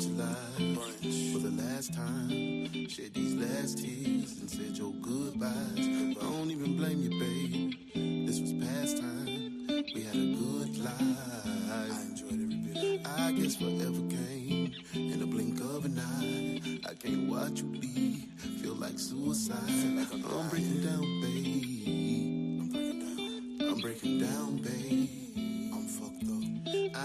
bunch of lies for the last time. Shed these last tears and said your goodbyes. I don't even blame you, babe. This was past time. We had a good life. I enjoyed every bit. I guess forever came in a blink of an eye. I can't watch you leave. Feel like suicide. I'm breaking down, babe. I'm breaking down, babe. I'm fucked up.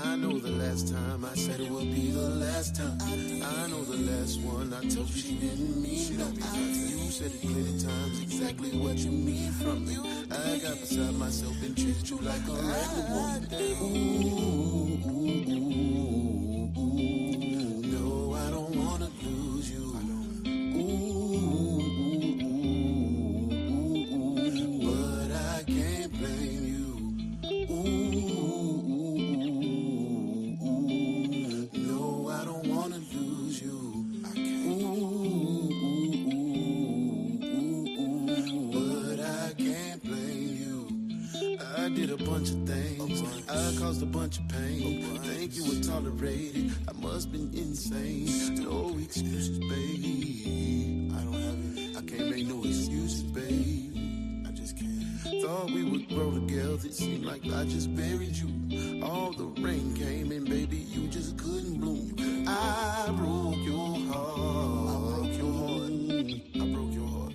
I know the last time I said it would be the last time. I know the last one I told you she didn't mean nothing. You said it plenty times exactly what you need from me. I got beside myself and treated you like a regular woman. No, I don't wanna lose you. But I can't blame you. No, I don't wanna lose you. I can't. But I can't blame you. I did a bunch of things. I caused a bunch of pain. Think you would tolerate it. I must been insane. No excuses, babe. I don't have it. I can't make no excuses, babe. I just can't. Thought we would grow together. It seemed like I just buried you. All the rain came in, baby. You just couldn't bloom. I broke your heart. I broke your heart. I broke your heart.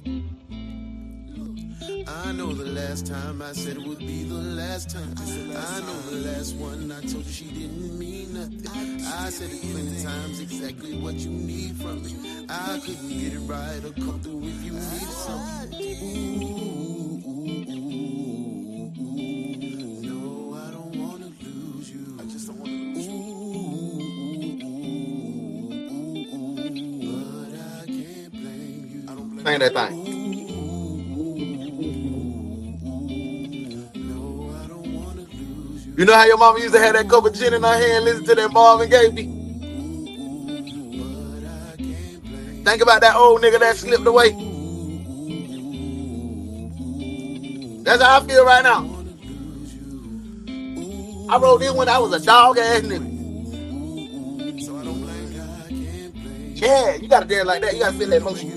I know the last time I said it would be the last time. I know the last one I told you she didn't mean nothing. I said it plenty times exactly what you need from me. I couldn't get it right or come through if you needed something. No, I don't wanna lose you. I just don't wanna lose you. But I can't blame you. I don't blame you. Sing that thing. You know how your mama used to have that cup of gin in her hand, listen to that Marvin Gaye beat? Think about that old nigga that slipped away. That's how I feel right now. I wrote this when I was a dog ass nigga. Yeah, you gotta dare like that. You gotta feel that emotion.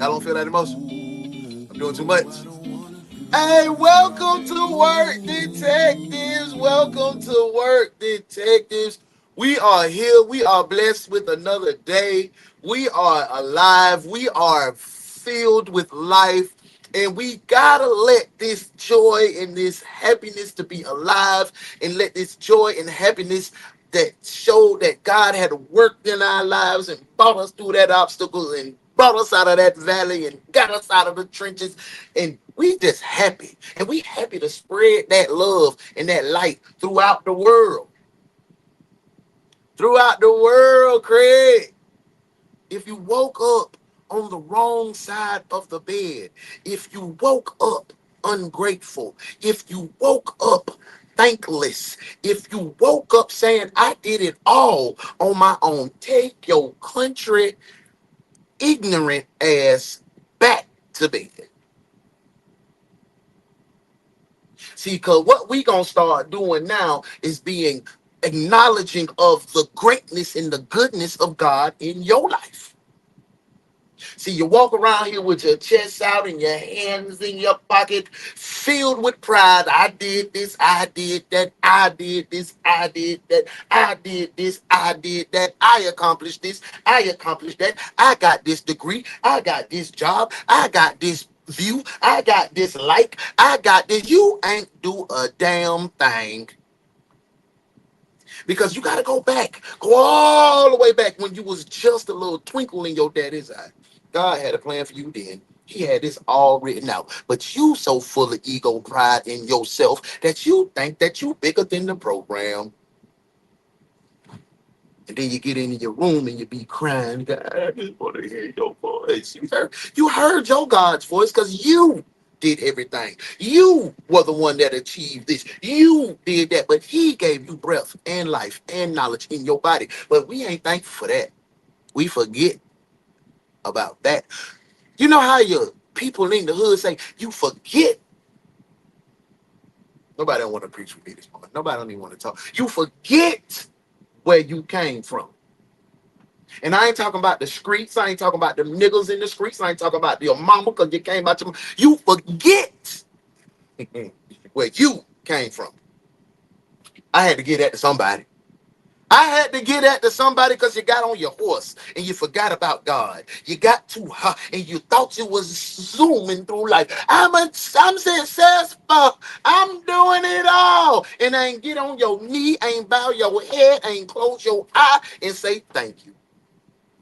I don't feel that emotion. I'm doing too much. Hey, welcome to Work Detectives. Welcome to Work Detectives. We are here. We are blessed with another day. We are alive. We are filled with life. And we gotta let this joy and this happiness to be alive and let this joy and happiness that show that God had worked in our lives and brought us through that obstacle and brought us out of that valley and got us out of the trenches. And we just happy. And we happy to spread that love and that light throughout the world. Throughout the world, Craig. If you woke up on the wrong side of the bed, if you woke up ungrateful, if you woke up thankless, if you woke up saying, I did it all on my own, take your country ignorant ass back to bed. See, because what we gonna start doing now is being acknowledging of the greatness and the goodness of God in your life. See, you walk around here with your chest out and your hands in your pocket, filled with pride. I did this, I did that, I did this, I did that, I did this, I did that, I accomplished this, I accomplished that, I got this degree, I got this job, I got this view, I got this like, I got this. You ain't do a damn thing. Because you got to go back, go all the way back when you was just a little twinkle in your daddy's eye. God had a plan for you then. He had this all written out. But you so full of ego, pride in yourself that you think that you bigger than the program. And then you get into your room and you be crying. God, I just want to hear your voice. You heard your God's voice because you did everything. You were the one that achieved this. You did that. But he gave you breath and life and knowledge in your body. But we ain't thankful for that. We forget about that. You know how your people in the hood say, you forget. Nobody don't want to preach with me this morning. Nobody don't even want to talk. You forget where you came from. And I ain't talking about the streets. I ain't talking about the niggas in the streets. I ain't talking about your mama because you came out your. You forget where you came from. I had to get that to somebody. I had to get that to somebody because you got on your horse and you forgot about God. You got too high and you thought you was zooming through life. I'm successful. I'm doing it all. And I ain't get on your knee, ain't bow your head, ain't close your eye and say thank you.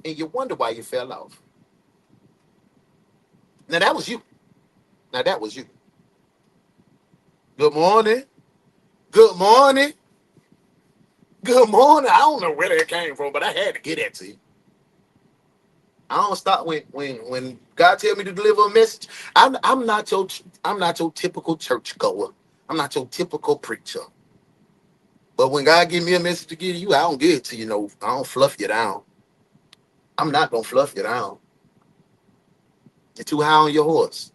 And you wonder why you fell off. Now that was you. Now that was you. Good morning. Good morning. Good morning. I don't know where that came from, but I had to get that to you. I don't stop when God tell me to deliver a message. I'm not your typical church goer. I'm not your typical preacher. But when God give me a message to give you, I don't give it to you. No, I don't fluff you down. I'm not gonna fluff you down. You're too high on your horse.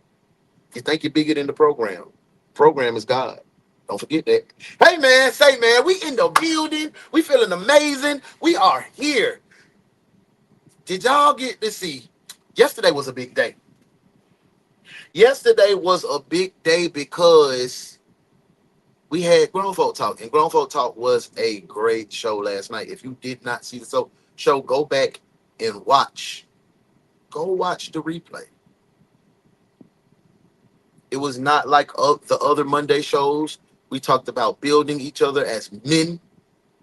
You think you're bigger than the program. Program is God. Don't forget that. Hey man, say man, we in the building. We feeling amazing. We are here. Did y'all get to see? Yesterday was a big day. Yesterday was a big day because we had Grown Folk Talk, and Grown Folk Talk was a great show last night. If you did not see the show, go back and watch. Go watch the replay. It was not like the other Monday shows. We talked about building each other as men,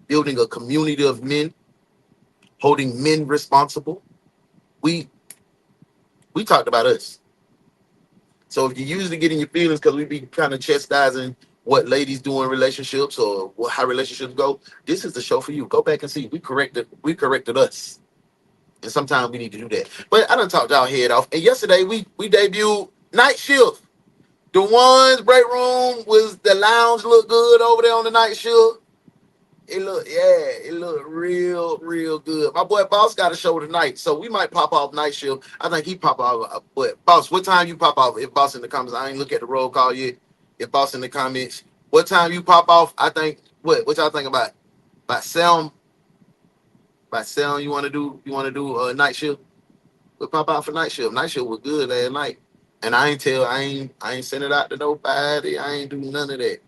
building a community of men, holding men responsible. We talked about us. So if you usually get in your feelings because we be kind of chastising what ladies do in relationships or how relationships go, this is the show for you. Go back and see. We corrected us. And sometimes we need to do that. But I done talked y'all head off. And yesterday we debuted Night Shift. DaOne's break room was the lounge looked good over there on the night shift. It looked real good. My boy Boss got a show tonight, so we might pop off night shift. I think he pop off. But Boss, what time you pop off? If Boss in the comments, I ain't look at the roll call yet. If Boss in the comments, what time you pop off? I think what y'all think about Selm? About Selm, you want to do night shift? We'll pop out for night shift. Night shift was good last night, and I ain't send it out to nobody. I ain't do none of that.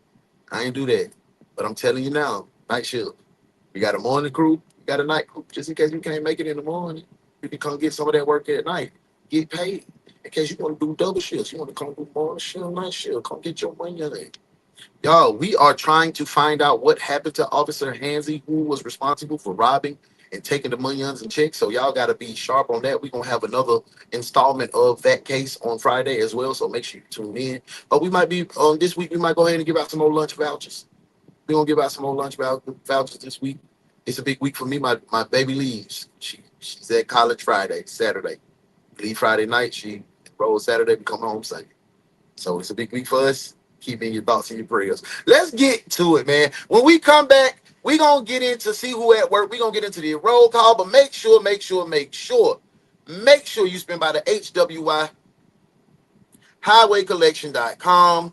I ain't do that. But I'm telling you now, night shift. You got a morning crew, you got a night crew. Just in case you can't make it in the morning, you can come get some of that work at night. Get paid. In case you want to do double shifts, you want to come do morning shift, night shift, come get your money on it. Y'all, we are trying to find out what happened to Officer Hansy, who was responsible for robbing and taking the money and checks. So y'all got to be sharp on that. We're going to have another installment of that case on Friday as well. So make sure you tune in. But we might be, this week, we might go ahead and give out some more lunch vouchers. We're going to give out some more lunch vouchers this week. It's a big week for me. My baby leaves. She's at college Saturday. Leave Friday night. She rolls Saturday and come home Sunday. So it's a big week for us. Keep in your thoughts and your prayers. Let's get to it, man. When we come back, we're going to get into see who at work. We're going to get into the roll call, but make sure you spend by the HWY highwaycollection.com.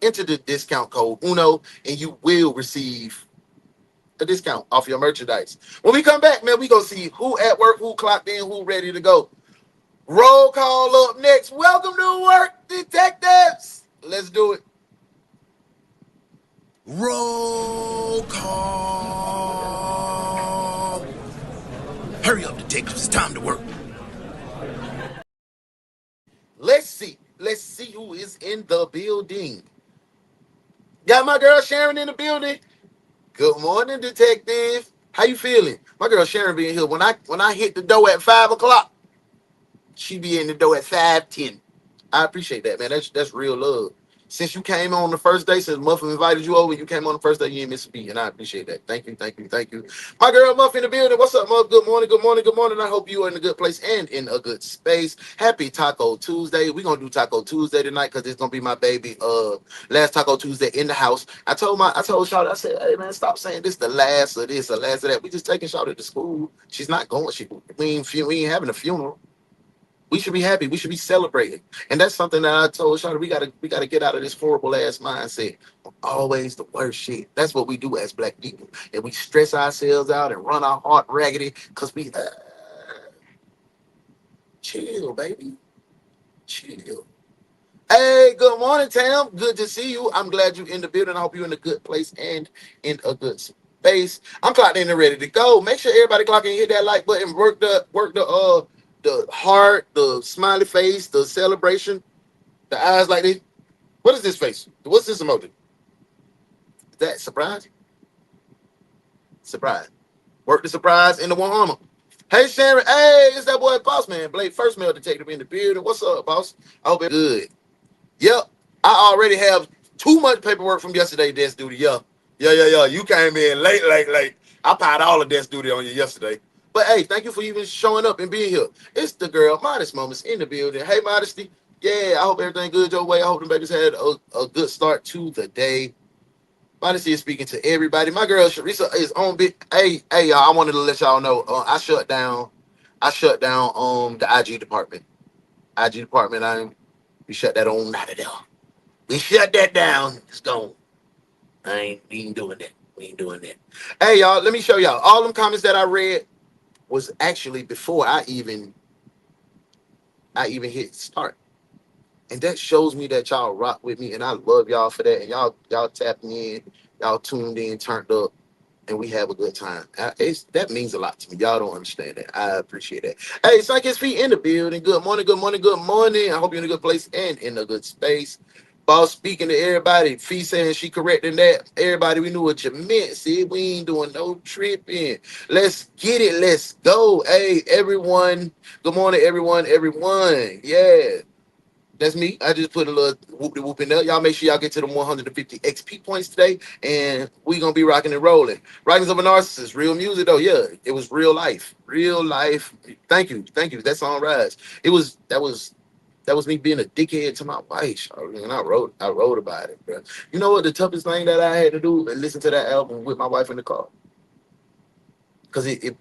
Enter the discount code UNO, and you will receive a discount off your merchandise. When we come back, man, we going to see who at work, who clocked in, who ready to go. Roll call up next. Welcome to Work Detectives. Let's do it. Roll call. Hurry up, detectives. It's time to work. Let's see who is in the building. Got my girl Sharon in the building. Good morning, detective. How you feeling? My girl Sharon being here. When I hit the door at 5:00, she be in the door at 5:10. I appreciate that, man. That's real love. Since you came on the first day, since Muffin invited you over, you came on the first day, you ain't miss a beat, and I appreciate that. Thank you. My girl Muff in the building. What's up, Muff? Good morning. I hope you are in a good place and in a good space. Happy Taco Tuesday. We're gonna do Taco Tuesday tonight because it's gonna be my baby last Taco Tuesday in the house. I told Shawty, I said, hey man, stop saying this the last of this, the last of that. We just taking Shawty to school. She's not going. We ain't having a funeral. We should be happy. We should be celebrating. And that's something that I told Shawty, we gotta get out of this horrible ass mindset. Always the worst shit. That's what we do as black people. And we stress ourselves out and run our heart raggedy because Chill, baby. Chill. Hey, good morning, Tam. Good to see you. I'm glad you're in the building. I hope you're in a good place and in a good space. I'm clocked in and ready to go. Make sure everybody clock in, hit that like button, work the heart, the smiley face, the celebration, the eyes like this. What is this face? What's this emoji? Is that surprise? Surprise. Work the surprise in the one armor. Hey Sharon, hey, it's that boy Boss Man, Blake, first male detective in the building. What's up, boss? I hope it's good. Yep. I already have too much paperwork from yesterday, desk duty. Yeah. You came in late. I piled all the desk duty on you yesterday. But hey, thank you for even showing up and being here. It's the girl, Modest Moments in the building. Hey, Modesty. Yeah, I hope everything good your way. I hope the babies had a good start to the day. Modesty is speaking to everybody. My girl Sharisa is on big. Hey, y'all. I wanted to let y'all know. I shut down. The IG department. IG department. We shut that on out of there. We shut that down. It's gone. We ain't doing that. We ain't doing that. Hey, y'all, let me show y'all. All them comments that I read was actually before I even hit start. And that shows me that y'all rock with me. And I love y'all for that. And y'all tapping in, y'all tuned in, turned up, and we have a good time. That means a lot to me. Y'all don't understand that. I appreciate that. Hey, Psych feet in the building. Good morning, good morning, good morning. I hope you're in a good place and in a good space. Boss speaking to everybody. Fee saying she correcting that. Everybody, we knew what you meant. See, we ain't doing no tripping. Let's get it. Let's go. Hey, everyone. Good morning, everyone. Yeah. That's me. I just put a little whoop in there. Y'all make sure y'all get to the 150 XP points today, and we gonna be rocking and rolling. Writings of a Narcissist, real music though. Yeah, it was real life, real life. Thank you. That song rise. That was me being a dickhead to my wife, and I wrote about it, bro. You know what? The toughest thing that I had to do is listen to that album with my wife in the car, because it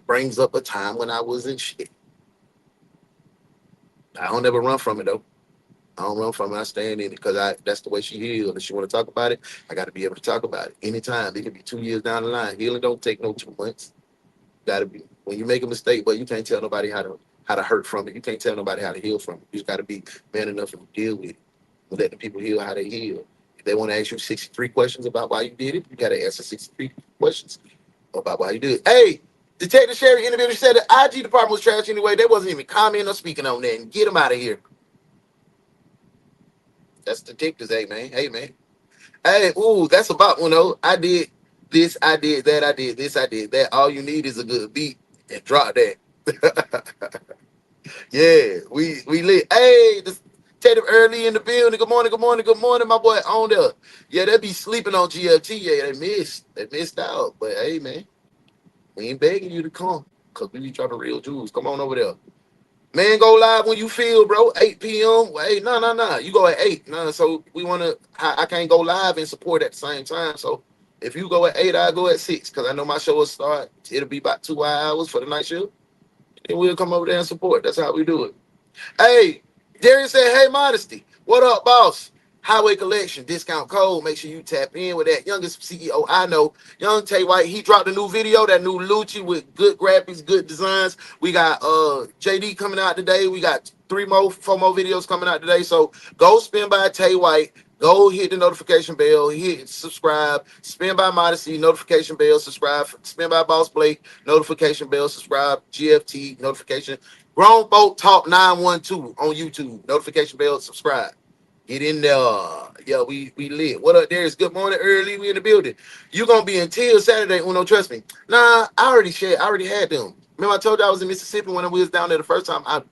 brings up a time when I was in shit. I don't ever run from it though. I don't run from it. I stand in it because that's the way she healed. If she want to talk about it, I got to be able to talk about it anytime. It could be 2 years down the line. Healing don't take no 2 months. Got to be when you make a mistake, but you can't tell nobody how to hurt from it. You can't tell nobody how to heal from it. You just got to be man enough to deal with it. And let the people heal how they heal. If they want to ask you 63 questions about why you did it, you got to answer 63 questions about why you did it. Hey, Detective Sherry interview said the IG department was trash anyway. They wasn't even commenting or speaking on that. And get them out of here. That's detectives, hey man. Hey man. Hey, ooh, that's about I did this, I did that, I did this, I did that. All you need is a good beat and drop that. Yeah, we lit. Hey, this Tatum early in the building. Good morning, my boy on there. Yeah, they be sleeping on GFT. Yeah, they missed out. But hey man, we ain't begging you to come. Cause we be dropping real jewels. Come on over there. Man, go live when you feel, bro. 8 p.m. Well, hey, no. You go at 8. No, so we want to, I can't go live and support at the same time. So if you go at 8, I'll go at 6 because I know my show will start. It'll be about 2 hours for the night show. And we'll come over there and support. That's how we do it. Hey, Darius said, hey, Modesty. What up, boss? Highway Collection, discount code. Make sure you tap in with that youngest CEO I know. Young Tay White, he dropped a new video, that new Lucci with good graphics, good designs. We got JD coming out today. We got 4 more videos coming out today. So go spin by Tay White. Go hit the notification bell, hit subscribe, spin by Modesty, notification bell, subscribe, spin by Boss Blake, notification bell, subscribe, GFT, notification. Grown Boat Talk 912 on YouTube, notification bell, subscribe. Get in there. Yeah, we lit. What up, Darius? Good morning, early. We in the building. You gonna be until Saturday, Uno, trust me. Nah, I already had them. Remember I told you I was in Mississippi when we was down there the first time? I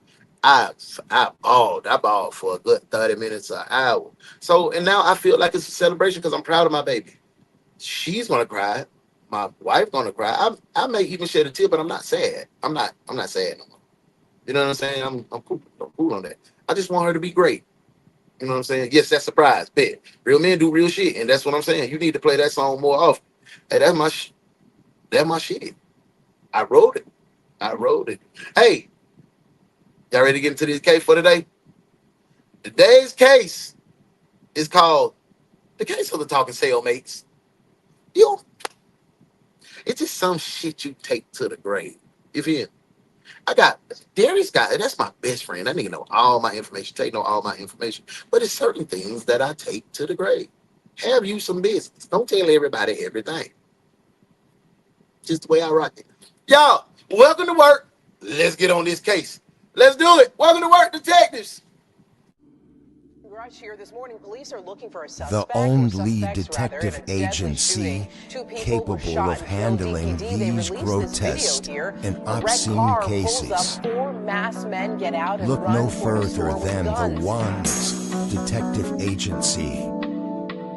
balled for a good 30 minutes, an hour. So, and now I feel like it's a celebration because I'm proud of my baby. She's gonna cry. My wife gonna cry. I may even shed a tear, but I'm not sad. I'm not sad no more. You know what I'm saying? I'm cool on that. I just want her to be great. You know what I'm saying? Yes, that's surprise. Bet. Real men do real shit, and that's what I'm saying. You need to play that song more often. Hey, that's my shit. I wrote it. Hey, y'all ready to get into this case for today? Today's case is called the case of the talking cellmates. You, it's just some shit you take to the grave. You feel? Darius that's my best friend. That nigga know all my information. Take know all my information. But it's certain things that I take to the grave. Have you some business. Don't tell everybody everything. Just the way I rock it. Y'all, welcome to work. Let's get on this case. Let's do it. Welcome to work, detectives. Here this morning, police are looking for a The suspect only detective agency capable of handling these grotesque and obscene cases. Look no further than the One's detective agency,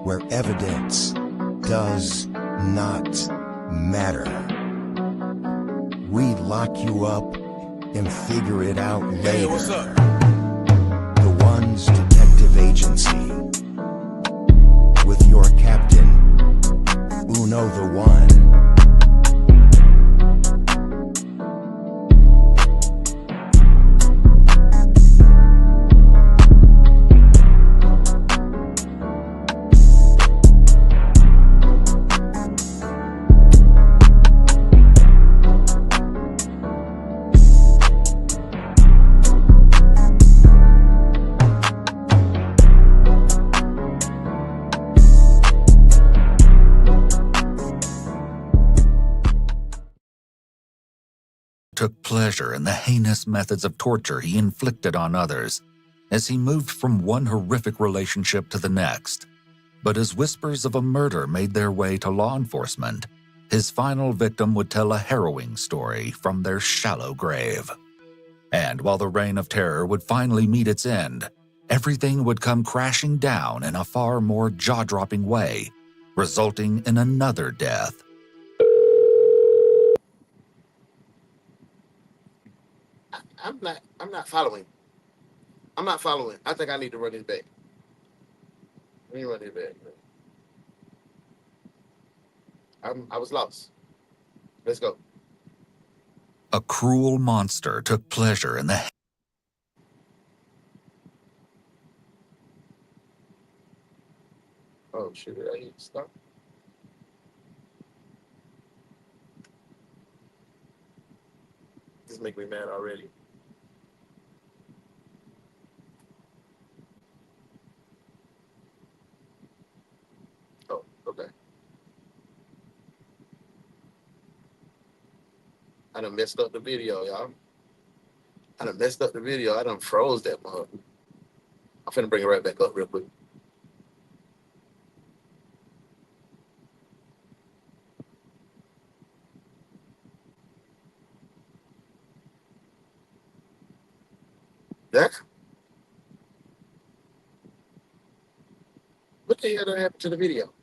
where evidence does not matter. We lock you up and figure it out later. Hey, what's up? The One's detective agency, with your captain, Uno the One. Took pleasure in the heinous methods of torture he inflicted on others as he moved from one horrific relationship to the next. But as whispers of a murder made their way to law enforcement, his final victim would tell a harrowing story from their shallow grave. And while the reign of terror would finally meet its end, everything would come crashing down in a far more jaw-dropping way, resulting in another death. I'm not following. I'm not following. I think I need to run this back. Let me run this back. I was lost. Let's go. A cruel monster took pleasure in the... Oh, shit. I need to stop. This make me mad already. Oh, okay. I done messed up the video, y'all. I done froze that mug. I'm finna bring it right back up real quick. That? What the hell done happened to the video?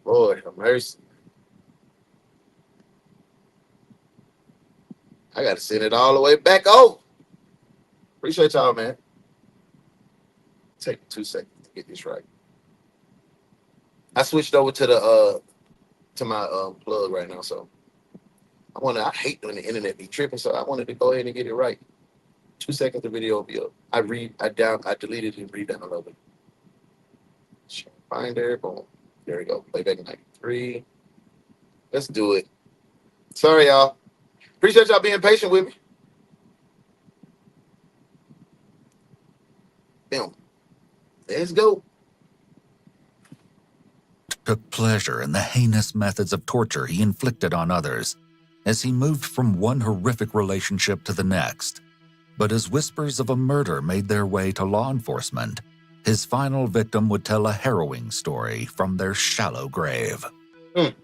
Lord have mercy. I gotta send it all the way back over. Appreciate y'all, man. Take 2 seconds to get this right. I switched over to the to my plug right now, so I hate when the internet be tripping, so I wanted to go ahead and get it right. 2 seconds, the video will be up. I deleted and re-downloaded it. Finder, boom. There we go. Playback 93. Let's do it. Sorry, y'all. Appreciate y'all being patient with me. Boom. Let's go. Took pleasure in the heinous methods of torture he inflicted on others as he moved from one horrific relationship to the next. But as whispers of a murder made their way to law enforcement, his final victim would tell a harrowing story from their shallow grave.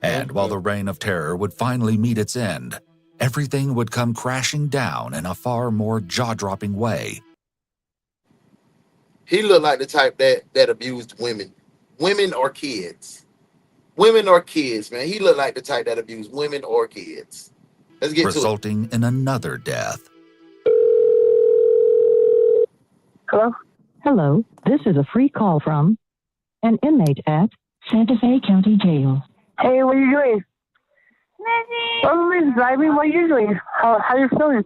And while the reign of terror would finally meet its end, everything would come crashing down in a far more jaw-dropping way. He looked like the type that abused women. Women or kids. Women or kids, man. He looked like the type that abused women or kids. Let's get to it. Resulting in another death. Hello? Hello, this is a free call from an inmate at Santa Fe County Jail. Hey, what are you doing? Oh, Miss driving. What are you doing? How are you feeling?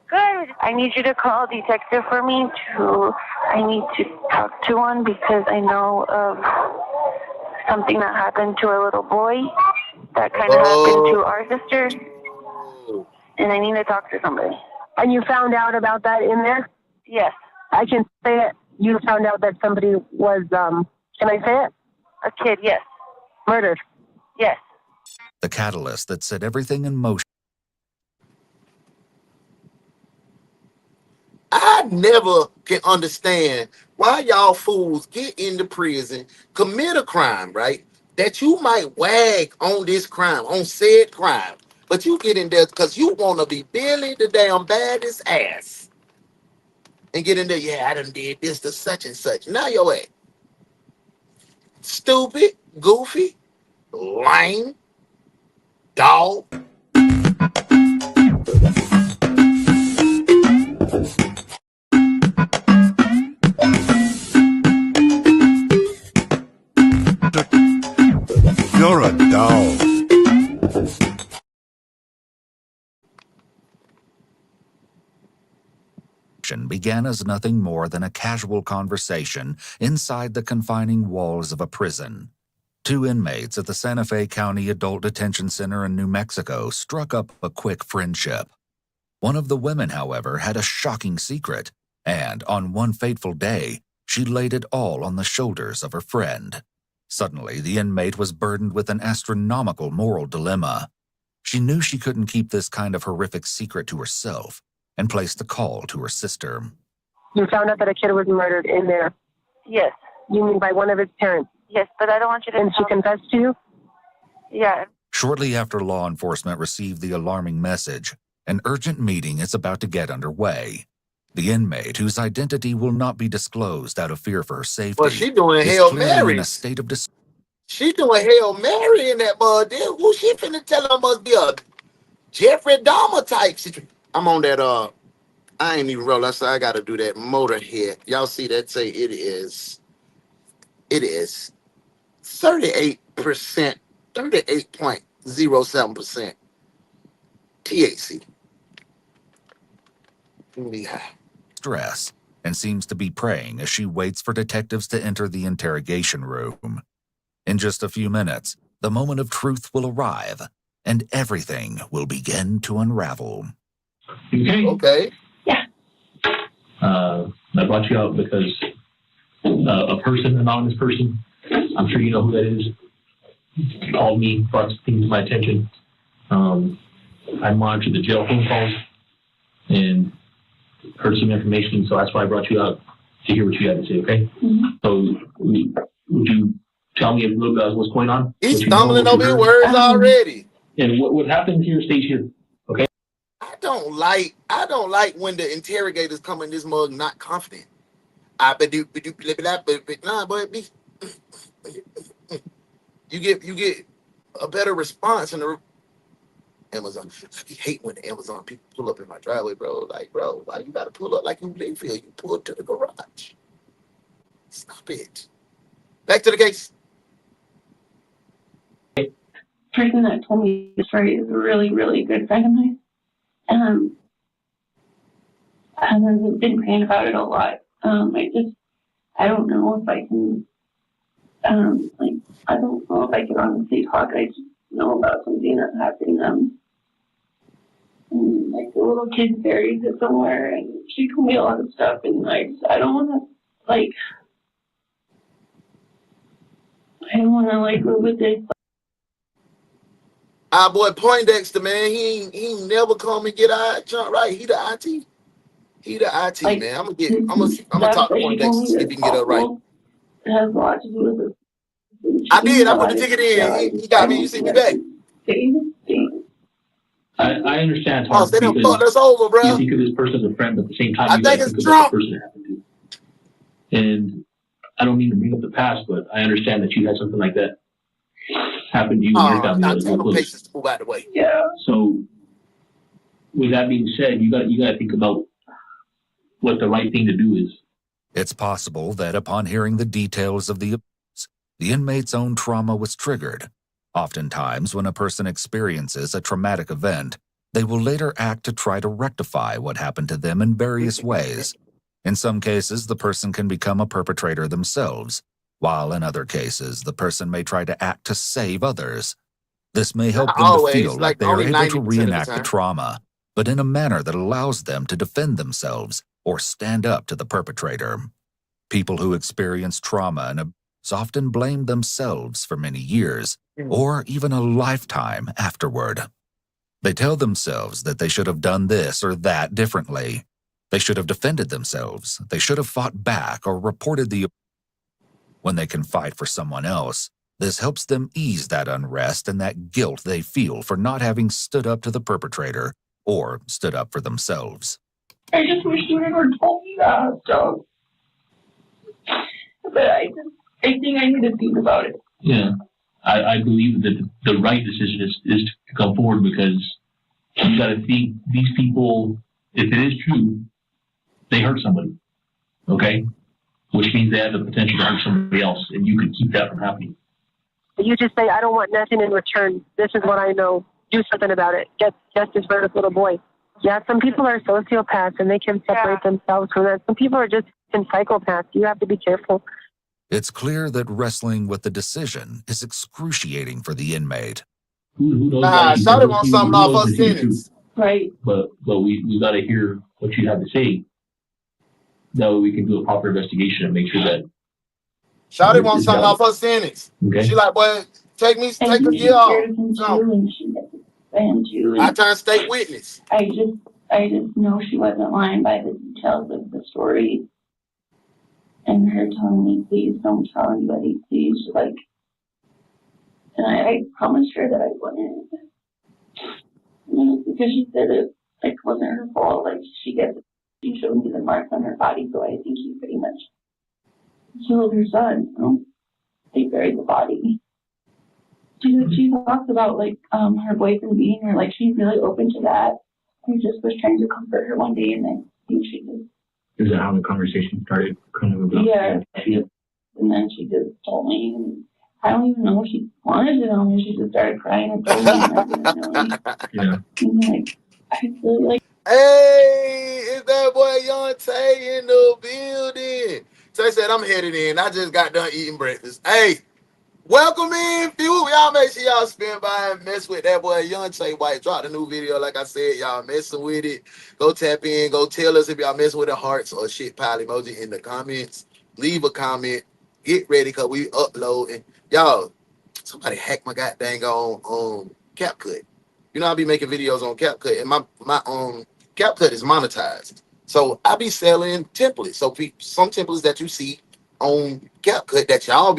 Good. I need you to call a detective for me. I need to talk to one because I know of something that happened to a little boy that kind of happened to our sister, and I need to talk to somebody. And you found out about that in there? Yes. I can say it. You found out that somebody was, can I say it? A kid, yes. Murdered. Yes. The catalyst that set everything in motion. I never can understand why y'all fools get into prison, commit a crime, right? That you might wag on this crime, on said crime, but you get in there because you want to be Billy the damn baddest ass. And get in there, yeah, I done did this to such and such. Now you're at stupid, goofy, lame, dog. You're a dog. Began as nothing more than a casual conversation inside the confining walls of a prison. Two inmates at the Santa Fe County Adult Detention Center in New Mexico struck up a quick friendship. One of the women, however, had a shocking secret, and on one fateful day, she laid it all on the shoulders of her friend. Suddenly, the inmate was burdened with an astronomical moral dilemma. She knew she couldn't keep this kind of horrific secret to herself, and placed a call to her sister. You found out that a kid was murdered in there? Yes. You mean by one of his parents? Yes, but I don't want you to... And she confessed to you? Yeah. Shortly after law enforcement received the alarming message, an urgent meeting is about to get underway. The inmate, whose identity will not be disclosed out of fear for her safety, Well, she doing is Hail clearly in a Mary. state of She doing Hail Mary in that mud. Who she finna tell her must be a Jeffrey Dahmer type situation. I'm on that, I ain't even roll. So I got to do that Motorhead. Y'all see that? Say it is 38%, 38.07% THC. Yeah. stress and seems to be praying as she waits for detectives to enter the interrogation room. In just a few minutes, the moment of truth will arrive, and everything will begin to unravel. Okay. Yeah. I brought you out because a person, an anonymous person, I'm sure you know who that is, called me, brought things to my attention. I monitored the jail phone calls and heard some information, so that's why I brought you out to hear what you had to say, okay? Mm-hmm. So would you tell me a little bit about what's going on? He's stumbling over his words already. And what happened here stays here, okay? I don't like when the interrogators come in this mug not confident. Nah, but you get a better response in the Amazon. I hate when the Amazon people pull up in my driveway, bro. Like, bro, why you gotta pull up like you Bigfield? You pull up to the garage. Stop it. Back to the case. The person that told me the story is a really, really good friend of mine. I've been praying about it a lot. I don't know if I can, I don't know if I can honestly talk. I just know about something that's happening. The little kid buried it somewhere, and she told me a lot of stuff, and I don't want to, I don't want to, live with this. Our boy Poindexter, man, he ain't never come and get our junk right. He the IT. He the IT, man. I'm gonna talk to Poindexter, see if he can get it right. It has a lot to do with it. I did. I put the ticket in. He got me. You see me back. I understand. Oh, they done fucked us over, bro. You think of this person as a friend, but at the same time, I think it's drunk. The person it happened to. And I don't mean to bring up the past, but I understand that you had something like that happen to you and your family. Not tell them patients to move out of the way. Yeah. So, with that being said, you got to think about what the right thing to do is. It's possible that upon hearing the details of the inmate's own trauma was triggered. Oftentimes, when a person experiences a traumatic event, they will later act to try to rectify what happened to them in various ways. In some cases, the person can become a perpetrator themselves, while in other cases, the person may try to act to save others. This may help Not them to always, feel like like they are only able to 90% of the reenact the time. trauma, but in a manner that allows them to defend themselves or stand up to the perpetrator. People who experience trauma and abuse often blame themselves for many years or even a lifetime afterward. They tell themselves that they should have done this or that differently. They should have defended themselves. They should have fought back or reported the. When they can fight for someone else, this helps them ease that unrest and that guilt they feel for not having stood up to the perpetrator or stood up for themselves. I just wish you never told me that stuff. But I think I need to think about it. Yeah. I believe that the right decision is to come forward, because you got to think these people, if it is true, they hurt somebody, okay? Which means they have the potential to hurt somebody else, and you could keep that from happening. You just say, I don't want nothing in return. This is what I know. Do something about it. Get justice for this little boy. Yeah, some people are sociopaths, and they can separate themselves from that. Some people are just psychopaths. You have to be careful. It's clear that wrestling with the decision is excruciating for the inmate. Who knows? Nah, Shawty wants something off her sentence. Right. But we got to hear what you have to say. That way we can do a proper investigation and make sure that. Shawty wants something off her sentence. Okay. She like, boy, take a year off. I turn state witness. I just know she wasn't lying by the details of the story. And her telling me, please don't tell anybody, please, like, and I promised her that I wouldn't. Because she said it, like, wasn't her fault. Like, she showed me the marks on her body, so I think he pretty much killed her son. They buried the body. She talks about, like, her boyfriend beating her. Like, she's really open to that. I just was trying to comfort her one day, and I think she just. Is that how the conversation started? Kind of about? Yeah, and then she just told me. And I don't even know if she wanted to know me. She just started crying and told me. And I didn't know. Yeah. And like, I feel like. Hey, is that boy Young Tay in the building? Tay said, I'm headed in. I just got done eating breakfast. Hey, welcome in, few. Y'all make sure y'all spin by and mess with that boy Young Tay White. Dropped a new video, like I said. Y'all messing with it. Go tap in. Go tell us if y'all messing with the hearts or shit pile emoji in the comments. Leave a comment. Get ready, because we upload. And y'all, somebody hacked my goddamn on CapCut. You know, I be making videos on CapCut, and my CapCut is monetized. So I be selling templates. So some templates that you see on CapCut that y'all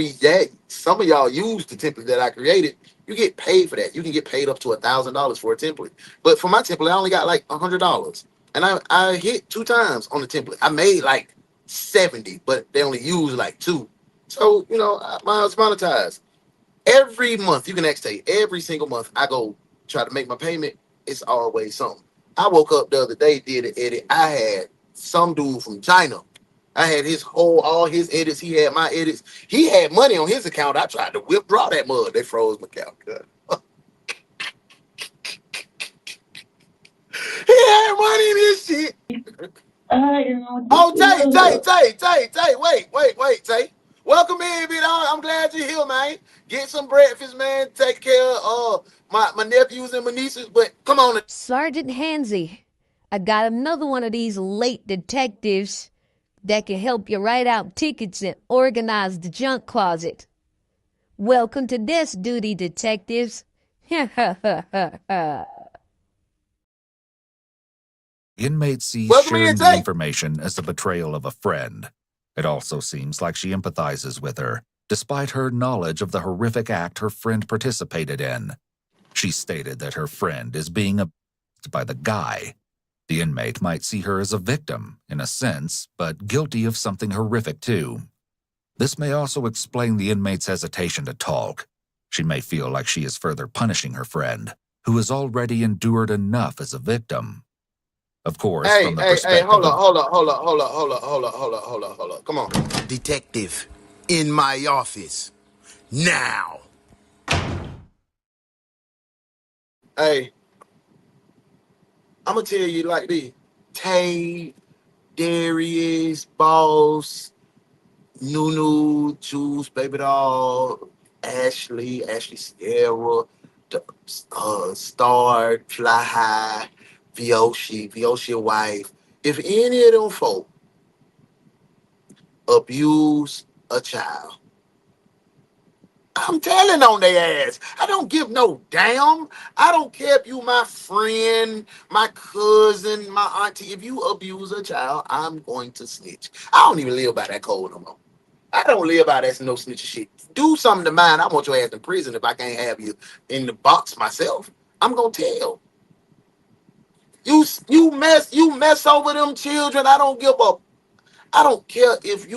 some of y'all use the template that I created, you get paid for that. You can get paid up to $1,000 for a template. But for my template, I only got like $100. And I hit 2 times on the template. I made like 70, but they only use like 2. So, you know, mine's monetized. Every month, you can actually every single month, I go try to make my payment. It's always something. I woke up the other day, did an edit. I had some dude from China. I had all his edits. He had my edits. He had money on his account. I tried to withdraw that mud. They froze my account. He had money in his shit. Oh, Tay. Wait, Tay. Welcome in, big dog. I'm glad you're here, man. Get some breakfast, man. Take care of my nephews and my nieces. But come on. Sergeant Hansy, I got another one of these late detectives that can help you write out tickets and organize the junk closet. Welcome to desk duty, detectives. Inmate sees sharing the information as a betrayal of a friend. It also seems like she empathizes with her, despite her knowledge of the horrific act her friend participated in. She stated that her friend is being abused by the guy. The inmate might see her as a victim, in a sense, but guilty of something horrific too. This may also explain the inmate's hesitation to talk. She may feel like she is further punishing her friend, who has already endured enough as a victim. Of course, from the perspective hold up. Come on. Detective, in my office. Now. Hey, I'm going to tell you like this. Tay, Darius, Boss, Nunu, Juice, Baby Doll, Ashley Sierra, Star, Fly High, Vyoshi wife. If any of them folk abuse a child, I'm telling on their ass. I don't give no damn. I don't care if you my friend, my cousin, my auntie. If you abuse a child, I'm going to snitch. I don't even live by that code no more. I don't live by that no snitch shit. Do something to mine. I want your ass in prison if I can't have you in the box myself. I'm gonna tell. You mess over them children. I don't give up. I don't care if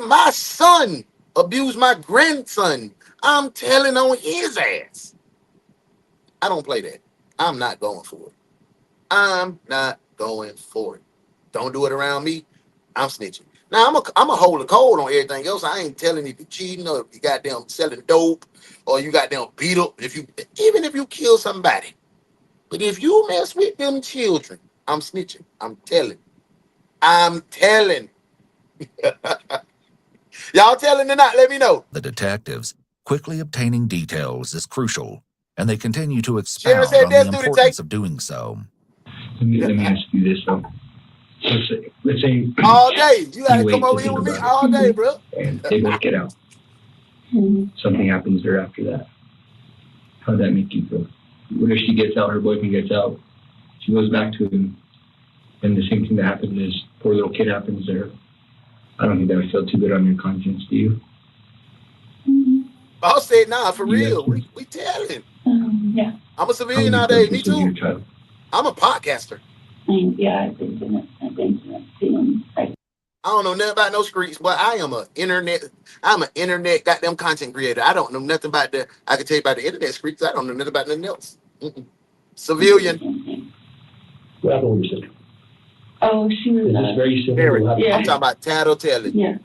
my son abused my grandson, I'm telling on his ass. I don't play that. I'm not going for it. I'm not going for it. Don't do it around me. I'm snitching. Now I'm a hold the code on everything else. I ain't telling if you cheating or if you goddamn selling dope or you goddamn beat up. Even if you kill somebody, but if you mess with them children, I'm snitching. I'm telling. Y'all telling or not? Let me know. The detectives, quickly obtaining details is crucial, and they continue to expound on the importance of doing so. Let me ask you this though. Let's say all day. You gotta come over here with me all day, bro. And they both get out. Something happens there after that. How'd that make you feel? What if she gets out, her boyfriend gets out, she goes back to him, and the same thing that happened to this poor little kid happens to her? I don't think that would feel too good on your conscience, do you? I'll say nah, for real. We telling. Yeah. I'm a civilian nowadays. Me too. I'm a podcaster. Yeah, I've been to that feeling. I don't know nothing about no streets, but I'm an internet goddamn content creator. I don't know nothing about I can tell you about the internet streets. I don't know nothing about nothing else. Civilian. What happened with your sister? Oh, she was very similar. Yeah. I'm talking about tattletelling. Yeah.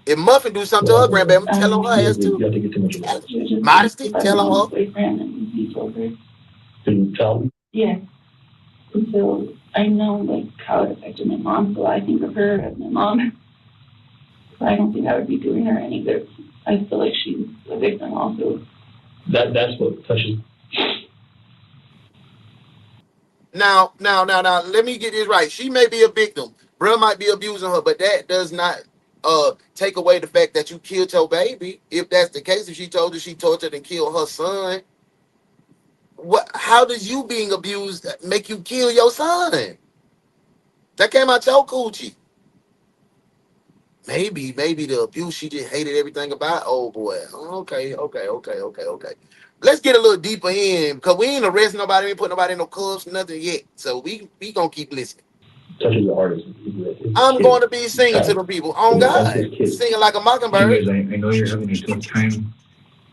If Muffin do something to her grandbaby, I'm telling her ass too. Modesty, tell on her. Boyfriend and he told her. Didn't tell me? Yeah. And so I know like how it affected my mom, so I think of her as my mom. So I don't think I would be doing her any good. I feel like she's a victim also. That's what touches. Now, let me get this right. She may be a victim. Bruh might be abusing her, but that does not take away the fact that you killed your baby. If that's the case, if she told you she tortured and killed her son, how does you being abused make you kill your son? That came out your coochie. Maybe the abuse, she just hated everything about old boy. Okay. Let's get a little deeper in, because we ain't arresting nobody, we ain't putting nobody in no cuffs, nothing yet. So we gonna keep listening. Touches the artist. I'm going to be singing to the people. On God. Singing like a mockingbird. I know you're having a tough time.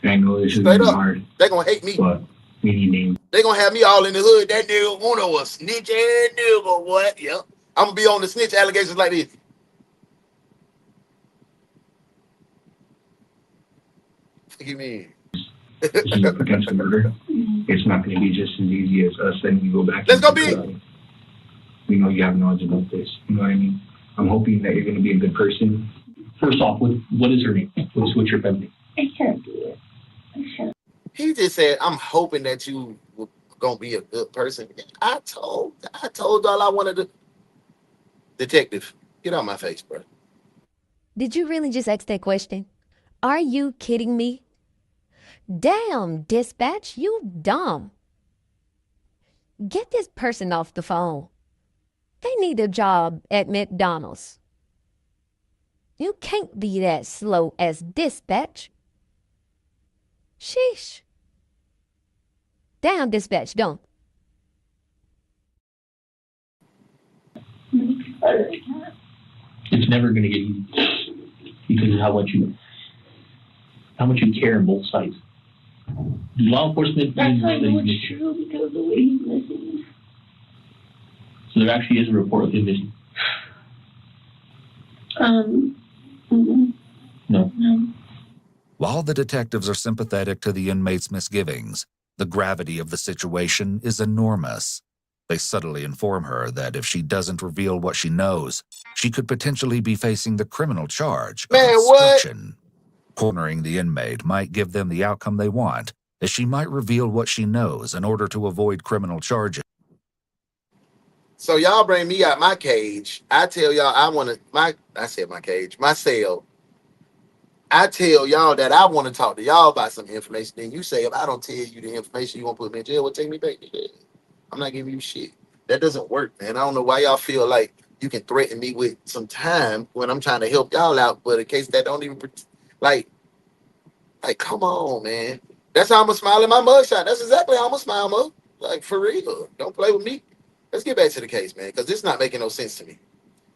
And I know this is going to be hard. They're going to hate me. But we need names. They're going to have me all in the hood. That nigga one of us. Snitch ass nigga, what? Yep. I'm going to be on the snitch allegations like this. Forgive me. Potential murder. It's not going to be just as easy as us letting you go back. Let's go big. We know you have knowledge about this. You know what I mean? I'm hoping that you're going to be a good person. First off, what is her name? What's your family? I can't do it. I can't. He just said, I'm hoping that you were going to be a good person. I told y'all I wanted to. Detective, get out my face, bro. Did you really just ask that question? Are you kidding me? Damn, dispatch, you dumb. Get this person off the phone. They need a job at McDonald's. You can't be that slow as dispatch. Sheesh. Damn, dispatch, don't. It's never going to get easy because of how much you care on both sides. Law enforcement. That's not really true because of the way he's missing. So there actually is a report of him missing. No. While the detectives are sympathetic to the inmate's misgivings, the gravity of the situation is enormous. They subtly inform her that if she doesn't reveal what she knows, she could potentially be facing the criminal charge of obstruction. Cornering the inmate might give them the outcome they want, as she might reveal what she knows in order to avoid criminal charges. So y'all bring me out my cage. I tell y'all my cage, my cell. I tell y'all that I want to talk to y'all about some information. Then you say, if I don't tell you the information, you won't put me in jail. Well, take me back to jail. I'm not giving you shit. That doesn't work, man. I don't know why y'all feel like you can threaten me with some time when I'm trying to help y'all out. But in case that don't even like, come on, man. That's how I'm gonna smile in my mugshot. That's exactly how I'm gonna smile, Mo. Like, for real. Don't play with me. Let's get back to the case, man, because this is not making no sense to me.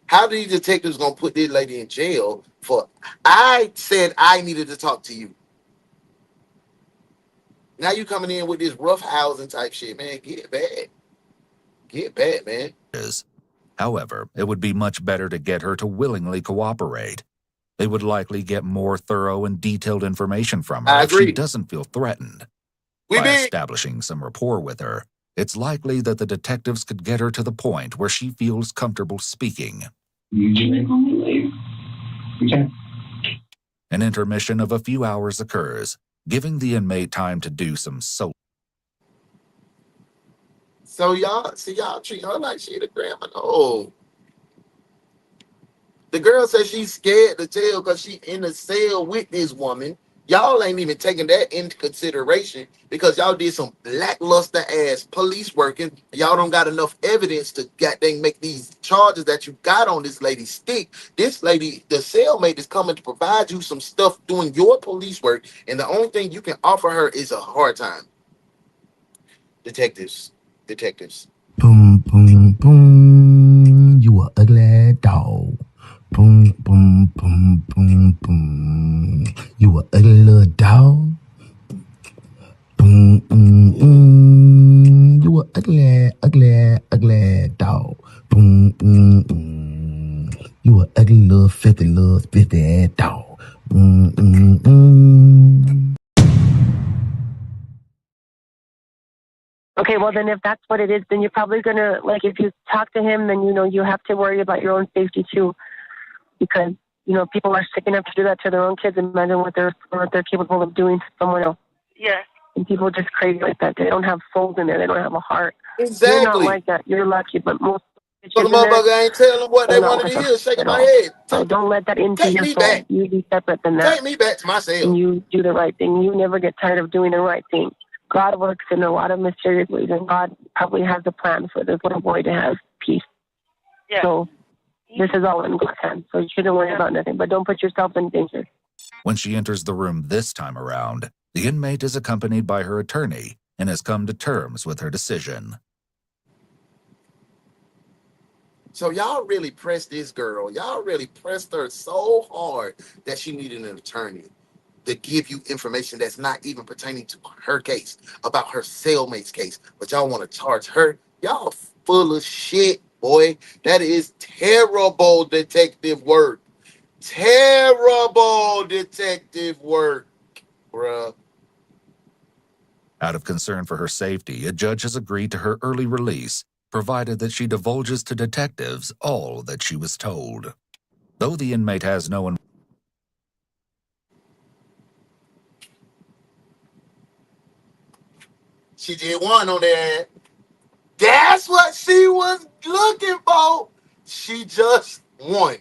How these detectives gonna put this lady in jail for? I said I needed to talk to you. Now you coming in with this rough housing type shit, man. Get bad. Get bad, man. However, it would be much better to get her to willingly cooperate. They would likely get more thorough and detailed information from her I if she agree. doesn't feel threatened. By establishing some rapport with her, it's likely that the detectives could get her to the point where she feels comfortable speaking. An intermission of a few hours occurs, giving the inmate time to do some soul. So y'all treat her like she the grandma. No. The girl says she's scared to tell because she in a cell with this woman. Y'all ain't even taking that into consideration because y'all did some lackluster ass police working. Y'all don't got enough evidence to goddamn make these charges that you got on this lady stick. This lady, the cellmate, is coming to provide you some stuff doing your police work, and the only thing you can offer her is a hard time. Detectives. Boom, boom, boom. You a ugly dog. Boom, boom, boom, boom, boom. You a ugly little dog. Boom, boom, boom. You a ugly, ugly, ugly dog. Boom, boom, boom. You a ugly little filthy ass dog. Boom, boom, boom. Okay, well then if that's what it is, then you're probably gonna, like, if you talk to him, then you have to worry about your own safety too, because people are sick enough to do that to their own kids. Imagine what they're capable of doing to someone else. Yeah. And people are just crazy like that. They don't have souls in there. They don't have a heart. Exactly. You're not like that. You're lucky, but most But the motherfucker ain't telling them what they wanted to hear. Shaking my head. So don't let that into your soul. Back. You be separate than that. Take me back to myself. And you do the right thing. You never get tired of doing the right thing. God works in a lot of mysterious ways, and God probably has a plan for this little boy to have peace. Yeah. So this is all in God's hands. So you shouldn't worry about nothing, but don't put yourself in danger. When she enters the room this time around, the inmate is accompanied by her attorney and has come to terms with her decision. So y'all really pressed this girl. Y'all really pressed her so hard that she needed an attorney to give you information that's not even pertaining to her case, about her cellmate's case. But y'all want to charge her? Y'all full of shit, boy. That is terrible detective work. Terrible detective work, bruh. Out of concern for her safety, a judge has agreed to her early release, provided that she divulges to detectives all that she was told. Though the inmate has no She did one on that. That's what she was looking for. She just won.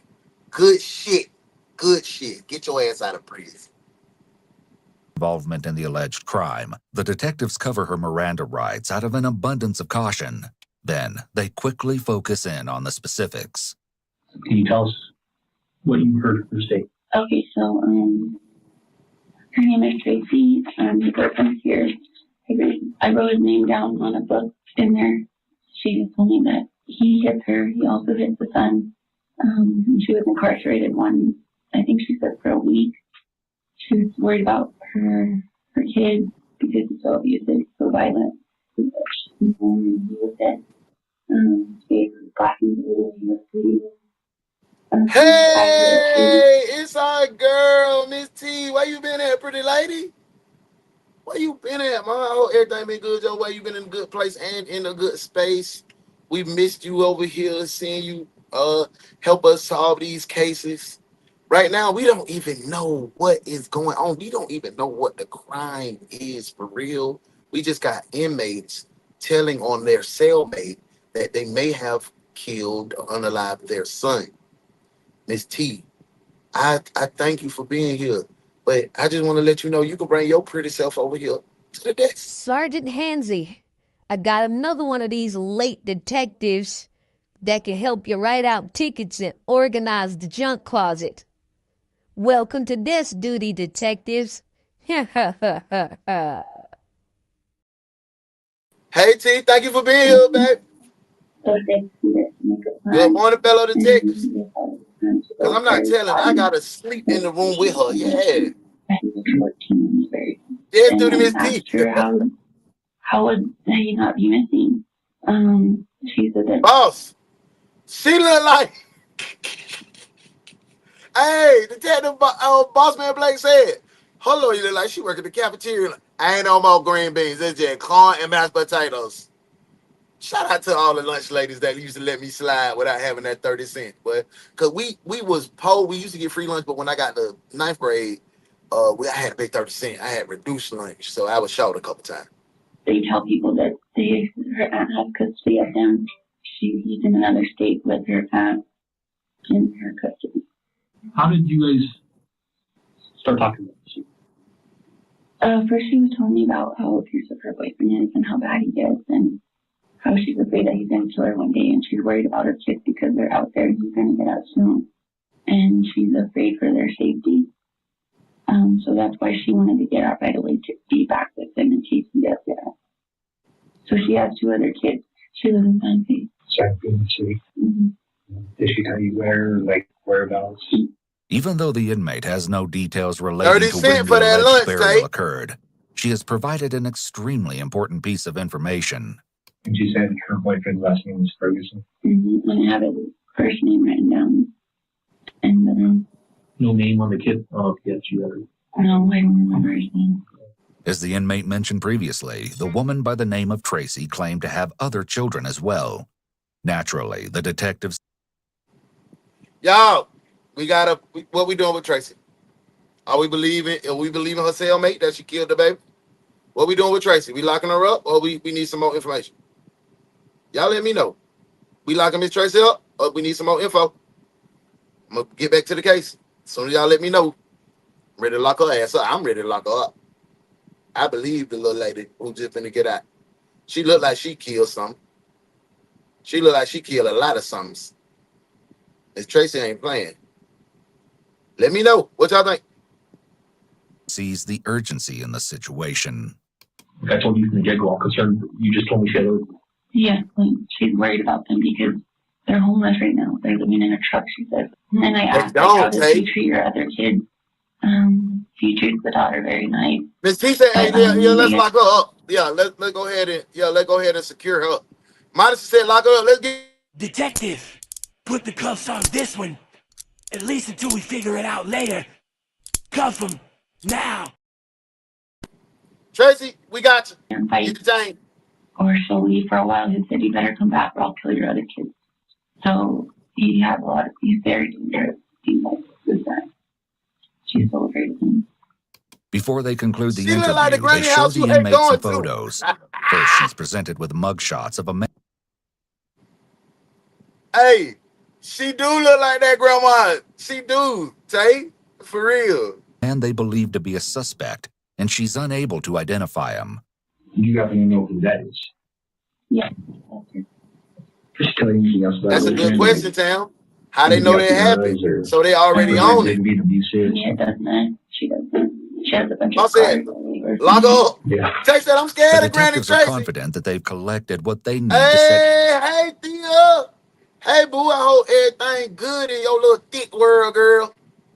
Good shit. Good shit. Get your ass out of prison. involvement in the alleged crime, the detectives cover her Miranda rights out of an abundance of caution. Then they quickly focus in on the specifics. Can you tell us what you heard her say? Okay, so her name is Tracy. The girlfriend here. I wrote his name down on a book in there. She just told me that he hit her. He also hit the son. And she was incarcerated I think she said for a week. She was worried about her kid because he's so abusive, so violent. And he was dead. She was black and blue. He was bleeding. Hey, it's our girl, Miss T. Where you been at, pretty lady? Where you been at, man? I hope everything been good your way. You been in a good place and in a good space. We missed you over here, seeing you help us solve these cases. Right now, we don't even know what is going on. We don't even know what the crime is for real. We just got inmates telling on their cellmate that they may have killed or unalived their son. Miss T, I thank you for being here, but I just want to let you know you can bring your pretty self over here to the desk. Sergeant Hansy, I got another one of these late detectives that can help you write out tickets and organize the junk closet. Welcome to desk duty, detectives. Hey T, thank you for being here, babe. Good morning, fellow detectives. Because I'm not telling, I gotta sleep in the room with her. Yeah. Yes, duty, Miss T. How would he not be missing? She said that. Boss, she look like. Hey, Detective Boss Man Blake said, hello, you look like she work at the cafeteria. I ain't no more green beans. It's just corn and mashed potatoes. Shout out to all the lunch ladies that used to let me slide without having that 30 cents. But because we was poor, we used to get free lunch, but when I got to ninth grade, I had to pay 30 cents. I had reduced lunch, so I was short a couple times. They tell people that her aunt has custody of him. He's in another state with her aunt in her custody. How did you guys start talking about this? First she was telling me about how abusive her boyfriend is and how bad he is and how she's afraid that he's going to kill her one day and she's worried about her kids because they're out there and he's going to get out soon. And she's afraid for their safety. So that's why she wanted to get out right away to be back with him in case he does get out. So she has 2 other kids. She lives in Sunday. Mm-hmm. Did she tell you whereabouts? Even though the inmate has no details relating 30 to when cents the for that alleged lunch, burial Tay. occurred, she has provided an extremely important piece of information. And she said her boyfriend's last name was Ferguson. Mm-hmm. And I have his first name written down. And no name on the kid? Oh, yes, you got it. No, I don't remember his name. As the inmate mentioned previously, the woman by the name of Tracy claimed to have other children as well. Naturally, the detectives... Y'all, what we doing with Tracy? Are we believing her cellmate that she killed the baby? What we doing with Tracy? We locking her up or we need some more information? Y'all let me know. We locking Miss Tracy up or we need some more info? I'm going to get back to the case. As soon as y'all let me know, I'm ready to lock her ass up. I'm ready to lock her up. I believe the little lady who just finna get out. She looked like she killed something. She looked like she killed a lot of something. Miss Tracy ain't playing. Let me know. What y'all think? sees the urgency in the situation. Like I told you from the get-go, I'm concerned. You just told me she had a... Yeah, she's worried about them because they're homeless right now. They're living in a truck, she said. And I asked, how does she treat your other kids? She treats the daughter very nice. Miss T said, hey, let's lock her up. Yeah, let's go ahead and secure her. Modesty said, lock her up. Let's get... Detective, put the cuffs on this one. At least until we figure it out later. Cuff him, now. Tracy, we got you. You detained. Or she'll leave for a while. He said, you better come back or I'll kill your other kids. So he's very dangerous. He's like suicide. She's so afraid of him. Before they conclude the She interview, like the they show house the you hate inmates going some to. photos. First, she's presented with mugshots of a man. Hey, she do look like that grandma. She do, Tay. For real. And they believe to be a suspect, and she's unable to identify him. You happen to know who that is? Yeah. Just tell you anything else about That's a good question, Tam. How they know that happened? So they already own it. Yeah, it doesn't. She doesn't. She has a bunch of said, lock up. Yeah. Tay said, I'm scared The of Granny detectives are Tracy. confident that they've collected what they need to set. Hey, Thea. Hey, boo, I hope everything good in your little thick world, girl.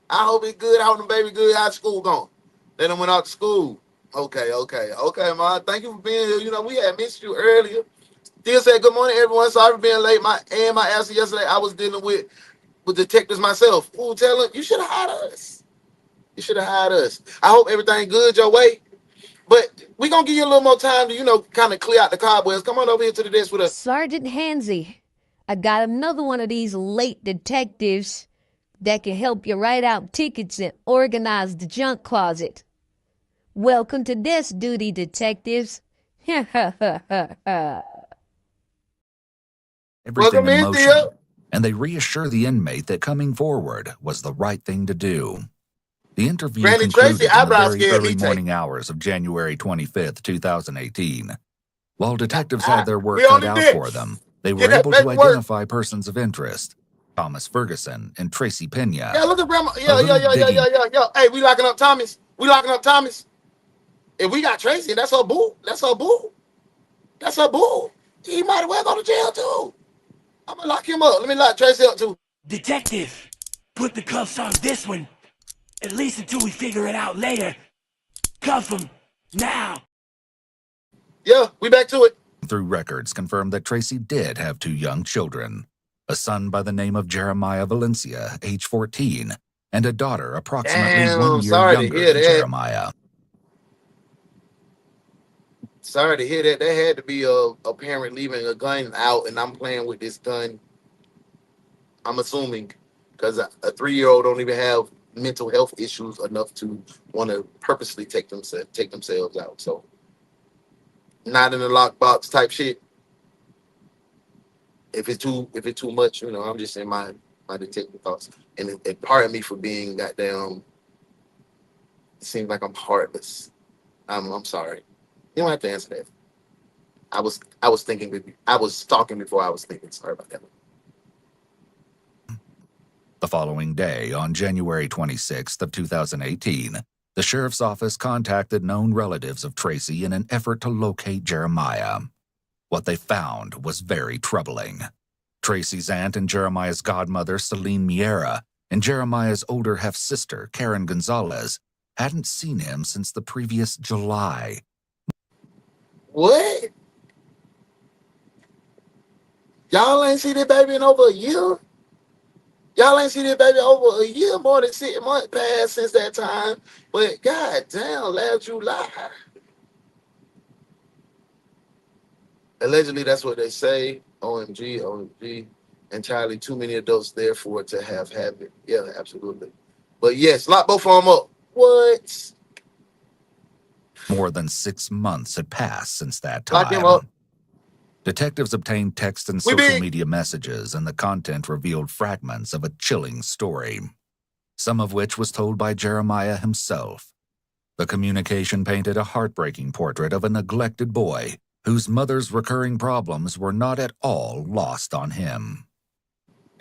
I hope it's good. I hope the baby good. How's school going? Then I went out to school. Okay, Ma. Thank you for being here. You know, we had missed you earlier. Thea said, good morning, everyone. Sorry for being late. My answer yesterday, I was dealing with detectives myself. Ooh, tell them, you should have hired us. You should have hired us. I hope everything good your way. But we're going to give you a little more time to, kind of clear out the cobwebs. Come on over here to the desk with us. Sergeant Hansy, I got another one of these late detectives that can help you write out tickets and organize the junk closet. Welcome to Desk Duty, detectives. Everything in motion, and they reassure the inmate that coming forward was the right thing to do. The interview concluded in the very early morning hours of January 25th, 2018. While detectives had their work cut out for them, they were able to identify persons of interest: Thomas Ferguson and Tracy Pena. Yeah, look at Grandma. Yo. Hey, we locking up Thomas. If we got Tracy, that's her boo. That's her boo. He might as well go to jail too. I'm gonna lock him up. Let me lock Tracy up too. Detective, put the cuffs on this one. At least until we figure it out later. Cuff him now. Yeah, we back to it. Through records confirmed that Tracy did have 2 young children, a son by the name of Jeremiah Valencia, age 14, and a daughter approximately 1 year younger than Jeremiah. Sorry to hear that. There had to be a parent leaving a gun out, and I'm playing with this gun. I'm assuming, because a 3-year-old don't even have mental health issues enough to want to purposely take themselves out. So, not in a lockbox type shit. If it's too much, I'm just saying my detective thoughts. And pardon me for being goddamn. It seems like I'm heartless. I'm sorry. You don't have to answer that. I was thinking. I was talking before I was thinking. Sorry about that. The following day, on January 26th of 2018, the sheriff's office contacted known relatives of Tracy in an effort to locate Jeremiah. What they found was very troubling. Tracy's aunt and Jeremiah's godmother, Celine Miera, and Jeremiah's older half-sister, Karen Gonzalez, hadn't seen him since the previous July. What? Y'all ain't seen that baby in over a year? Y'all ain't seen that baby over a year, more than 6 months passed since that time. But god damn, last July. Allegedly, that's what they say. OMG. Entirely too many adults there for it to have it. Yeah, absolutely. But yes, lock both of them up. What? More than 6 months had passed since that time. Lock him up. Detectives obtained text and social media messages, and the content revealed fragments of a chilling story, some of which was told by Jeremiah himself. The communication painted a heartbreaking portrait of a neglected boy whose mother's recurring problems were not at all lost on him.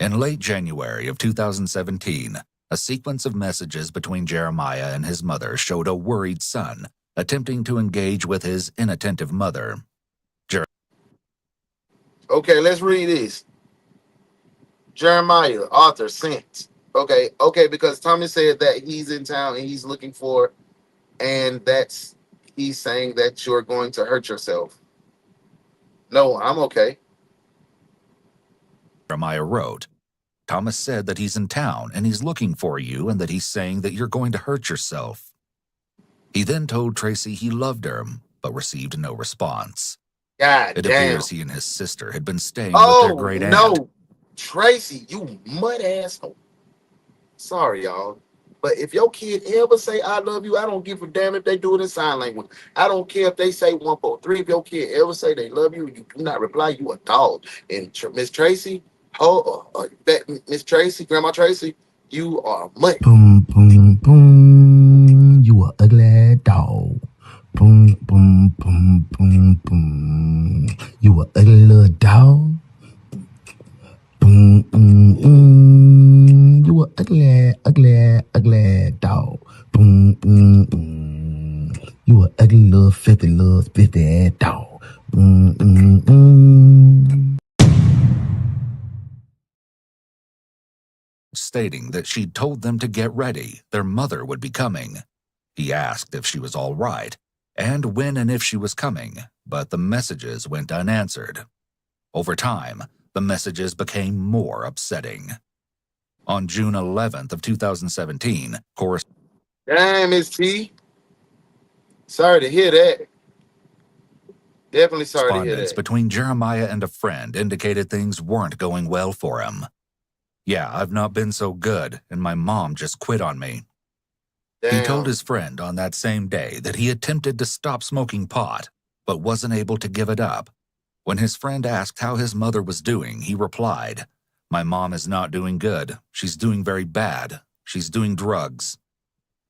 In late January of 2017, a sequence of messages between Jeremiah and his mother showed a worried son attempting to engage with his inattentive mother. Okay, let's read this. Jeremiah, author, sent. Okay, because Tommy said that he's in town and he's looking for, and he's saying that you're going to hurt yourself. No, I'm okay. Jeremiah wrote, Thomas said that he's in town and he's looking for you and that he's saying that you're going to hurt yourself. He then told Tracy he loved her, but received no response. God it damn. appears he and his sister had been staying with their great aunt. No, Tracy, you mud asshole. Sorry, y'all. But if your kid ever say I love you, I don't give a damn if they do it in sign language. I don't care if they say 1, 4, 3. If your kid ever say they love you, you do not reply, you a dog. And Miss Tracy, Miss Tracy, Grandma Tracy, you are mud. Boom, boom, boom. You a ugly dog. Boom, boom, boom, boom, boom. You a ugly little dog. Boom, boom, boom. You a ugly dog. Boom, boom, boom. You a ugly little filthy ass dog. Boom, boom, boom. Stating that she'd told them to get ready, their mother would be coming. He asked if she was all right, and when and if she was coming, but the messages went unanswered. Over time, the messages became more upsetting. On June 11th of 2017, Damn, Miss T. Sorry to hear that. Definitely sorry to hear that. Between Jeremiah and a friend indicated things weren't going well for him. Yeah, I've not been so good, and my mom just quit on me. Damn. He told his friend on that same day that he attempted to stop smoking pot, but wasn't able to give it up. When his friend asked how his mother was doing, he replied, "My mom is not doing good. She's doing very bad. She's doing drugs."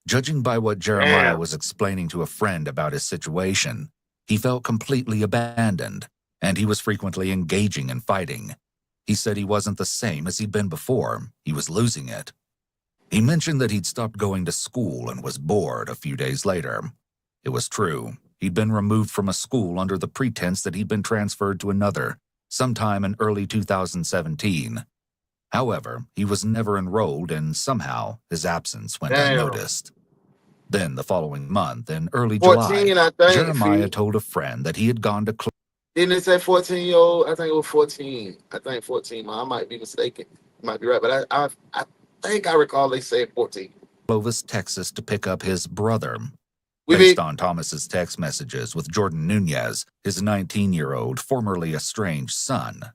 Judging by what Jeremiah was explaining to a friend about his situation, he felt completely abandoned, and he was frequently engaging in fighting. He said he wasn't the same as he'd been before. He was losing it. He mentioned that he'd stopped going to school and was bored a few days later. It was true. He'd been removed from a school under the pretense that he'd been transferred to another, sometime in early 2017. However, he was never enrolled, and somehow his absence went unnoticed. Then the following month, in early 14, July, I think, Jeremiah told a friend that he had gone to Didn't it say 14-year-old? I think it was 14. I think 14. I might be mistaken. You might be right, but I think I recall they said 14. Clovis, Texas, to pick up his brother. Based on Thomas's text messages with Jordan Nunez, his 19-year-old, formerly estranged son.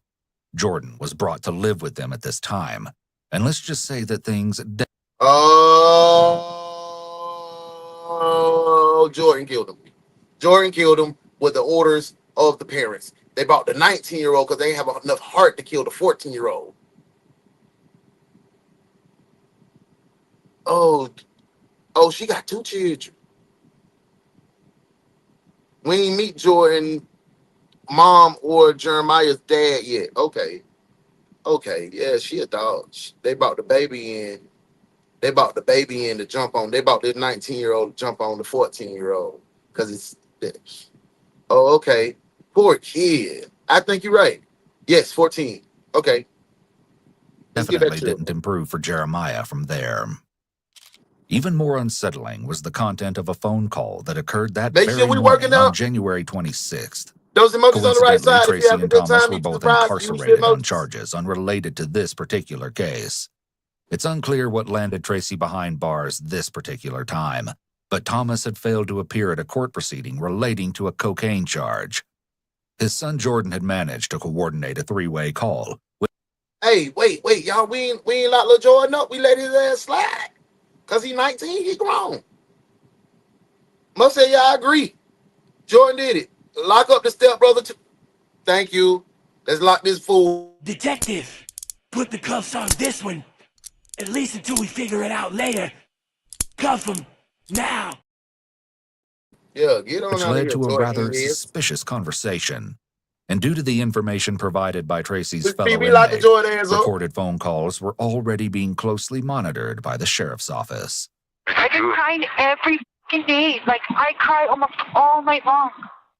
Jordan was brought to live with them at this time, and let's just say that things... Oh, Jordan killed him. Jordan killed him with the orders of the parents. They bought the 19-year-old because they didn't have enough heart to kill the 14-year-old. Oh, she got 2 children. We ain't meet Jordan mom or Jeremiah's dad yet. Okay, yeah, she a dog. They brought the baby in. They brought the baby in to jump on. They brought the 19-year-old to jump on the 14-year-old because it's. Oh, okay. Poor kid. I think you're right. Yes, 14. Okay. Definitely didn't improve for Jeremiah from there. Even more unsettling was the content of a phone call that occurred that very morning on January 26th. Those emojis on the right side. Tracy and Thomas were both incarcerated on charges unrelated to this particular case. It's unclear what landed Tracy behind bars this particular time, but Thomas had failed to appear at a court proceeding relating to a cocaine charge. His son Jordan had managed to coordinate a 3-way call. Hey, wait, y'all, we ain't locked little Jordan up. We let his ass slide. Because he's 19, he grown. Must say y'all agree. Jordan did it. Lock up the stepbrother too. Thank you. Let's lock this fool. Detective, put the cuffs on this one. At least until we figure it out later. Cuff him now. Yeah, get on which led to a rather suspicious conversation. And due to the information provided by Tracy's fellow inmate, recorded phone calls were already being closely monitored by the sheriff's office. I've been crying every fucking day. Like, I cry almost all night long.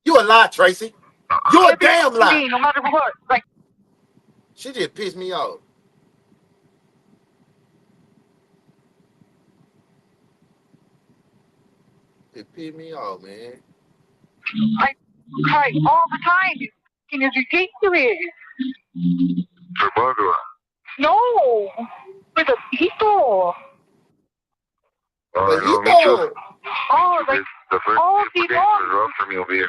You a lie, Tracy. You a damn lie. No matter what. Like, she just pissed me off. It pissed me off, man. I cry all the time. It's ridiculous. For burglar? No, with a people. Oh, like the first all day long. is rough for me over here.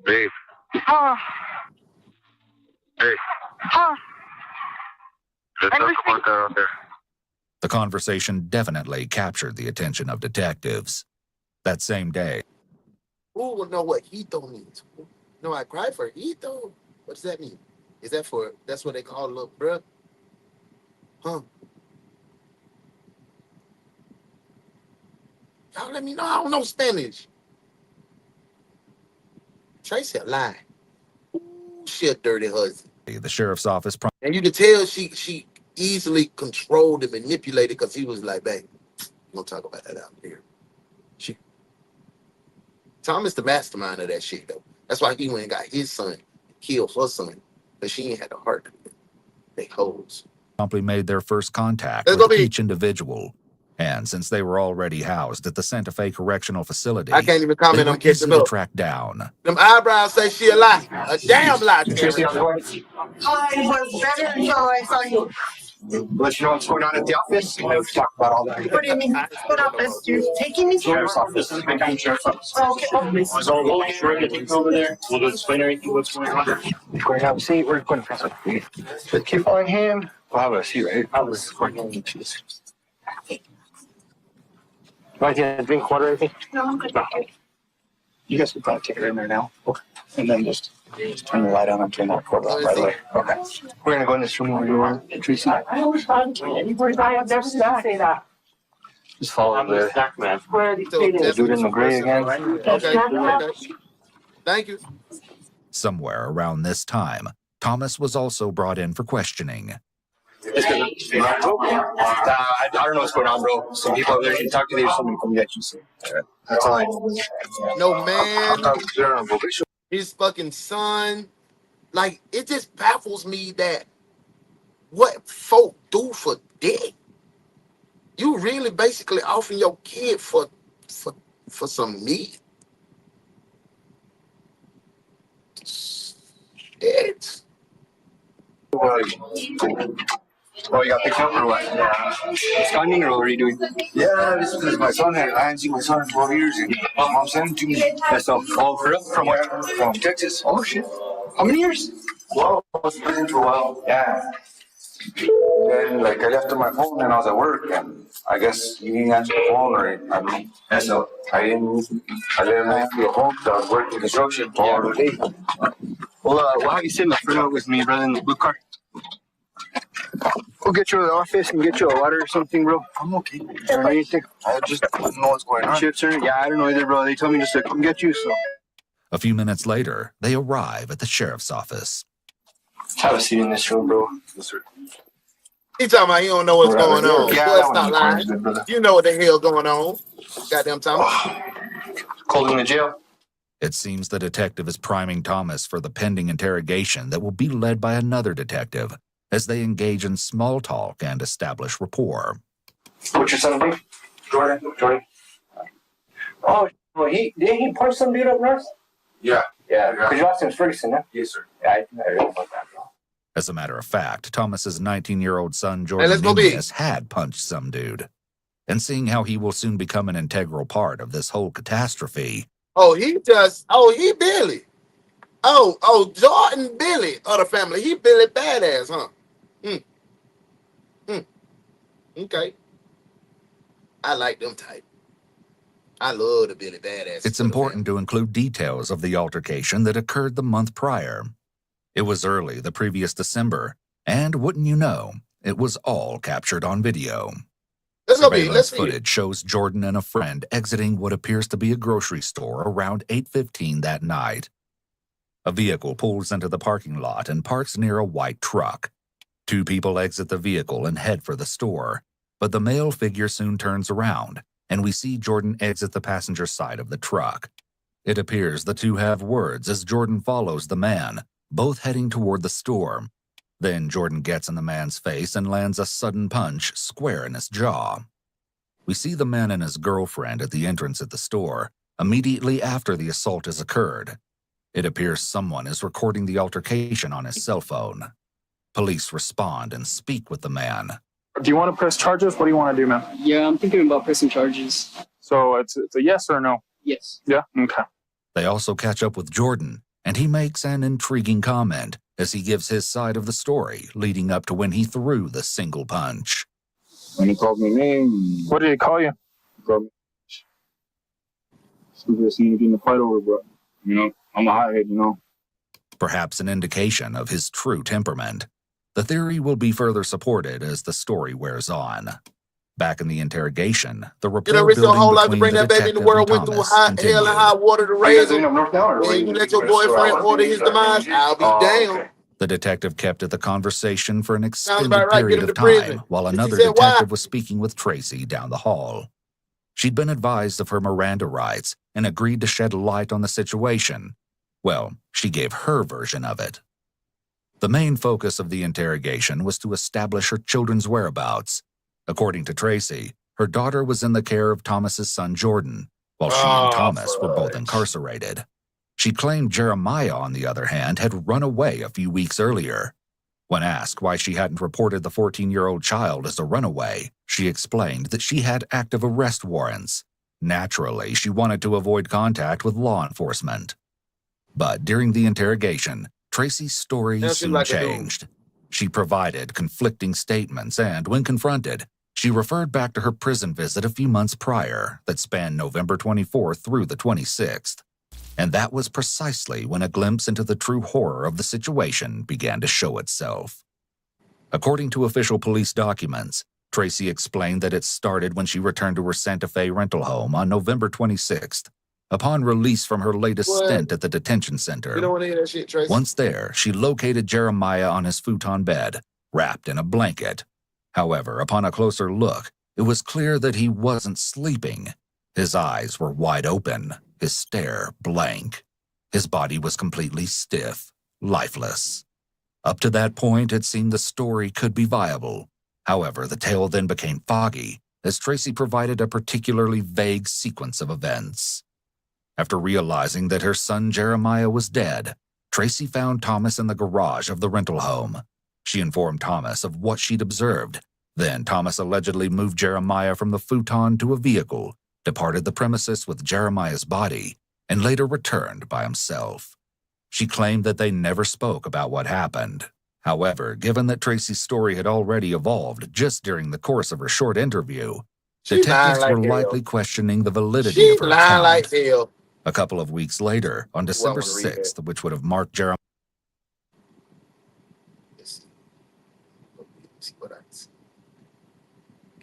Babe. Hey. Let's talk about that out there. The conversation definitely captured the attention of detectives. That same day. Who will know what Hito means? No, I cry for Hito. What does that mean? Is that for, that's what they call a little bruh? Huh? Y'all let me know. I don't know Spanish. Tracy a lie. Ooh, she a dirty husband. The sheriff's office. And you can tell she easily controlled and manipulated because he was like, "Babe, we'll talk about that out here." Thomas the mastermind of that shit though. That's why he went and got his son, killed her son, but she ain't had the heart. They hoes. Promptly made their first contact with each individual. And since they were already housed at the Santa Fe Correctional Facility, I can't even comment on catching up. Track down. Them eyebrows say she a lie. A damn lie. I was better until I saw you. Let you know what's going on at the office. We'll talk about all that. What do you mean? What office? You're taking me? Sheriff's office. I'm county sheriff's office. Okay. So we'll make sure everything's over there. We'll explain everything what's going on. Go and have a seat. We're going to press it. Just keep on him. Well, I have a seat, right? I was working. Right, you have drink water, I think? No, I'm good. You guys could probably take it in there now. Okay. And then just turn the light on and turn that cord off right away. Okay. We're going to go in this room where you are, Tracy. I always thought I have never say that. Just follow the Snack man. Where are these paintings? do it in the gray again. Okay. Thank you. Somewhere around this time, Thomas was also brought in for questioning. I don't know what's going on, bro. Some people over there can talk to you. Someone come get you. So that's all I know. No, man. His fucking son. Like, it just baffles me that what folk do for dick. You really basically offering your kid for some meat. Shit. Oh, you got picked up or what? Yeah. Stunning or what are you doing? Yeah, this is my son. I haven't seen my son in 12 years. And Mom sent him to me. That's all. Oh, for real? From where? From Texas. Oh, shit. How many years? Well, I was in prison for a while. Yeah. Then, like, I left my phone and I was at work. And I guess you didn't answer the phone or I don't know. And so I let him answer the phone because I was working construction all the day. Well, why don't you sit in the front with me, brother, in the blue car? We'll get you to the office and get you a water or something, bro. I'm okay. Anything? I just don't know what's going on. Chips or yeah, I don't know either, bro. They told me just to come get you, so. A few minutes later, they arrive at the sheriff's office. Have a seat in this room, bro. Yes, sir. He talking about he don't know what's going on. Yeah, Boy, stop lying. You know what the hell going on. Goddamn Thomas. Cold in the jail. It seems the detective is priming Thomas for the pending interrogation that will be led by another detective as they engage in small talk and establish rapport. What's your son's name? Jordan. Oh, well, didn't he punch some dude up north? Yeah. Because you lost him Ferguson, huh? Yes, sir. Yeah, I heard about that, bro. As a matter of fact, Thomas's 19-year-old son, Jordan Nunez, had punched some dude. And seeing how he will soon become an integral part of this whole catastrophe. He Billy. Jordan Billy of the family. He Billy badass, huh? Okay. I like them type. I love the Billy badass. It's important to include details of the altercation that occurred the month prior. It was early the previous December, and wouldn't you know, it was all captured on video. Surveillance footage shows Jordan and a friend exiting what appears to be a grocery store around 8:15 that night. A vehicle pulls into the parking lot and parks near a white truck. Two people exit the vehicle and head for the store, but the male figure soon turns around, and we see Jordan exit the passenger side of the truck. It appears the two have words as Jordan follows the man, both heading toward the store. Then Jordan gets in the man's face and lands a sudden punch square in his jaw. We see the man and his girlfriend at the entrance at the store, immediately after the assault has occurred. It appears someone is recording the altercation on his cell phone. Police respond and speak with the man. Do you want to press charges? What do you want to do, man? Yeah, I'm thinking about pressing charges. So it's a yes or no? Yes. Yeah? Okay. They also catch up with Jordan, and he makes an intriguing comment as he gives his side of the story leading up to when he threw the single punch. When he called me name. What did he call you? He called me. Somebody's seen you getting a fight over, but, I'm a hothead, Perhaps an indication of his true temperament. The theory will be further supported as the story wears on. Back in the interrogation, the rapport building between the detective and Thomas continues. Hell and high water to raise him. And you let your boyfriend order his demise, I'll be damned. The detective kept at the conversation for an extended period of time while another said, detective was speaking with Tracy down the hall. She'd been advised of her Miranda rights and agreed to shed light on the situation. Well, she gave her version of it. The main focus of the interrogation was to establish her children's whereabouts. According to Tracy, her daughter was in the care of Thomas's son Jordan, while she and Thomas were both incarcerated. She claimed Jeremiah, on the other hand, had run away a few weeks earlier. When asked why she hadn't reported the 14-year-old child as a runaway, she explained that she had active arrest warrants. Naturally, she wanted to avoid contact with law enforcement. But during the interrogation, Tracy's story soon changed. She provided conflicting statements and, when confronted, she referred back to her prison visit a few months prior that spanned November 24th through the 26th. And that was precisely when a glimpse into the true horror of the situation began to show itself. According to official police documents, Tracy explained that it started when she returned to her Santa Fe rental home on November 26th, upon release from her latest stint at the detention center. You don't want to hear that shit, Tracy? Once there, she located Jeremiah on his futon bed, wrapped in a blanket. However, upon a closer look, it was clear that he wasn't sleeping. His eyes were wide open, his stare blank. His body was completely stiff, lifeless. Up to that point, it seemed the story could be viable. However, the tale then became foggy, as Tracy provided a particularly vague sequence of events. After realizing that her son Jeremiah was dead, Tracy found Thomas in the garage of the rental home. She informed Thomas of what she'd observed. Then Thomas allegedly moved Jeremiah from the futon to a vehicle, departed the premises with Jeremiah's body, and later returned by himself. She claimed that they never spoke about what happened. However, given that Tracy's story had already evolved just during the course of her short interview, detectives were likely questioning the validity of her account. A couple of weeks later, on December 6th, which would have marked Jeremiah.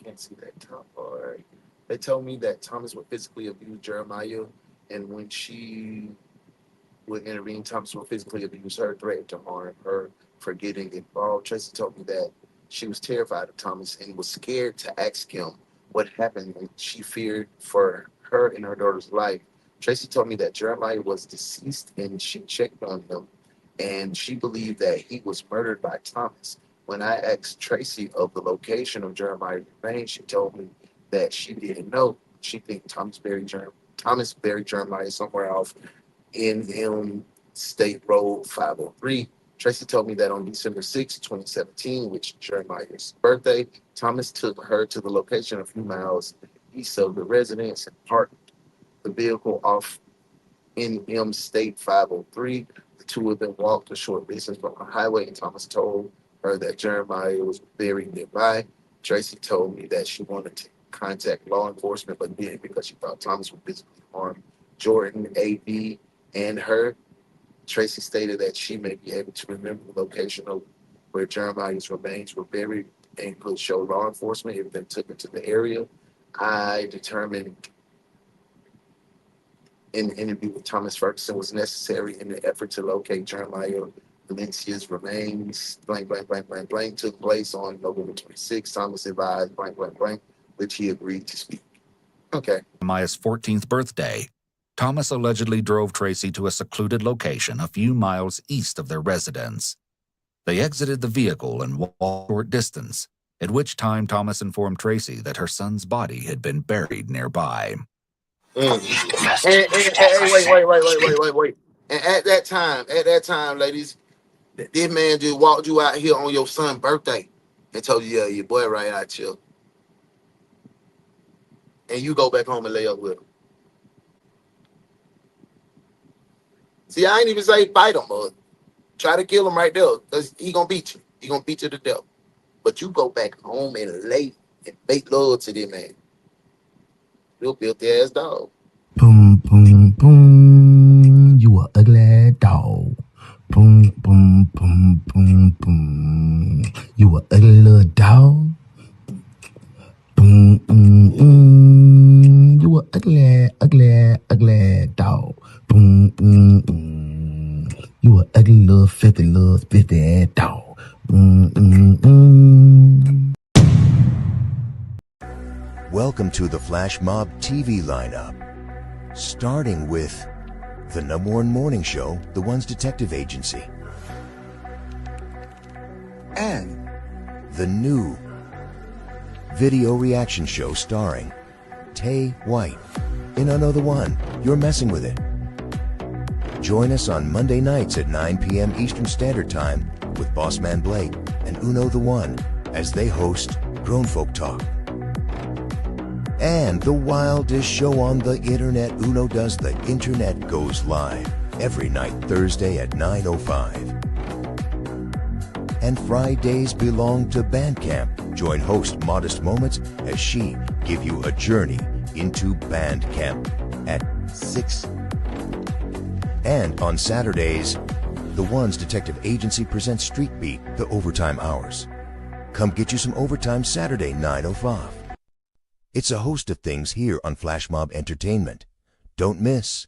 Can't see that top part. They told me that Thomas would physically abuse Jeremiah, and when she would intervene, Thomas would physically abuse her, threaten to harm her for getting involved. Tracy told me that she was terrified of Thomas and was scared to ask him what happened, and she feared for her and her daughter's life. Tracy told me that Jeremiah was deceased and she checked on him, and she believed that he was murdered by Thomas. When I asked Tracy of the location of Jeremiah's remains, she told me that she didn't know. She thinks Thomas buried Jeremiah somewhere off in State Road 503. Tracy told me that on December 6, 2017, which is Jeremiah's birthday, Thomas took her to the location a few miles east of the residence and parked the vehicle off in State 503. The two of them walked a short distance from the highway, and Thomas told her that Jeremiah was buried nearby. Tracy told me that she wanted to contact law enforcement, but didn't because she thought Thomas would physically harm Jordan, A.B., and her. Tracy stated that she may be able to remember the location of where Jeremiah's remains were buried and could show law enforcement if they took her to the area. I determined an interview with Thomas Ferguson was necessary in the effort to locate Jeremiah Valencia's remains. Blank, blank, blank, blank, blank took place on November 26. Thomas advised blank, blank, blank, which he agreed to speak. Okay. Jeremiah's 14th birthday, Thomas allegedly drove Tracy to a secluded location a few miles east of their residence. They exited the vehicle and walked a short distance, at which time Thomas informed Tracy that her son's body had been buried nearby. Wait. And at that time, ladies, this man just walked you out here on your son's birthday and told you, yeah, your boy right out here. And you go back home and lay up with him. See, I ain't even say fight him, but try to kill him right there, because he gonna beat you. He gonna beat you to death. But you go back home and lay and make love to this man. You'll build the ass dog. Boom, boom, boom. You a ugly dog. Boom, boom, boom, boom, boom. You a ugly little dog. Boom, You a ugly, ugly, ugly dog. Boom, You a ugly little filthy ass dog. Welcome to the Flash Mob TV lineup. Starting with the #1 morning show, DaOne's Detective Agency. And the new video reaction show starring Tay White in Another One, You're Messing With It. Join us on Monday nights at 9 p.m. Eastern Standard Time with Bossman Blake and Uno the One as they host Grown Folk Talk. And the wildest show on the internet, Uno Does the Internet, goes live every night Thursday at 9:05. and Fridays belong to Bandcamp. Join host Modest Moments as she give you a journey into Bandcamp at 6. And on Saturdays, DaOne's Detective Agency presents Street Beat, the Overtime Hours. Come get you some overtime Saturday, 9:05. It's a host of things here on Flash Mob Entertainment. Don't miss.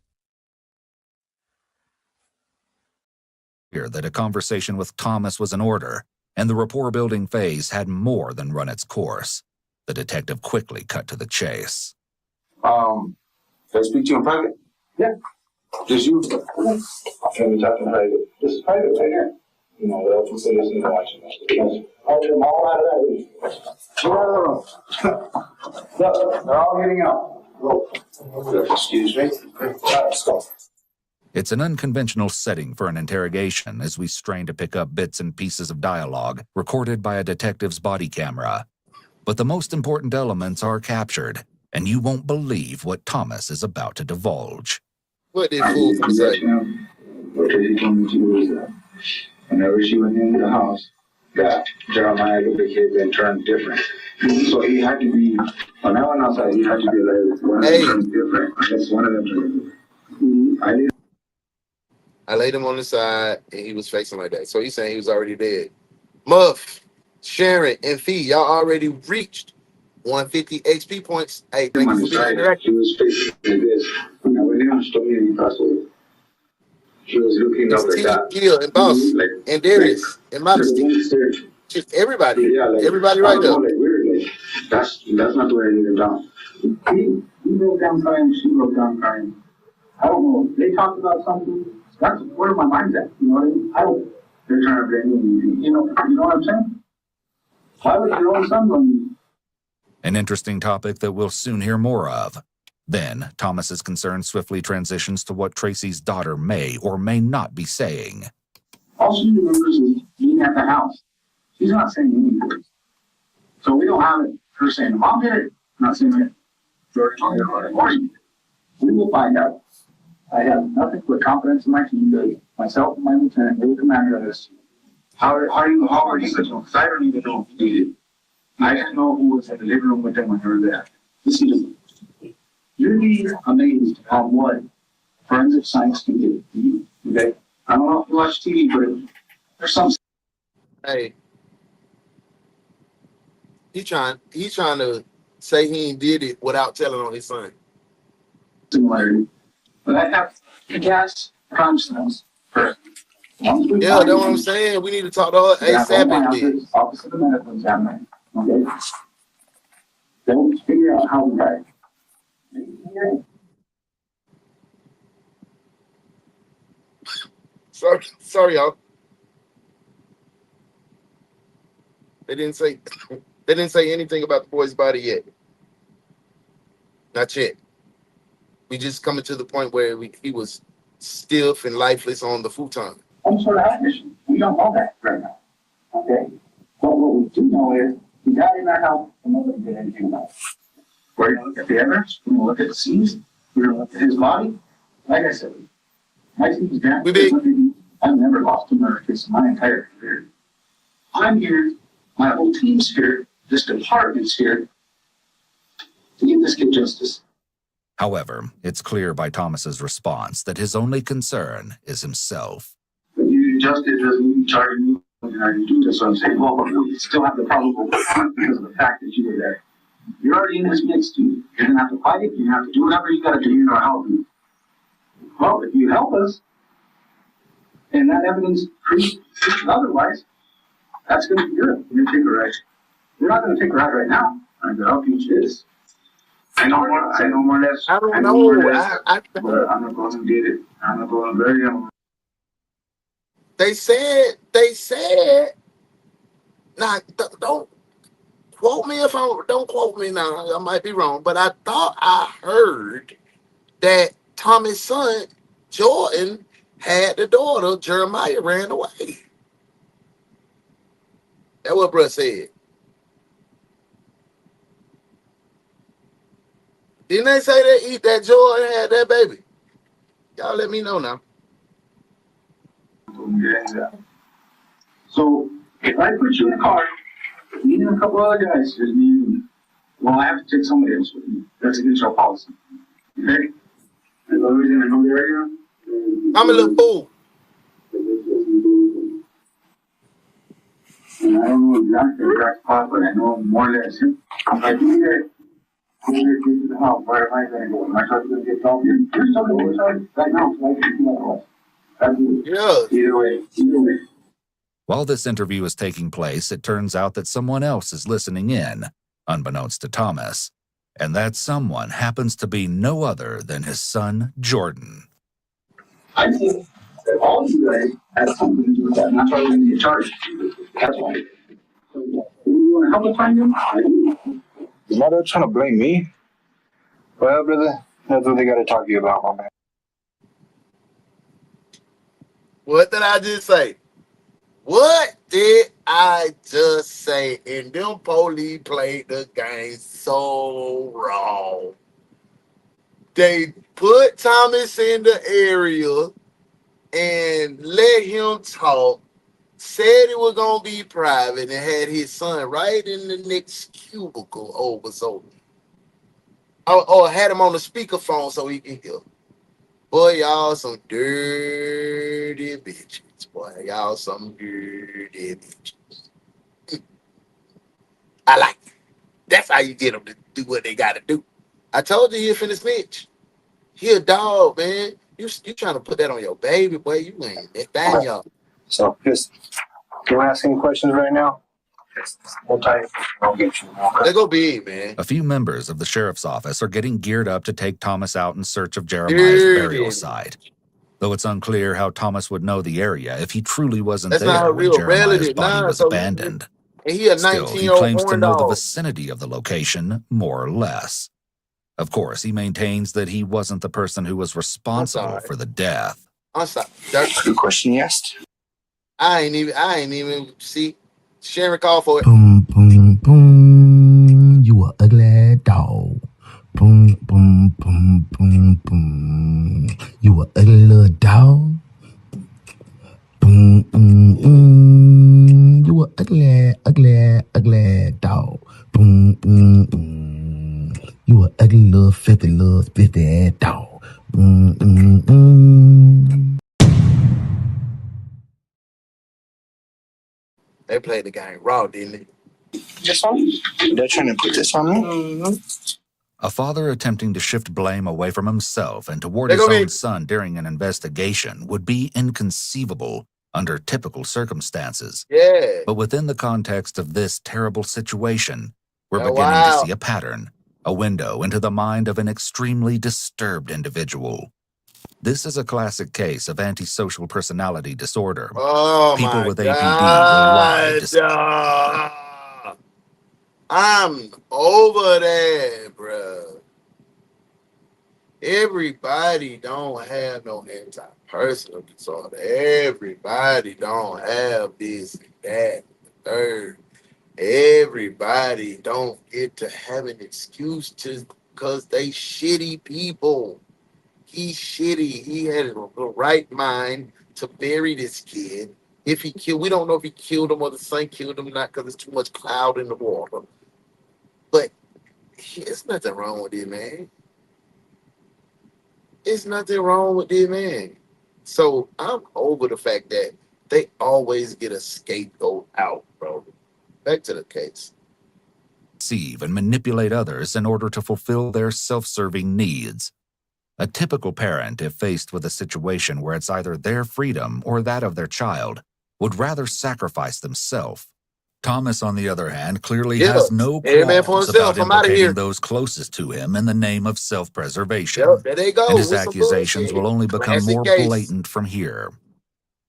Clear that a conversation with Thomas was in order, and the rapport building phase had more than run its course. The detective quickly cut to the chase. Can I speak to you in private? Yeah. Just you. Can we talk in private? This is private right here. You know, the open city isn't watching this. I'll get them all out of that room. Get out of the room. They're all getting out. Go. Excuse me. Let's go. It's an unconventional setting for an interrogation as we strain to pick up bits and pieces of dialogue recorded by a detective's body camera. But the most important elements are captured, and you won't believe what Thomas is about to divulge. What did fool say? What he told me to do is that whenever she went into the house, that Jeremiah, the kid, then turned different. So he had to be, when I went outside, he had to be like, one of them turned different. I guess one of them turned different. I laid him on the side, and he was facing like that. So he's saying he was already dead. Muff, Sharon, and Fee, y'all already reached 150 XP points. Hey, thank you for being interactive. She was facing like this. When I went down, she told me to pass away. She was looking up like that. Gil and Boss, and Darius, and Modesty. Just everybody. Yeah, like, everybody right there. Like, weird, like, that's not the way I need it down. He broke down crying, she broke down crying. I don't know. They talked about something. That's where my mind's at. You know what I mean? I don't. They're trying to blame me. You know what I'm saying? Why would your own son blame me? An interesting topic that we'll soon hear more of. Then, Thomas's concern swiftly transitions to what Tracy's daughter may or may not be saying. All she remembers is being at the house. She's not saying anything. So we don't have it. Her saying, Mom did it. Not saying it. We will find out. I have nothing but confidence in my team, because myself and my lieutenant, we're the commander of this. How are you going to know? Because I don't even know if he did it. I didn't know who was in the living room with them when they were there. You'd be amazed at what forensic science can do. Okay? I don't know if you watch TV, but there's some. Hey, he's trying to say he did it without telling on his son. Similarity. But I have gas consciousness first. Yeah, that's what I'm saying. We need to talk to her ASAP. Office of the medical examiner. Okay? Then figure out how we died. Sorry, y'all. They didn't say anything about the boy's body yet. Not yet. We just coming to the point where he was stiff and lifeless on the futon. Some sort of admission. We don't know that right now. Okay? But what we do know is he died in our house and nobody did anything about it. We're going to look at the evidence. We're going to look at the scenes. We're going to look at his body. Like I said, my team's down. I've never lost a murder case in my entire career. I'm here. My whole team's here. This department's here to give this kid justice. However, it's clear by Thomas's response that his only concern is himself. But you justice doesn't mean charging me. And I can do this, so I'm saying, well, but we still have the probable because of the fact that you were there. You're already in this mix, dude. You're going to have to fight it. You're going to have to do whatever you got to do. You're going to help me. Well, if you help us, and that evidence proves otherwise, that's going to be good. You're going to take a ride. You're not going to take a ride right now. I'm going to help you this. I know more or less. I don't know. But I'm not going to get it. I'm not going to bury him. They said. Now, don't quote me if don't quote me now. I might be wrong, but I thought I heard that Tommy's son, Jordan, had the daughter. Jeremiah ran away. That's what bruh said. Didn't they say that Jordan had that baby? Y'all let me know now. So If I put you in a car, me and a couple other guys, just me and you, well, I have to take somebody else with me. That's against our policy. Okay? And the only reason I know the area. I'm a little fool. And I don't know exactly the exact spot, but I know more or less. I do that. I'm going to get to the house. Where am I going to go? Am I going to get off here? Here's something right now. So I can see that was. Yeah. Either way. While this interview is taking place, it turns out that someone else is listening in, unbeknownst to Thomas. And that someone happens to be no other than his son, Jordan. I think that all of you guys have something to do with that, and that's why we're going to get charged. That's why. You want to help us find him? Is mother trying to blame me? Well, brother, that's what they got to talk to you about, my man. What did I just say? What did I just say? And them police played the game so wrong. They put Thomas in the area and let him talk, said it was going to be private, and had his son right in the next cubicle over, so, or had him on the speakerphone so he can hear. Boy, y'all some dirty bitches. Boy, y'all some dirty bitches. I like it. That's how you get them to do what they got to do. I told you he finna snitch. He a dog, man. You trying to put that on your baby, boy. You ain't that thing, y'all. So, just, can I ask any questions right now? Hold tight. I'll get you. They go big, man. A few members of the sheriff's office are getting geared up to take Thomas out in search of Jeremiah's burial site. Though it's unclear how Thomas would know the area if he truly wasn't there when Jeremiah's body was abandoned. And he a Still, he 19-year-old claims to know the dog. vicinity of the location, more or less. Of course, he maintains that he wasn't the person who was responsible for the death. I'm sorry. Good question, yes. I ain't even see. Sharon called for it. Boom, boom, boom. You a ugly dog. Boom, boom, boom, boom, boom. You a ugly little dog. Boom, boom, boom. You a ugly, ugly, ugly dog. Boom, boom, boom. You a ugly little filthy ass dog. Boom, boom, boom. They played the game raw, didn't they? This one? They're trying to put this on me? Mm-hmm. A father attempting to shift blame away from himself and toward his own son during an investigation would be inconceivable under typical circumstances. Yeah. But within the context of this terrible situation, we're beginning to see a pattern, a window into the mind of an extremely disturbed individual. This is a classic case of antisocial personality disorder. Oh, people my with APD will lie. I'm over that, bro. Everybody don't have no anti-personal disorder. Everybody don't have this and that and the third. Everybody don't get to have an excuse just because they shitty people. He's shitty. He had the right mind to bury this kid. If he killed, we don't know if he killed him or the son killed him, not because there's too much cloud in the water. But there's nothing wrong with it, man. It's nothing wrong with this man. So I'm over the fact that they always get a scapegoat out, bro. Back to the case. Deceive and manipulate others in order to fulfill their self-serving needs. A typical parent, if faced with a situation where it's either their freedom or that of their child, would rather sacrifice themselves. Thomas, on the other hand, clearly has no qualms about implicating those closest to him in the name of self-preservation. There they go. And his accusations will only become more blatant from here.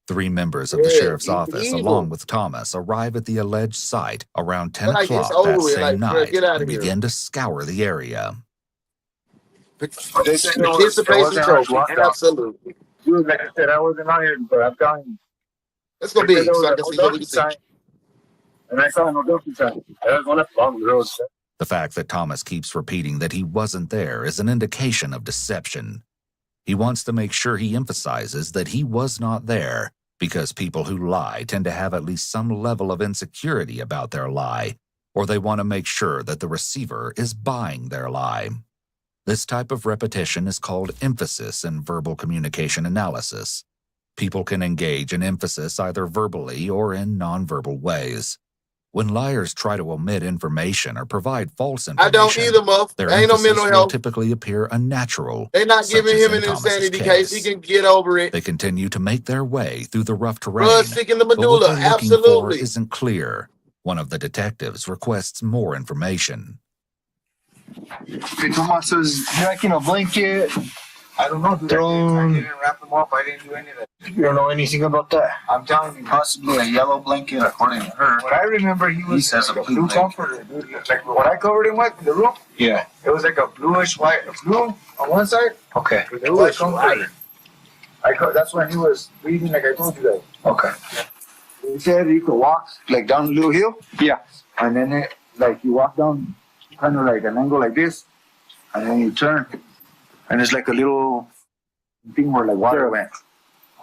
3 members of the sheriff's office, along with Thomas, arrive at the alleged site around 10 o'clock that same night and begin to scour the area. Participation trophy, absolutely. Dude, like I said, I wasn't on here, but I'm telling you. Let's go big so I can see what we can see. And I saw no dopey sign. I was going up along the road. The fact that Thomas keeps repeating that he wasn't there is an indication of deception. He wants to make sure he emphasizes that he was not there because people who lie tend to have at least some level of insecurity about their lie, or they want to make sure that the receiver is buying their lie. This type of repetition is called emphasis in verbal communication analysis. People can engage in emphasis either verbally or in nonverbal ways. When liars try to omit information or provide false I don't information, either, Muff. their There ain't no emphasis mental will health. typically appear unnatural. They're not such giving as him in an Thomas's insanity case. He can get over it. They continue to make their way through the rough terrain. Blood sick in the But what medulla. they're looking for Absolutely. isn't clear. One of the detectives requests more information. Hey, Tomas says, you reckon a blanket? I don't know, dude. I didn't wrap them up. I didn't do any of that. You don't know anything about that? I'm telling you, possibly a yellow blanket, according to her. What I remember, he says like a blue comforter, dude. Like what I covered him with in the room? Yeah. It was like a bluish white, blue on one side. Okay. With a white comforter. That's when he was breathing, like I told you guys. Okay. He said you could walk like down a little hill. Yeah. And then you walk down kind of like an angle like this, and then you turn. And it's like a little thing where like water went.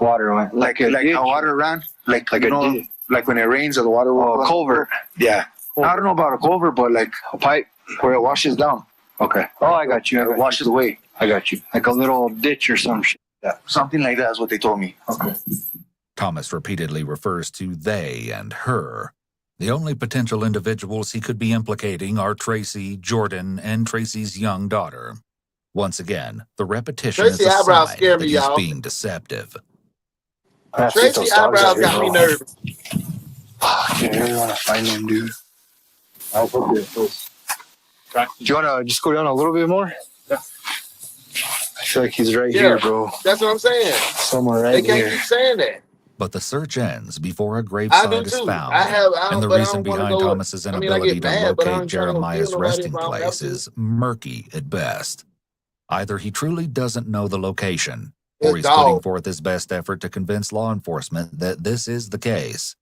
Like how water ran. Like you know, like when it rains or the water will culvert. Yeah. I don't know about a culvert, but like a pipe where it washes down. Okay. Oh, I got you. It washes away. I got you. Like a little ditch or some shit. Yeah. Something like that is what they told me. Okay. Thomas repeatedly refers to they and her. The only potential individuals he could be implicating are Tracy, Jordan, and Tracy's young daughter. Once again, the repetition Tracy is a eyebrows sign scare that me, he's y'all. being deceptive. Tracy eyebrows got me nervous. I really want to find him, dude. I'll put this close. Do you want to just go down a little bit more? Yeah. I feel like he's right here, bro. That's what I'm saying. Somewhere right They here. can't keep saying that. But the search ends before a I do graveside is too. found, but and the I reason don't wanna behind go- Thomas's I inability get to mad, but I locate ain't trying to Jeremiah's kill nobody resting if I don't have place to. is murky at best. Either he truly doesn't know the location, or he's His dog. putting forth his best effort to convince law enforcement that this is the case.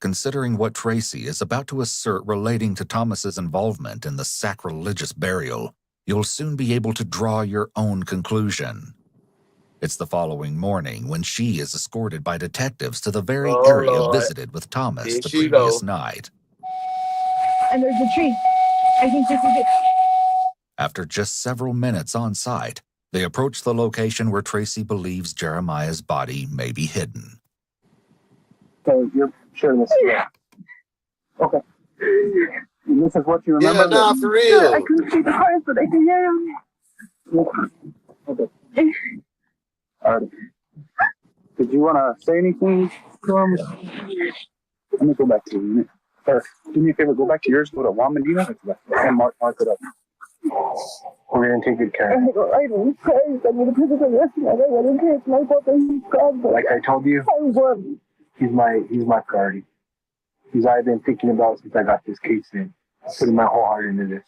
Considering what Tracy is about to assert relating to Thomas's involvement in the sacrilegious burial, you'll soon be able to draw your own conclusion. It's the following morning when she is escorted by detectives to the very area Lord. visited with Thomas Here the she previous go. night. And there's a tree. I think this is it. After just several minutes on site, they approach the location where Tracy believes Jeremiah's body may be hidden. So you're sure this is it? Okay. And this is what you remember? Yeah, nah, for real. I couldn't see the heart, but I can hear him. Okay. All right. Did you want to say anything to him? Let me go back to you. Do me a favor, go back to yours, go to Juan Medina, and mark it up. We're going to take good care of it. I don't care. I mean, the person for the rest of my life. I don't care. It's my fault that he's gone. But Like I told you, I won. he's my priority. I've been thinking about since I got this case in. I'm putting my whole heart into this.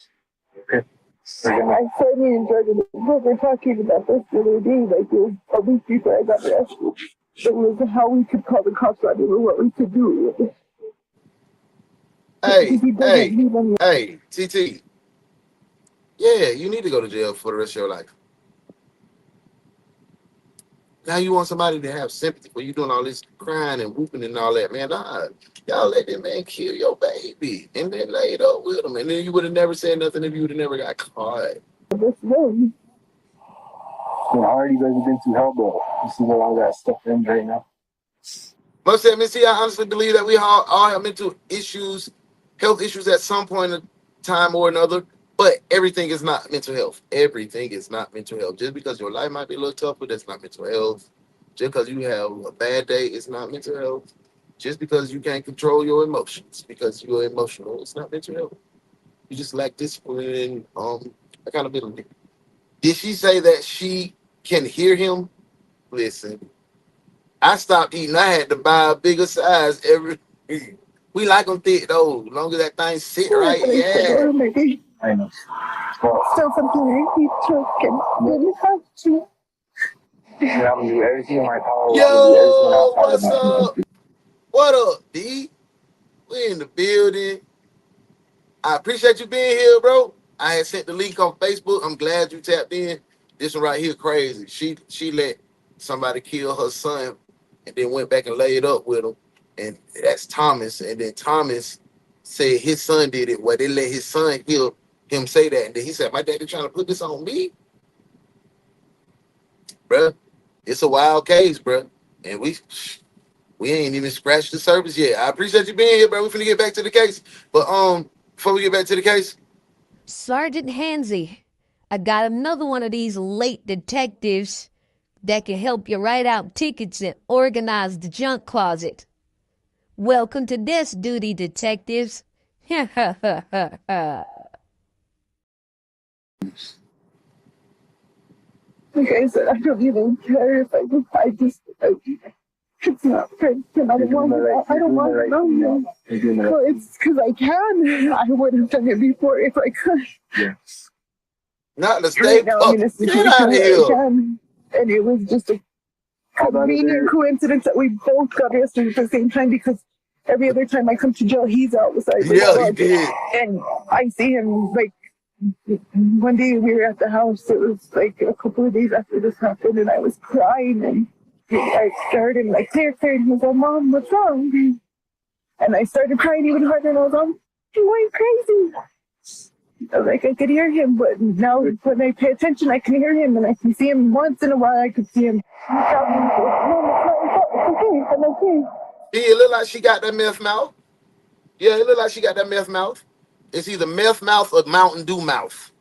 Okay? I certainly enjoyed it. We were talking about this the other day, like a week before I got arrested. It was how we could call the cops on him or what we could do. Hey, TT. Yeah, you need to go to jail for the rest of your life. Now you want somebody to have sympathy for you doing all this crying and whooping and all that, man. Nah, y'all let that man kill your baby and then laid up with him. And then you would have never said nothing if you would have never got caught. This room. How hard you guys have been through hell, bro. You see where all that stuff ends right now. Most of it, I honestly believe that we all have mental issues, health issues at some point in time or another. But everything is not mental health. Everything is not mental health. Just because your life might be a little tougher, that's not mental health. Just because you have a bad day, it's not mental health. Just because you can't control your emotions, because you're emotional, it's not mental health. You just lack discipline and accountability. Did she say that she can hear him? Listen, I stopped eating. I had to buy a bigger size every. We like them thick though. As long as that thing sit right, yeah. I know. Still something he took and didn't have to. Yeah, I'm gonna do everything in my power. Yo, what's up? What up, D? We in the building. I appreciate you being here, bro. I had sent the link on Facebook. I'm glad you tapped in. This one right here crazy. She let somebody kill her son and then went back and laid up with him. And that's Thomas. And then Thomas said his son did it. Well, they let his son hear him say that. And then he said, my daddy trying to put this on me? Bruh, it's a wild case, bruh. And we ain't even scratched the surface yet. I appreciate you being here, bro. We're finna get back to the case. But before we get back to the case, Sergeant Hansy, I got another one of these late detectives that can help you write out tickets and organize the junk closet. Welcome to Desk Duty, detectives. Like I said, I don't even care if it's not Prince, and I don't want to know. Well, it's because I can. I would have done it before if I could. Yes. Not the Right state. now, I'm in a situation Get out of where I here. can, and it was just a convenient coincidence that we both got arrested at the same time, because every other time I come to jail, he's out beside me. Yeah, he did. And I see him, like, one day we were at the house. It was like a couple of days after this happened, and I was crying, and I started like clear, and he was like, Mom, what's wrong? And I started crying even harder, and I was like, he went crazy. I was like, I could hear him, but now when I pay attention, I can hear him, and I can see him once in a while. I could see him. It's okay, I'm okay. Yeah, it look like she got that meth mouth. Yeah, it look like she got that meth mouth. It's either meth mouth or Mountain Dew mouth.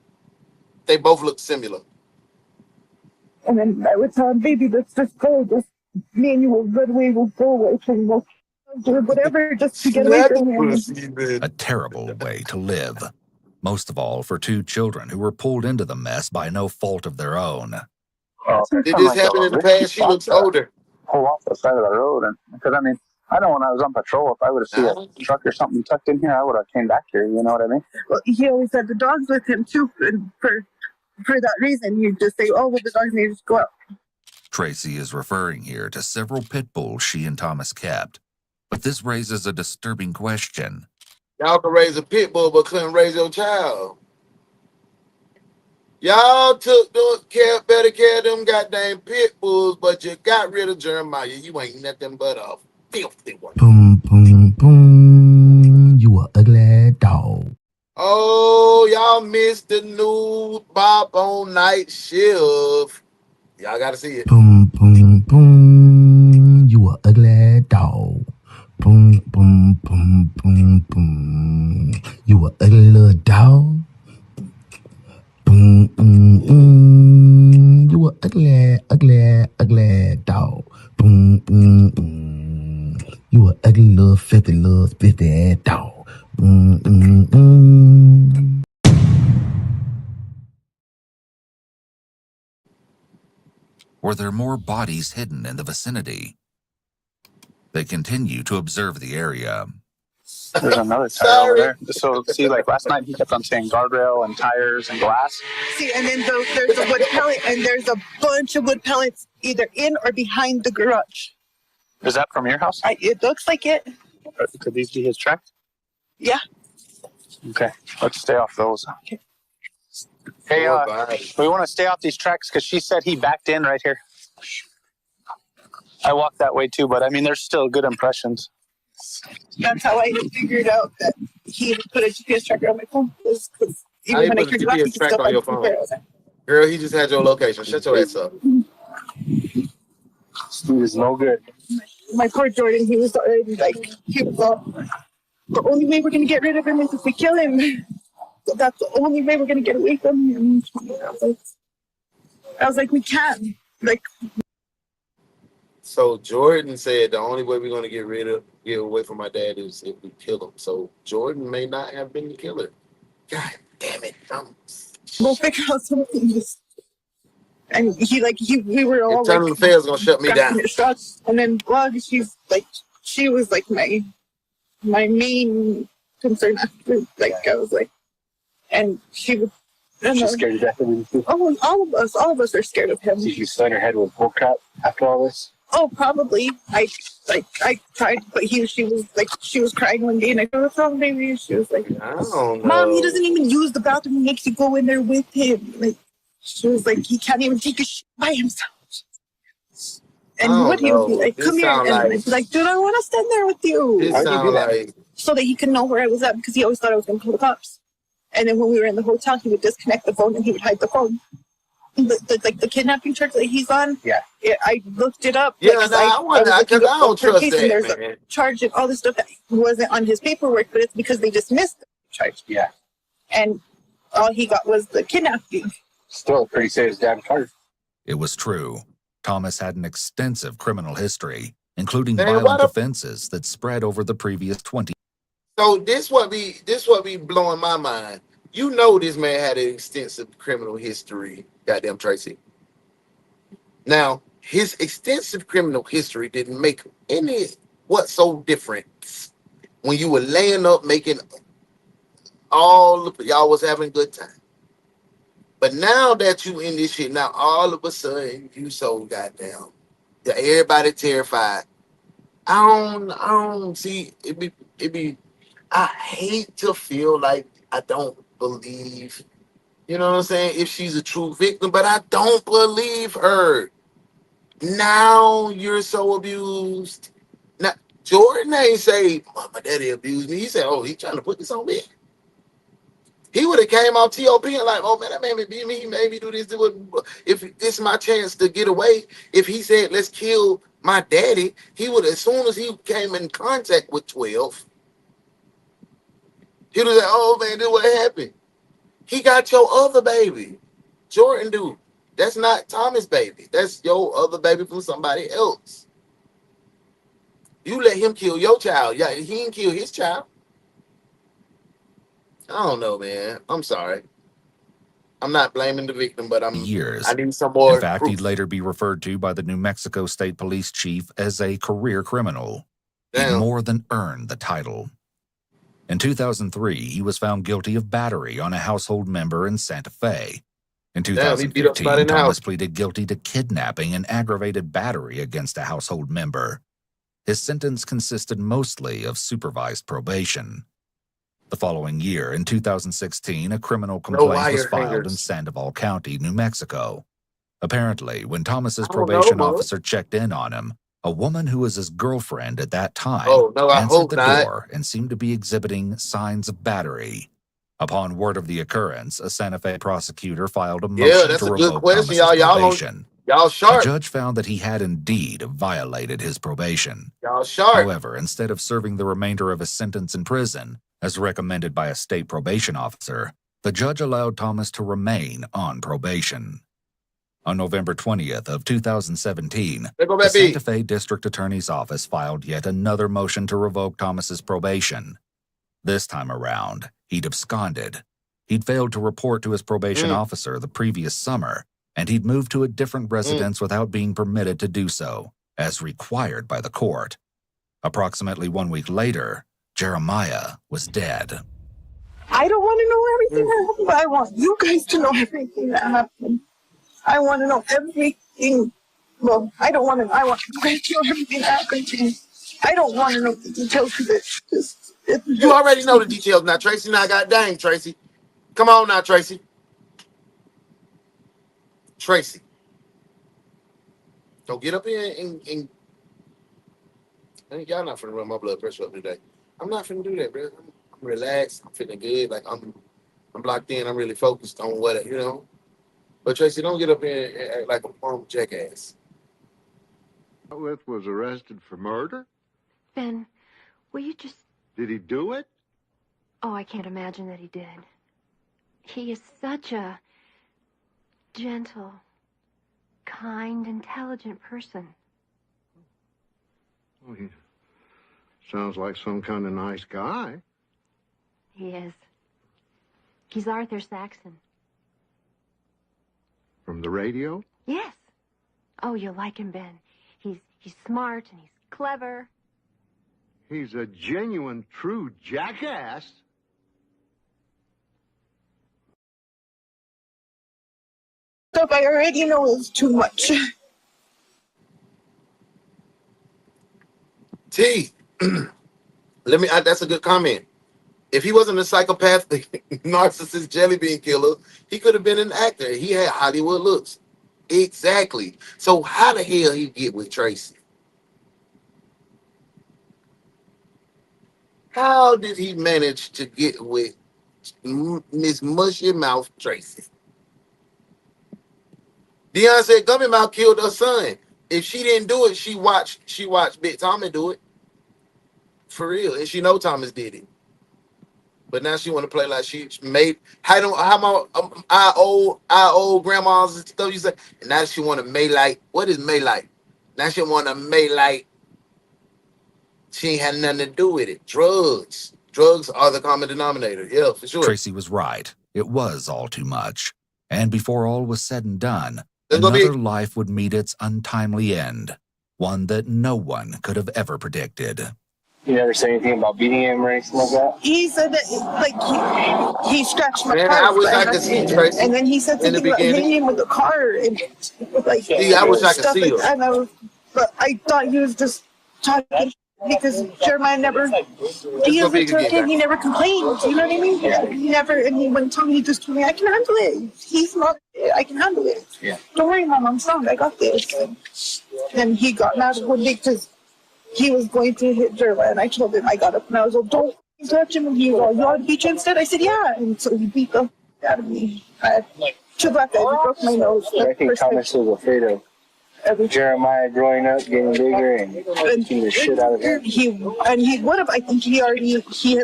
They both look similar. And then I would tell him, baby, let's just go. Just me and you will run away. We'll go away. We'll do whatever just to get away from him. A terrible way to live. Most of all for two children who were pulled into the mess by no fault of their own. Did this happen in the past? She looks older. Pull off the side of the road, and because I mean, I know when I was on patrol, if I would have seen a truck or something tucked in here, I would have came back here. You know what I mean? Well, he always had the dogs with him too, and for that reason, he'd just say, "Oh, well, the dogs need to go out." Tracy is referring here to several pit bulls she and Thomas kept. But this raises a disturbing question. Y'all can raise a pit bull, but couldn't raise your child. Y'all took better care of them goddamn pit bulls, but you got rid of Jeremiah. You ain't nothing but a filthy one. Boom, boom, boom. You a ugly dog. Oh, y'all missed the new Bob on night shift. Y'all gotta see it. Boom, boom, boom. You a ugly dog. Boom, boom, boom, boom, boom. You a ugly little dog. Boom, You a ugly, ugly, ugly dog. Boom, You a ugly little filthy ass dog. Were there more bodies hidden in the vicinity? They continue to observe the area. There's another tire over there. So, see, like last night, he kept on saying guardrail and tires and glass. See, and then there's a wood pellet, and there's a bunch of wood pellets either in or behind the garage. Is that from your house? It looks like it. Could these be his tracks? Yeah. Okay, let's stay off those. Okay. Hey, we want to stay off these tracks because she said he backed in right here. I walked that way too, but I mean, there's still good impressions. That's how I figured out that he would put a GPS tracker on my phone. Because even when I turned it off, he could still on your phone. Girl, he just had your location. Shut your ass up. This dude is no good. My poor Jordan, he was already like, the only way we're going to get rid of him is if we kill him. So that's the only way we're going to get away from him. I was like, we can't. Like, so Jordan said the only way we're going to get away from my dad is if we kill him. So Jordan may not have been the killer. God damn it. We'll figure out something. And we were all like, the fair's going to shut me down. And then Blog, she was like my main concern after, like, I was like, and she was, She's scared to death of him too. Oh, all of us are scared of him. Did you sling her head with bullcrap after all this? Oh, probably. I tried, but she was crying one day, and I go, "What's wrong, baby?" She was like, I don't know. "Mom, he doesn't even use the bathroom. He makes you go in there with him." Like, she was like, "He can't even take a shit by himself." And he would be like, come here. And I'd be like, dude, I want to stand there with you. This sound like... So that he could know where I was at, because he always thought I was going to call the cops. And then when we were in the hotel, he would disconnect the phone and he would hide the phone. The kidnapping charge that he's on. Yeah. I looked it up. Yeah, I don't trust that, and there's man. a charge and all this stuff that wasn't on his paperwork, but it's because they dismissed the charge. Yeah. And all he got was the kidnapping. Still a pretty serious damn charge. It was true. Thomas had an extensive criminal history, including violent offenses that spread over the previous 20. So this what be blowing my mind. You know this man had an extensive criminal history, goddamn Tracy. Now, his extensive criminal history didn't make any what so different when you were laying up making y'all was having a good time. But now that you in this shit, now all of a sudden you so goddamn, everybody terrified. I don't see it be. I hate to feel like I don't believe, you know what I'm saying, if she's a true victim, but I don't believe her. Now you're so abused. Now Jordan ain't say, my daddy abused me. He said, oh, he's trying to put this on me. He would have came off TOP and like, oh man, that made me beat me. He made me do this. If this is my chance to get away, if he said, let's kill my daddy, he would, as soon as he came in contact with 12, he was like, oh man, this what happened. He got your other baby. Jordan dude. That's not Thomas' baby. That's your other baby from somebody else. You let him kill your child. Yeah, he didn't kill his child. I don't know, man. I'm sorry. I'm not blaming the victim, but I need some more. In fact, he'd later be referred to by the New Mexico State Police Chief as a career criminal. He more than earned the title. In 2003, he was found guilty of battery on a household member in Santa Fe. In 2015, Thomas pleaded guilty to kidnapping and aggravated battery against a household member. His sentence consisted mostly of supervised probation. The following year, in 2016, a criminal complaint was filed in Sandoval County, New Mexico. Apparently, when Thomas's probation officer checked in on him, a woman who was his girlfriend at that time answered the door and seemed to be exhibiting signs of battery. Upon word of the occurrence, a Santa Fe prosecutor filed a motion to revoke Thomas's probation. The judge found that he had indeed violated his probation. However, instead of serving the remainder of his sentence in prison, as recommended by a state probation officer, the judge allowed Thomas to remain on probation. On November 20th of 2017, the Santa Fe District Attorney's Office filed yet another motion to revoke Thomas's probation. This time around, he'd absconded. He'd failed to report to his probation officer the previous summer, and he'd moved to a different residence without being permitted to do so, as required by the court. Approximately 1 week later, Jeremiah was dead. I don't want to know everything that happened, but I want you guys to know everything that happened. I want to know everything. Well, I want you guys to know everything that happened to me. I don't want to know the details of it. You already know the details now, Tracy. Now, God dang, Tracy. Come on now, Tracy. Tracy. Don't get up here and y'all not finna run my blood pressure up today. I'm not finna do that, bro. I'm relaxed. I'm feeling good. Like I'm locked in. I'm really focused on what, you know. But Tracy, don't get up here and act like a plumb jackass. With was arrested for murder? Ben, will you just... Did he do it? Oh, I can't imagine that he did. He is such a gentle, kind, intelligent person. Oh, he sounds like some kind of nice guy. He is. He's Arthur Saxon. From the radio? Yes. Oh, you'll like him, Ben. He's smart and he's clever. He's a genuine, true jackass. Stuff I already know is too much. T, that's a good comment. If he wasn't a psychopathic, narcissist, jelly bean killer, he could have been an actor. He had Hollywood looks. Exactly. So how the hell he get with Tracy? How did he manage to get with Miss Mushy Mouth Tracy? Deion said Gummy Mouth killed her son. If she didn't do it, she watched Big Tommy do it. For real. And she know Thomas did it. But now she want to play like she made how my our old grandmas and stuff you say. And now she want to make like what is May like? Now she want to make like she ain't had nothing to do with it. Drugs. Drugs are the common denominator. Yeah, for sure. Tracy was right. It was all too much. And before all was said and done, There's gonna another life would meet its untimely end, one that no one could have ever predicted. You never say anything about beating him or anything like that? He said that, like, he scratched my Man, car. I wish I could see Tracy and then he said in the something about beginning. hitting him with the car and, like, See, I wish I could stuff see like her. that. But I thought he was just talking because Jeremiah never, he is a kid, he never complained. You know what I mean? Yeah. He never, and he went to me, he just told me, I can handle it. He's not, I can handle it. Yeah. Don't worry, Mom, I'm strong. I got this. And he got mad one day because he was going to hit Jeremiah, and I told him, I got up and I was like, don't touch him. And he was like, you want to beat you instead? I said, yeah. And so he beat the out of me. I had 2 black eyes. He broke my nose. I think Thomas was afraid of Jeremiah growing up, getting bigger, and beating the shit out of him. He would have. I think he had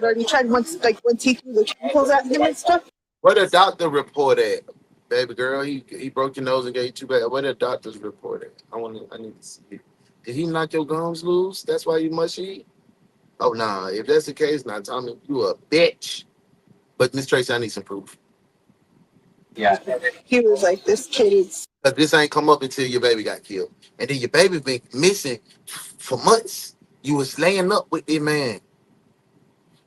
already tried once he threw the chemicals at him and stuff. Where the doctor report at? Baby girl, he broke your nose and gave you 2 bad. Where the doctor's report at? I need to see it. Did he knock your gums loose? That's why you mushy? Oh, nah. If that's the case, now Tommy, you a bitch. But Miss Tracy, I need some proof. Yeah. He was like, this kid is... Because this ain't come up until your baby got killed. And then your baby been missing for months. You was laying up with this man.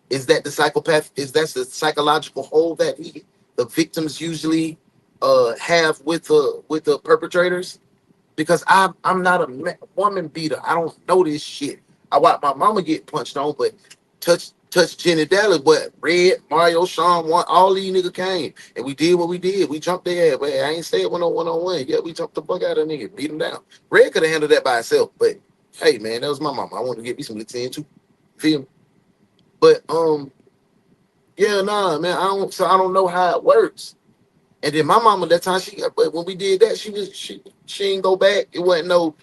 Is that the psychopath? Is that the psychological hold that the victims usually have with the perpetrators? Because I'm not a woman beater. I don't know this shit. I watched my mama get punched on, but touch Jenny Dallas, but Red, Mario, Sean, all these niggas came. And we did what we did. We jumped their ass. But I ain't say it 1-on-1. Yeah, we jumped the fuck out of nigga, beat him down. Red could have handled that by himself, but hey, man, that was my mama. I wanted to get me some little 10 too. Feel me? But yeah, nah, man, I don't know how it works. And then my mama, that time but when we did that, she ain't go back. It wasn't no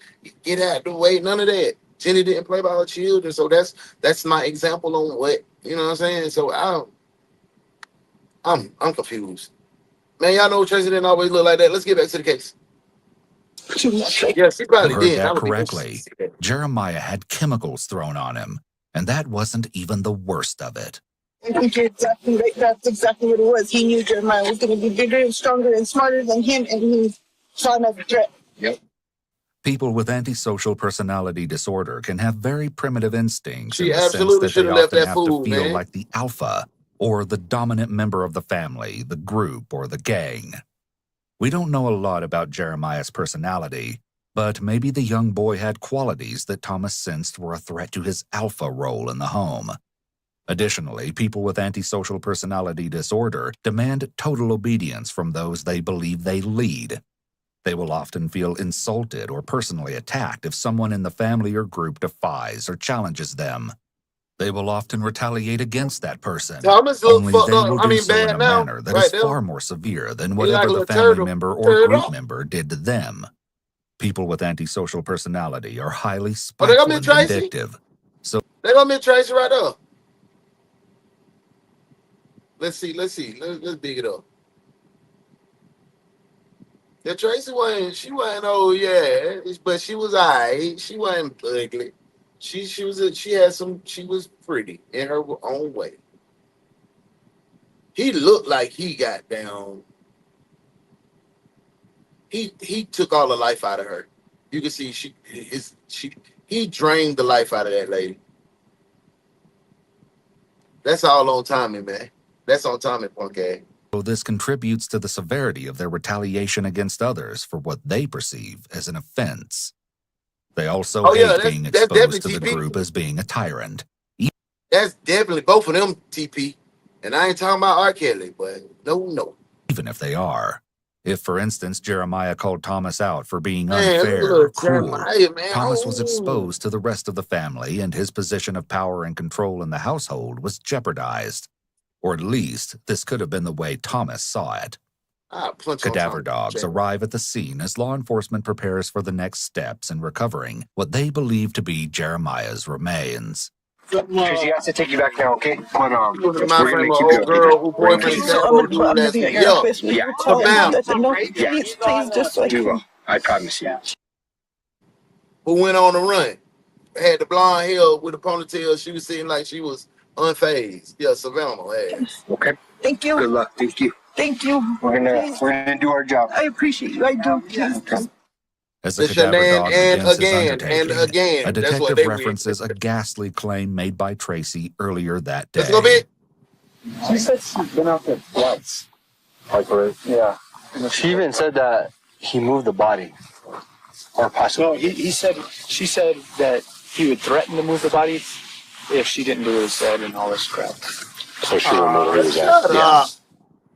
get out the way, none of that. Jenny didn't play by her children, so that's my example on what, you know what I'm saying. So I'm confused, man. Y'all know Tracy didn't always look like that. Let's get back to the case. Yes, he probably You heard did. that correctly. Jeremiah had chemicals thrown on him, and that wasn't even the worst of it. I think you're exactly right. That's exactly what it was. He knew Jeremiah was going to be bigger and stronger and smarter than him, and he saw another threat. Yep. People with antisocial personality disorder can have very primitive instincts She in the sense absolutely that should they have left often that have fool, to feel man. like the alpha or the dominant member of the family, the group, or the gang. We don't know a lot about Jeremiah's personality, but maybe the young boy had qualities that Thomas sensed were a threat to his alpha role in the home. Additionally, people with antisocial personality disorder demand total obedience from those they believe they lead. They will often feel insulted or personally attacked if someone in the family or group defies or challenges them. They will often retaliate against that person. Thomas look Only fucked they up. will I do mean, so in bad a now. manner that Right is there. far more severe than He like whatever a the little family turtle. member or Turtle. group member did to them. People with antisocial personality are highly Oh, they spiteful got me and Tracy. vindictive. So They got me Tracy right up. Let's see. Let's big it up. Yeah, Tracy wasn't. She wasn't. Oh yeah, but she was alright. She wasn't ugly. She was. She had some. She was pretty in her own way. He looked like he got down. He took all the life out of her. You can see he drained the life out of that lady. That's all on Tommy, man. That's on Tommy, punk ass. this contributes to the severity of their retaliation against others for what they perceive as an offense. They also hate being that's exposed to the definitely TP. group as being a tyrant. That's definitely both of them, TP. And I ain't talking about R. Kelly, but no. Even if they are. If, for instance, Jeremiah called Thomas out for being Man, unfair or look, cruel, Jeremiah, man. Thomas was Oh. exposed to the rest of the family, and his position of power and control in the household was jeopardized. Or at least, this could have been the way Thomas saw it. Cadaver dogs arrive at the scene as law enforcement prepares for the next steps in recovering what they believe to be Jeremiah's remains. Tracy has to take you back now, okay? But we're My gonna friend, keep my you old girl updated. who We're gonna boyfriend keep said you go to I'm last gonna be week. at your Yo, office. Will you Yeah. tell him Savannah. that no, please, just so I We can. will. I promise you. Who went on the run? Had the blonde hair with the ponytail. She was sitting like she was unfazed. Yeah, Savannah ass. Okay. Thank you. Good luck. Thank you. Thank you. We're gonna do our job. I appreciate you. I do. Please. As the It's cadaver Shanann dog and begins his again, undertaking, and again. a That's what detective they references a ghastly claim made by Tracy earlier that day. Let's go, bitch. She said she's been out there twice. Yeah. She even said that he moved the body. Or possibly. No, she said that he would threaten to move the body if she didn't do what he said and all this crap. So she didn't know where he was at. Shut up.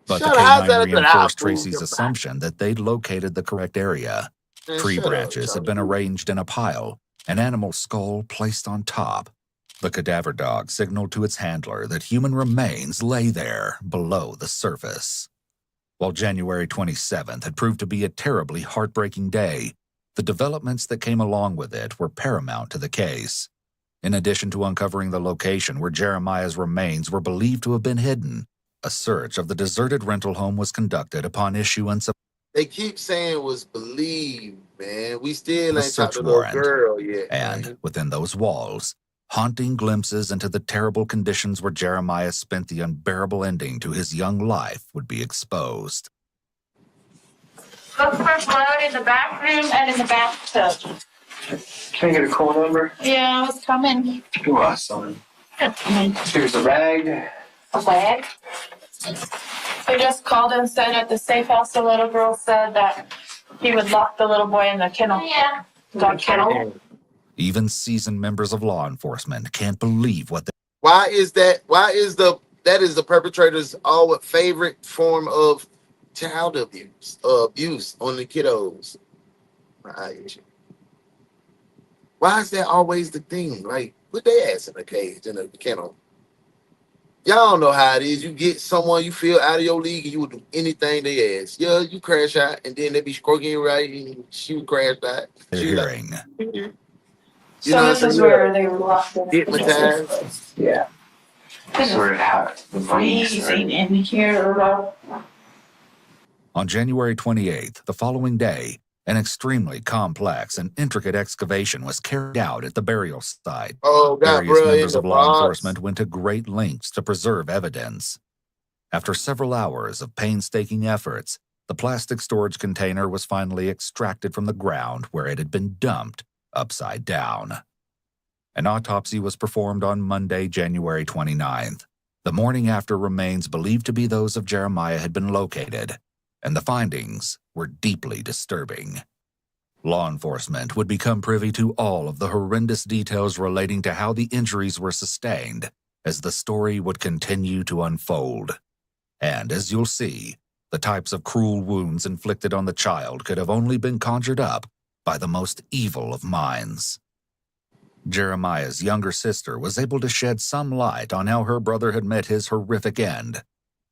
But Shut the up. How's canine that a good reinforced apple? Tracy's assumption that they'd located the correct area. Man, Tree shut up, branches had been Charlie. arranged in a pile, an animal skull placed on top. The cadaver dog signaled to its handler that human remains lay there below the surface. While January 27th had proved to be a terribly heartbreaking day, the developments that came along with it were paramount to the case. In addition to uncovering the location where Jeremiah's remains were believed to have been hidden, a search of the deserted rental home was conducted upon issuance of They keep saying it was believed, man. We still the ain't talked search to the little warrant. girl yet. And man. within those walls, haunting glimpses into the terrible conditions where Jeremiah spent the unbearable ending to his young life would be exposed. Look for blood in the bathroom and in the bathtub. Can I get a call number? Yeah, I was coming. You awesome. Here's a rag. A bag? They just called and said at the safe house the little girl said that he would lock the little boy in the kennel. Yeah. Dog kennel. Even seasoned members of law enforcement can't believe what they Why is that? That is the perpetrator's favorite form of child abuse on the kiddos. Right. Why is that always the thing? Like, put their ass in a cage, in a kennel. Y'all know how it is. You get someone you feel out of your league and you would do anything they ask. Yeah, you crash out and then they be stroking you right and you crash out. they're hearing. You So know this is where they were locked in. hypnotized. Yeah. It's freezing in here. On January 28th, the following day, an extremely complex and intricate excavation was carried out at the burial site. Oh, God, Various bro, members in of the law box. enforcement went to great lengths to preserve evidence. After several hours of painstaking efforts, the plastic storage container was finally extracted from the ground where it had been dumped upside down. An autopsy was performed on Monday, January 29th, the morning after remains believed to be those of Jeremiah had been located, and the findings were deeply disturbing. Law enforcement would become privy to all of the horrendous details relating to how the injuries were sustained as the story would continue to unfold. And as you'll see, the types of cruel wounds inflicted on the child could have only been conjured up by the most evil of minds. Jeremiah's younger sister was able to shed some light on how her brother had met his horrific end,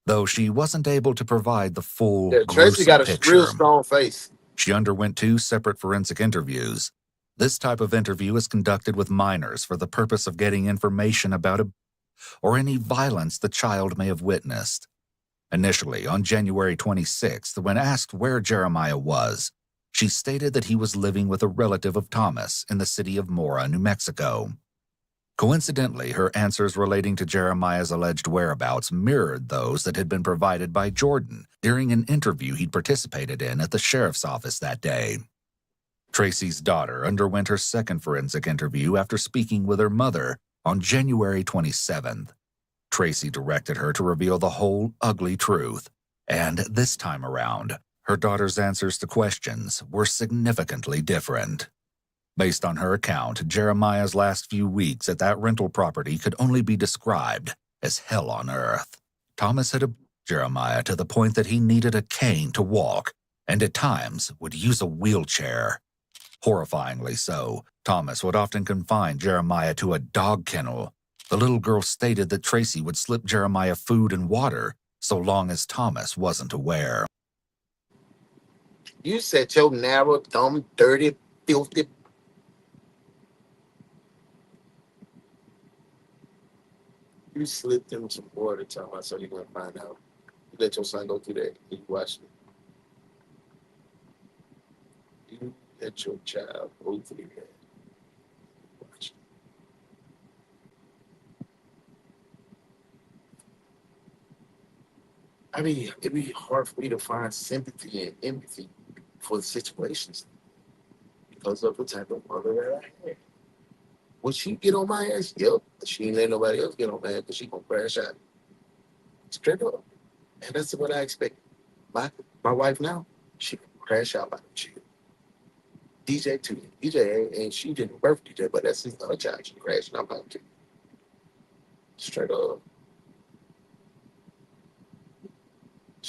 though she wasn't able to provide the full, Yeah, Tracy gruesome got a picture. real strong face. She underwent 2 separate forensic interviews. This type of interview is conducted with minors for the purpose of getting information about or any violence the child may have witnessed. Initially, on January 26th, when asked where Jeremiah was, she stated that he was living with a relative of Thomas in the city of Mora, New Mexico. Coincidentally, her answers relating to Jeremiah's alleged whereabouts mirrored those that had been provided by Jordan during an interview he'd participated in at the sheriff's office that day. Tracy's daughter underwent her second forensic interview after speaking with her mother on January 27th. Tracy directed her to reveal the whole ugly truth, and this time around, her daughter's answers to questions were significantly different. Based on her account, Jeremiah's last few weeks at that rental property could only be described as hell on earth. Thomas had abused Jeremiah to the point that he needed a cane to walk, and at times would use a wheelchair. Horrifyingly so, Thomas would often confine Jeremiah to a dog kennel. The little girl stated that Tracy would slip Jeremiah food and water so long as Thomas wasn't aware. You said your narrow, dumb, dirty, filthy. You slipped him some water, Thomas, so you're going to find out. You let your son go through that. You watch it. You let your child go through that. Watch it. I mean, it'd be hard for me to find sympathy and empathy for the situations because of the type of mother that I had. Would she get on my ass? Yep. She ain't let nobody else get on my ass because she gonna crash out. Straight up. And that's what I expect. My wife now, she can crash out by the child. DJ too. DJ ain't she didn't birth DJ, but that's his other child. She crashed out by the child. Straight up.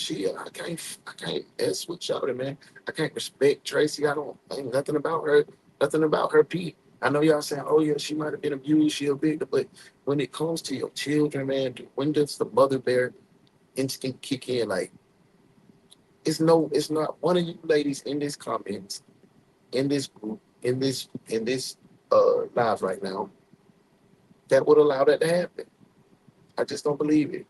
I can't mess with y'all, man. I can't respect Tracy. Ain't nothing about her Pete. I know y'all saying, oh yeah, she might have been abused, she a victim, but when it comes to your children, man, when does the mother bear instinct kick in? Like, it's not one of you ladies in this comments, in this group, in this live right now, that would allow that to happen. I just don't believe it.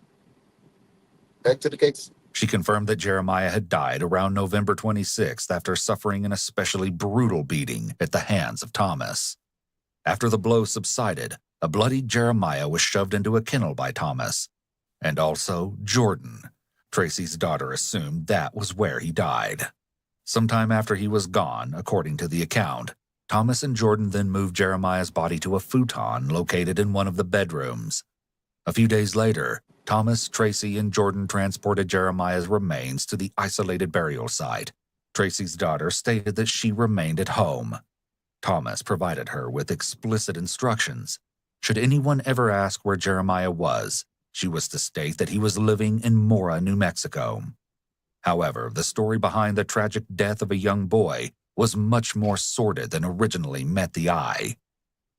Back to the case. She confirmed that Jeremiah had died around November 26th after suffering an especially brutal beating at the hands of Thomas. After the blow subsided, a bloodied Jeremiah was shoved into a kennel by Thomas, and also Jordan. Tracy's daughter assumed that was where he died. Sometime after he was gone, according to the account, Thomas and Jordan then moved Jeremiah's body to a futon located in one of the bedrooms. A few days later, Thomas, Tracy, and Jordan transported Jeremiah's remains to the isolated burial site. Tracy's daughter stated that she remained at home. Thomas provided her with explicit instructions. Should anyone ever ask where Jeremiah was, she was to state that he was living in Mora, New Mexico. However, the story behind the tragic death of a young boy was much more sordid than originally met the eye.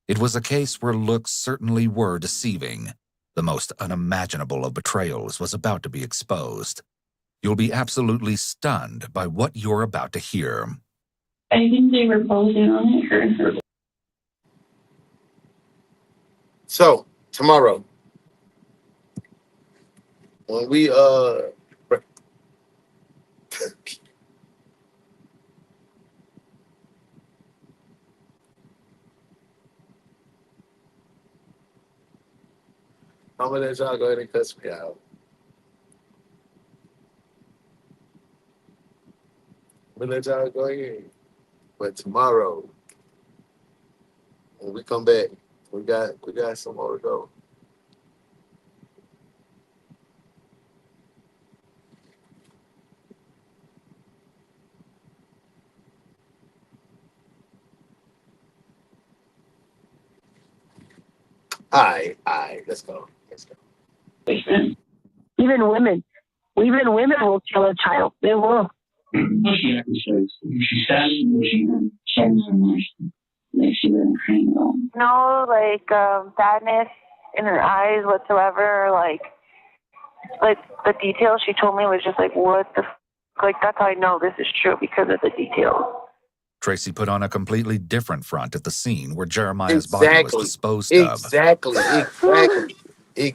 It was a case where looks certainly were deceiving. The most unimaginable of betrayals was about to be exposed. You'll be absolutely stunned by what you're about to hear. I think they were both in on it, her and her. So, tomorrow, when we, I'm gonna let y'all go ahead and cuss me out. I'm gonna let y'all go ahead. But tomorrow, when we come back, we got some more to go. All right, let's go. Even women will kill a child. They will. She said she wasn't crying at all. No, sadness in her eyes whatsoever. Or like the details she told me was just like, what the that's how I know this is true, because of the details. Tracy put on a completely different front at the scene where Jeremiah's body was disposed of. Exactly. That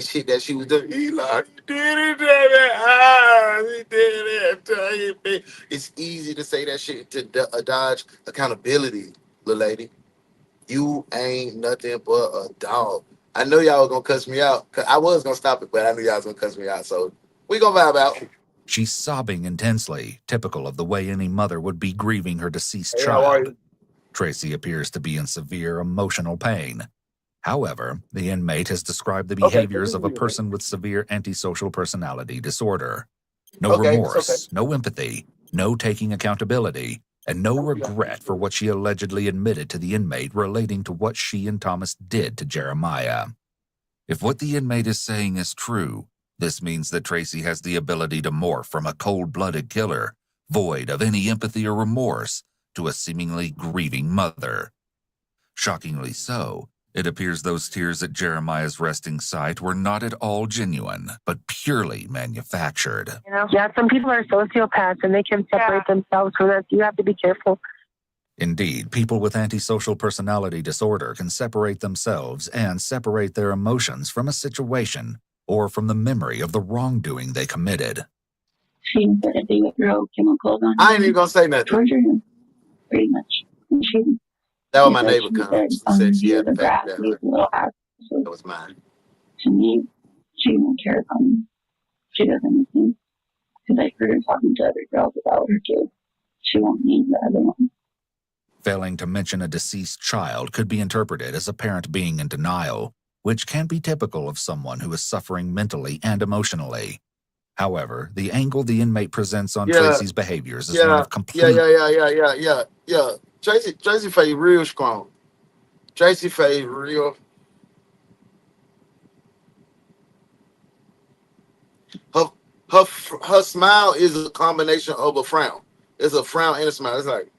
shit that she was doing, Eli, he did it, he did it. It's easy to say that shit to dodge accountability, little lady. You ain't nothing but a dog. I know y'all was gonna cuss me out. I was gonna stop it, but I knew y'all was gonna cuss me out. So we gonna vibe out. She's sobbing intensely, typical of the way any mother would be grieving her deceased child. Tracy appears to be in severe emotional pain. However, the inmate has described the behaviors of a person with severe antisocial personality disorder. No remorse, no empathy, no taking accountability, and no regret for what she allegedly admitted to the inmate relating to what she and Thomas did to Jeremiah. If what the inmate is saying is true, This means that Tracy has the ability to morph from a cold-blooded killer, void of any empathy or remorse, to a seemingly grieving mother. Shockingly so, it appears those tears at Jeremiah's resting site were not at all genuine, but purely manufactured. You know? Yeah, some people are sociopaths and they can separate themselves from that. You have to be careful. Indeed, people with antisocial personality disorder can separate themselves and separate their emotions from a situation or from the memory of the wrongdoing they committed. She said if they would throw chemicals on I ain't even gonna say nothing. torture him, pretty much. And That was she my said neighbor she coming. She said, said she had the the grass fact leaves a little house. that was mine. To me, she didn't care about me. She does anything. Because I heard her talking to other girls about her kids. She won't need the other one. Failing to mention a deceased child could be interpreted as a parent being in denial, which can be typical of someone who is suffering mentally and emotionally. However, the angle the inmate presents on Tracy's behaviors is one of complete... Yeah. Tracy face real strong. Tracy face real... Her smile is a combination of a frown. It's a frown and a smile. It's like...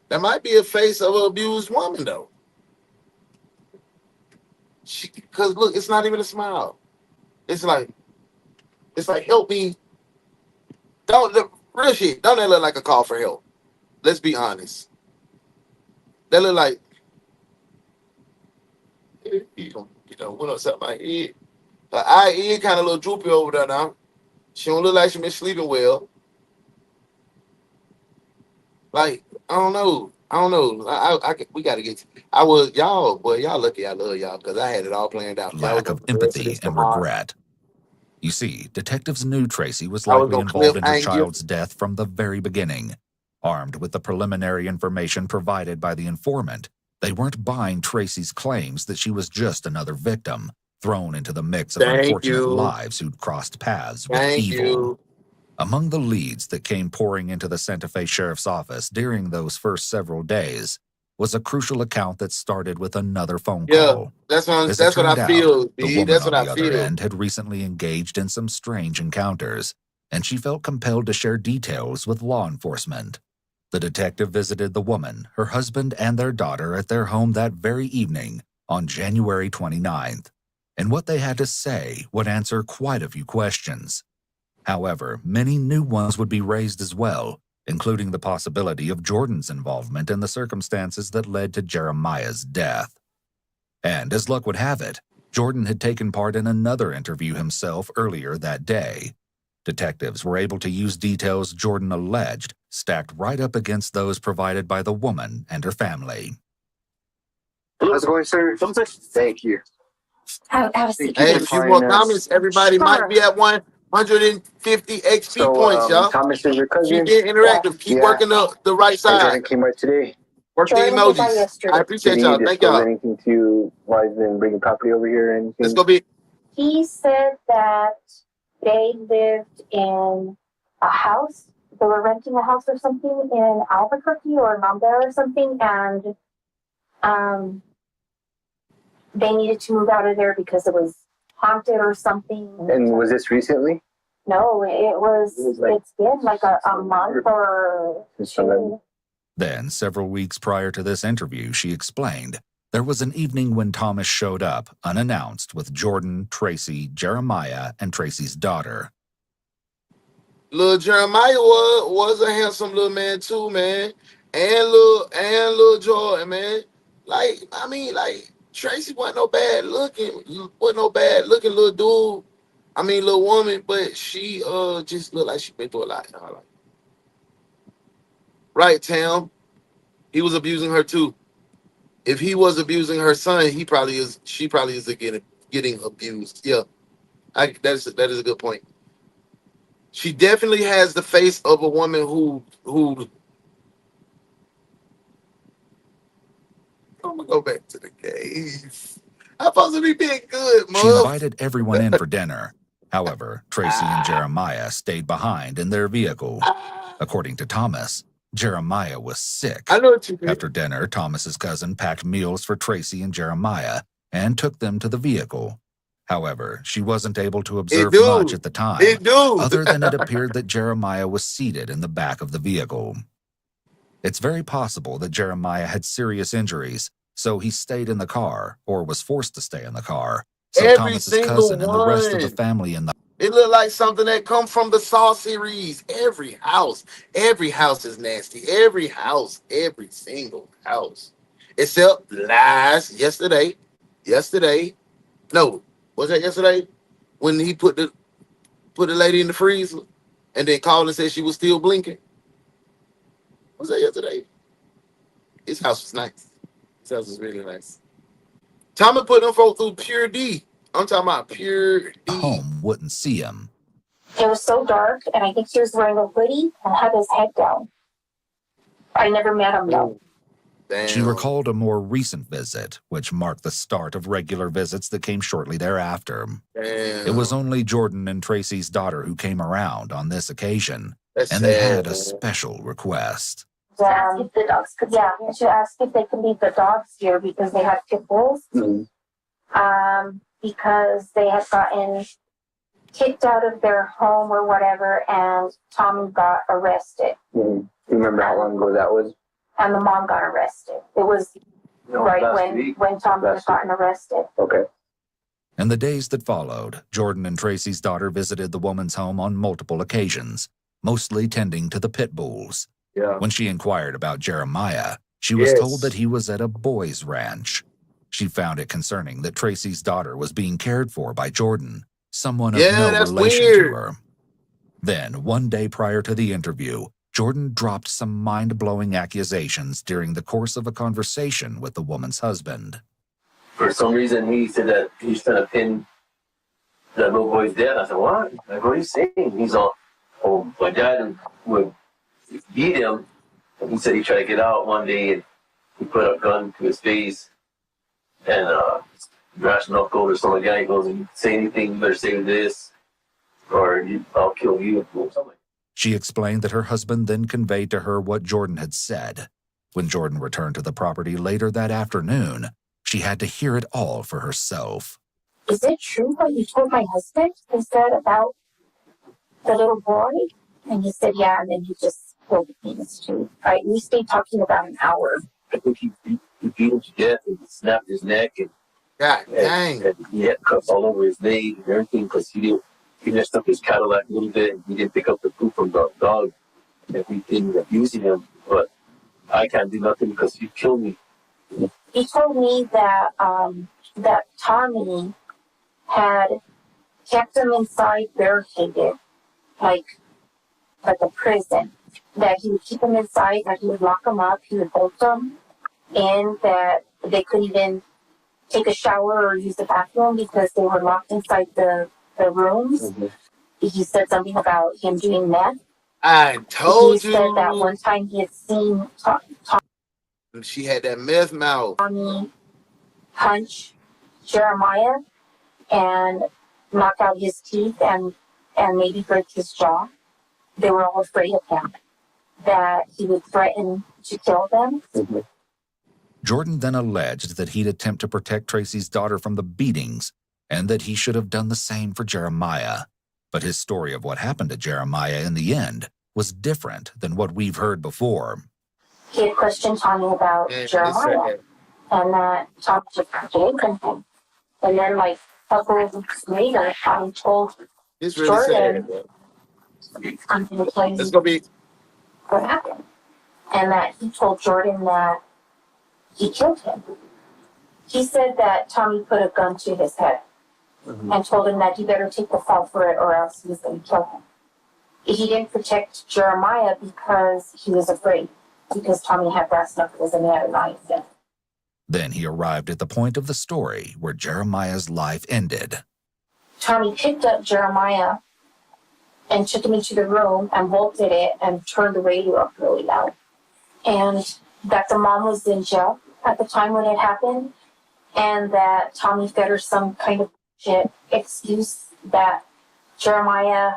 That might be a face of an abused woman, though. Because, look, it's not even a smile. It's like, help me. Real shit, don't that look like a call for help? Let's be honest. That look like, you know, what else up my head? Her eye is kind of a little droopy over there now. She don't look like she been sleeping well. Like, I don't know. We got to get... y'all lucky I love y'all because I had it all planned out. Lack of empathy and regret. You see, detectives knew Tracy was likely involved in her child's death from the very beginning. Armed with the preliminary information provided by the informant, they weren't buying Tracy's claims that she was just another victim, thrown into the mix of unfortunate lives who'd crossed paths with evil. Among the leads that came pouring into the Santa Fe Sheriff's Office during those first several days was a crucial account that started with another phone call. That's what I feel. The woman on the other end had recently engaged in some strange encounters, and she felt compelled to share details with law enforcement. The detective visited the woman, her husband, and their daughter at their home that very evening on January 29th, and what they had to say would answer quite a few questions. However, many new ones would be raised as well, including the possibility of Jordan's involvement in the circumstances that led to Jeremiah's death. And as luck would have it, Jordan had taken part in another interview himself earlier that day. Detectives were able to use details Jordan alleged stacked right up against those provided by the woman and her family. How's it going, sir? Thank you. Hey, a few more comments. Everybody might be at 150 XP points, y'all. Thomas is your cousin. Keep getting interactive. Keep working the right side. Jordan came right today. Work the emojis. I appreciate y'all. Thank y'all. Anything to why he's been bringing property over here or anything? Let's go be. He said that they lived in a house. They were renting a house or something in Albuquerque or Mambert or something, and they needed to move out of there because it was haunted or something. And was this recently? No, it's been like a month or two. Then, several weeks prior to this interview, she explained, there was an evening when Thomas showed up, unannounced, with Jordan, Tracy, Jeremiah, and Tracy's daughter. Little Jeremiah was a handsome little man too, man. And little Jordan, man. Like, I mean, like, Tracy wasn't no bad looking little dude. I mean, little woman, but she just looked like she been through a lot in her life. Right, Tam? He was abusing her too. If he was abusing her son, she probably is getting abused. Yeah, that is a good point. She definitely has the face of a woman who. I'm gonna go back to the case. I'm supposed to be being good, Mom. She invited everyone in for dinner. However, Tracy and Jeremiah stayed behind in their vehicle. According to Thomas, Jeremiah was sick. I know what you mean. After dinner, Thomas's cousin packed meals for Tracy and Jeremiah and took them to the vehicle. However, she wasn't able to It observe do. much at the time, It do. other than it appeared that Jeremiah was seated in the back of the vehicle. It's very possible that Jeremiah had serious injuries, so he stayed in the car, or was forced to stay in the car, so Every Thomas's single cousin and the rest of the one. family in the It looked like something that come from the Saw series. Every house is nasty. Every single house, except yesterday. No, was that yesterday when he put the lady in the freezer and then called and said she was still blinking? Was that yesterday? His house was nice. His house was really nice. Tommy put them folk through pure D. I'm talking about pure D. home wouldn't see him. It was so dark, and I think he was wearing a hoodie and had his head down. I never met him, though. Damn. She recalled a more recent visit, which marked the start of regular visits that came shortly thereafter. Damn. It was only Jordan and Tracy's daughter who came around on this occasion, That's and they sad, had a man. special request. To ask if the dogs could, to ask if they could leave the dogs here because they had pit bulls. Because they had gotten kicked out of their home or whatever, and Tommy got arrested. You remember how long ago that was? And the mom got arrested. It was when Tommy had gotten arrested. Okay. In the days that followed, Jordan and Tracy's daughter visited the woman's home on multiple occasions, mostly tending to the pit bulls. Yeah. When she inquired about Jeremiah, she was told that he was at a boys' ranch. She found it concerning that Tracy's daughter was being cared for by Jordan, someone of no that's relation weird. to her. Then, one day prior to the interview, Jordan dropped some mind-blowing accusations during the course of a conversation with the woman's husband. For some reason, he said that he's trying to pin that little boy's dead. I said, what? Like, what are you saying? He's all, oh, my dad would beat him. And he said he tried to get out one day and he put a gun to his face and brass knuckle or something like that. He goes, if you say anything, you better say this or I'll kill you or something. She explained that her husband then conveyed to her what Jordan had said. When Jordan returned to the property later that afternoon, she had to hear it all for herself. Is it true what you told my husband? He said about the little boy? And he said, yeah, and then he just pulled the penis too. We stayed talking about an hour. I think he beat him to death and he snapped his neck and dang. And he had cuts all over his leg and everything because he messed up his Cadillac a little bit and he didn't pick up the poop from the dog and we didn't abusing him. But I can't do nothing because he killed me. He told me that that Tommy had kept him inside barricaded, like a prison. That he would keep him inside, that he would lock him up, he would bolt them, and that they couldn't even take a shower or use the bathroom because they were locked inside the rooms. Mm-hmm. He said something about him doing meth. I told you. He said that one time he had seen she had that meth mouth. Tommy punch Jeremiah and knock out his teeth and maybe break his jaw. They were all afraid of him, that he would threaten to kill them. Mm-hmm. Jordan then alleged that he'd attempt to protect Tracy's daughter from the beatings and that he should have done the same for Jeremiah. But his story of what happened to Jeremiah in the end was different than what we've heard before. He had questioned Tommy about Jeremiah, and that Tommy just gave him. And then, like, a couple of weeks later, Tommy told Jordan, I'm going to tell you what happened. And that he told Jordan that he killed him. He said that Tommy put a gun to his head and told him that he better take the fall for it or else he was going to kill him. He didn't protect Jeremiah because he was afraid, because Tommy had brass knuckles and he had a knife. Then he arrived at the point of the story where Jeremiah's life ended. Tommy picked up Jeremiah and took him into the room and bolted it and turned the radio up really loud. And that the mom was in jail at the time when it happened, and that Tommy fed her some kind of shit excuse that Jeremiah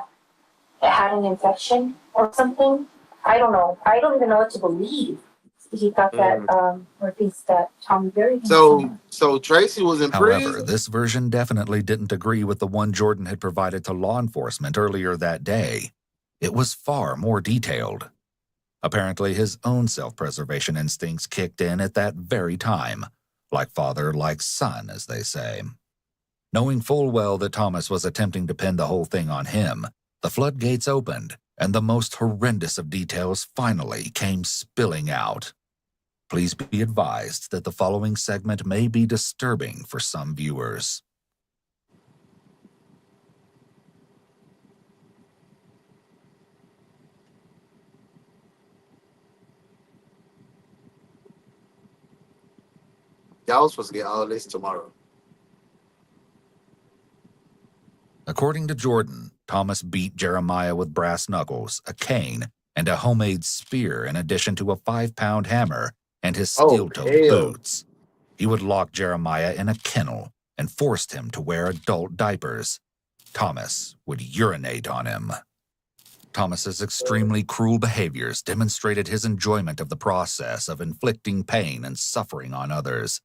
had an infection or something. I don't know. I don't even know what to believe. he thought that, or thinks that Tom buried him. So Tracy was in However, prison? this version definitely didn't agree with the one Jordan had provided to law enforcement earlier that day. It was far more detailed. Apparently, his own self-preservation instincts kicked in at that very time, like father, like son, as they say. Knowing full well that Thomas was attempting to pin the whole thing on him, the floodgates opened, and the most horrendous of details finally came spilling out. Please be advised that the following segment may be disturbing for some viewers. Y'all was supposed to get all this tomorrow. According to Jordan, Thomas beat Jeremiah with brass knuckles, a cane, and a homemade spear in addition to a 5-pound hammer and his steel-toed boots. He would lock Jeremiah in a kennel and forced him to wear adult diapers. Thomas would urinate on him. Thomas's extremely cruel behaviors demonstrated his enjoyment of the process of inflicting pain and suffering on others.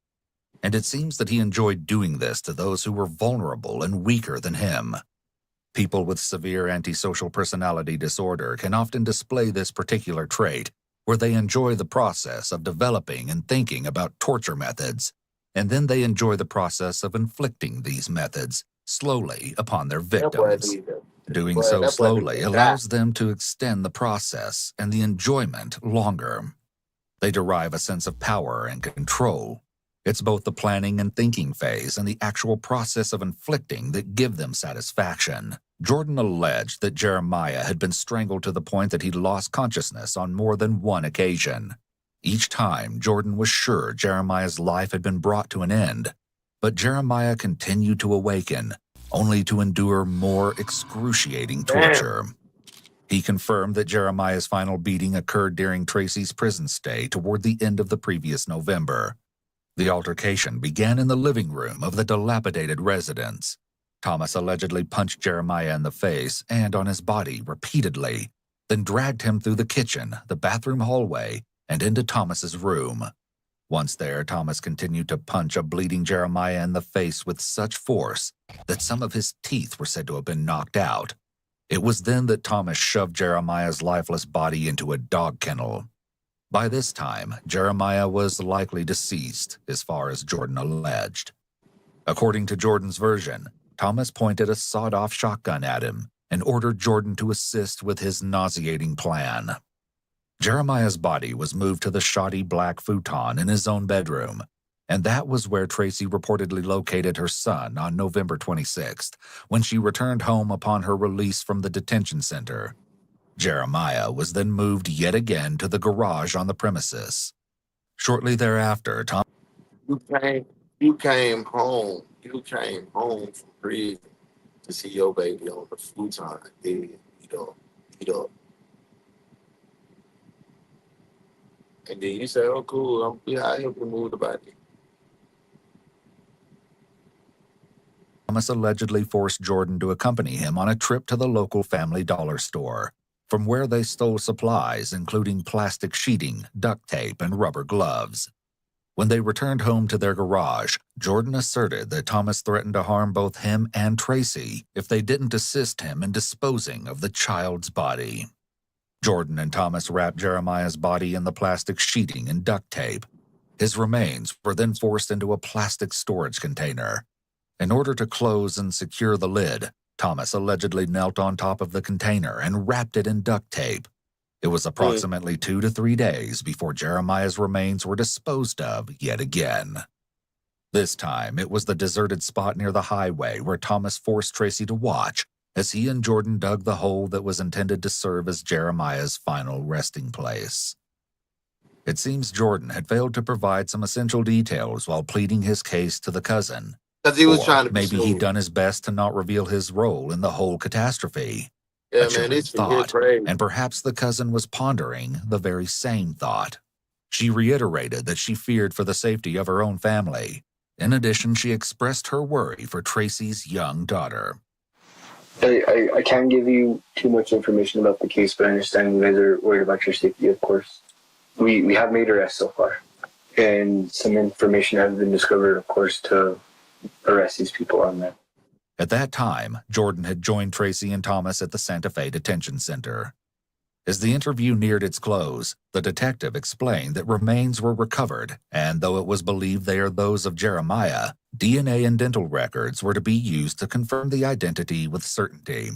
And it seems that he enjoyed doing this to those who were vulnerable and weaker than him. People with severe antisocial personality disorder can often display this particular trait, where they enjoy the process of developing and thinking about torture methods, and then they enjoy the process of inflicting these methods slowly upon their victims. Doing so slowly allows them to extend the process and the enjoyment longer. They derive a sense of power and control. It's both the planning and thinking phase and the actual process of inflicting that give them satisfaction. Jordan alleged that Jeremiah had been strangled to the point that he lost consciousness on more than one occasion. Each time, Jordan was sure Jeremiah's life had been brought to an end, but Jeremiah continued to awaken, only to endure more excruciating torture. He confirmed that Jeremiah's final beating occurred during Tracy's prison stay toward the end of the previous November. The altercation began in the living room of the dilapidated residence. Thomas allegedly punched Jeremiah in the face and on his body repeatedly, then dragged him through the kitchen, the bathroom hallway, and into Thomas's room. Once there, Thomas continued to punch a bleeding Jeremiah in the face with such force that some of his teeth were said to have been knocked out. It was then that Thomas shoved Jeremiah's lifeless body into a dog kennel. By this time, Jeremiah was likely deceased, as far as Jordan alleged. According to Jordan's version, Thomas pointed a sawed-off shotgun at him and ordered Jordan to assist with his nauseating plan. Jeremiah's body was moved to the shoddy black futon in his own bedroom, and that was where Tracy reportedly located her son on November 26th, when she returned home upon her release from the detention center. Jeremiah was then moved yet again to the garage on the premises. Shortly thereafter, You came home. You came home from prison to see your baby on the futon. Then eat up. And then you say, "Oh, cool. I help you move the body." Thomas allegedly forced Jordan to accompany him on a trip to the local Family Dollar store, from where they stole supplies including plastic sheeting, duct tape, and rubber gloves. When they returned home to their garage, Jordan asserted that Thomas threatened to harm both him and Tracy if they didn't assist him in disposing of the child's body. Jordan and Thomas wrapped Jeremiah's body in the plastic sheeting and duct tape. His remains were then forced into a plastic storage container. In order to close and secure the lid, Thomas allegedly knelt on top of the container and wrapped it in duct tape. It was approximately 2 to 3 days before Jeremiah's remains were disposed of yet again. This time, it was the deserted spot near the highway where Thomas forced Tracy to watch as he and Jordan dug the hole that was intended to serve as Jeremiah's final resting place. It seems Jordan had failed to provide some essential details while pleading his case to the cousin. Because he was trying to be maybe smooth. he'd done his best to not reveal his role in the whole catastrophe. Yeah, man, it's thought, and perhaps the cousin was pondering the very same thought. She reiterated that she feared for the safety of her own family. In addition, she expressed her worry for Tracy's young daughter. I can't give you too much information about the case, but I understand you guys are worried about your safety, of course. We have made arrests so far. And some information has been discovered, of course, to arrest these people on that. At that time, Jordan had joined Tracy and Thomas at the Santa Fe Detention Center. As the interview neared its close, the detective explained that remains were recovered, and though it was believed they are those of Jeremiah, DNA and dental records were to be used to confirm the identity with certainty.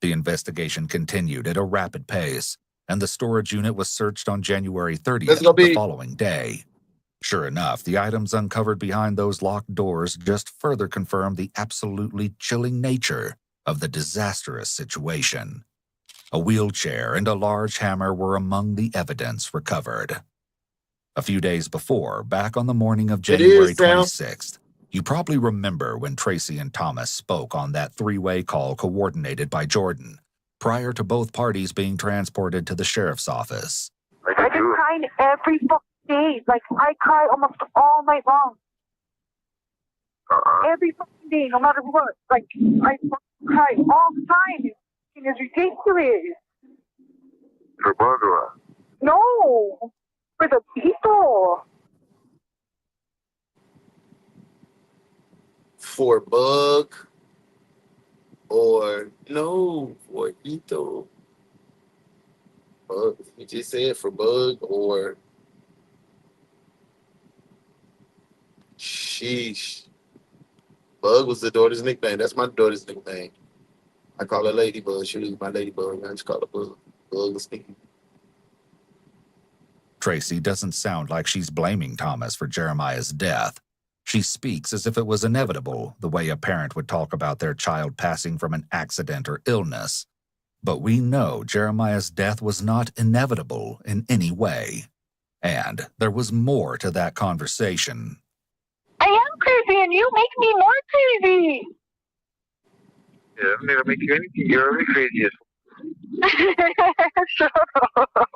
The investigation continued at a rapid pace, and the storage unit was searched on January 30th, the following day. Sure enough, the items uncovered behind those locked doors just further confirmed the absolutely chilling nature of the disastrous situation. A wheelchair and a large hammer were among the evidence recovered. A few days before, back on the morning of January 26th, you probably remember when Tracy and Thomas spoke on that three-way call coordinated by Jordan, prior to both parties being transported to the sheriff's office. I've been crying every fucking day. Like, I cry almost all night long. Every fucking day, no matter what. Like, I cry all the time. It's ridiculous. For burglar? No, for the people. For bug or no, for Ito. Bug. You just said for bug or sheesh. Bug was the daughter's nickname. That's my daughter's nickname. I call her Ladybug. She was my Ladybug. I just call her Bug. Bug was sneaky. Tracy doesn't sound like she's blaming Thomas for Jeremiah's death. She speaks as if it was inevitable, the way a parent would talk about their child passing from an accident or illness. But we know Jeremiah's death was not inevitable in any way. And there was more to that conversation. I am crazy and you make me more crazy. Yeah, I'm never make you anything. You're already crazy. Shut up.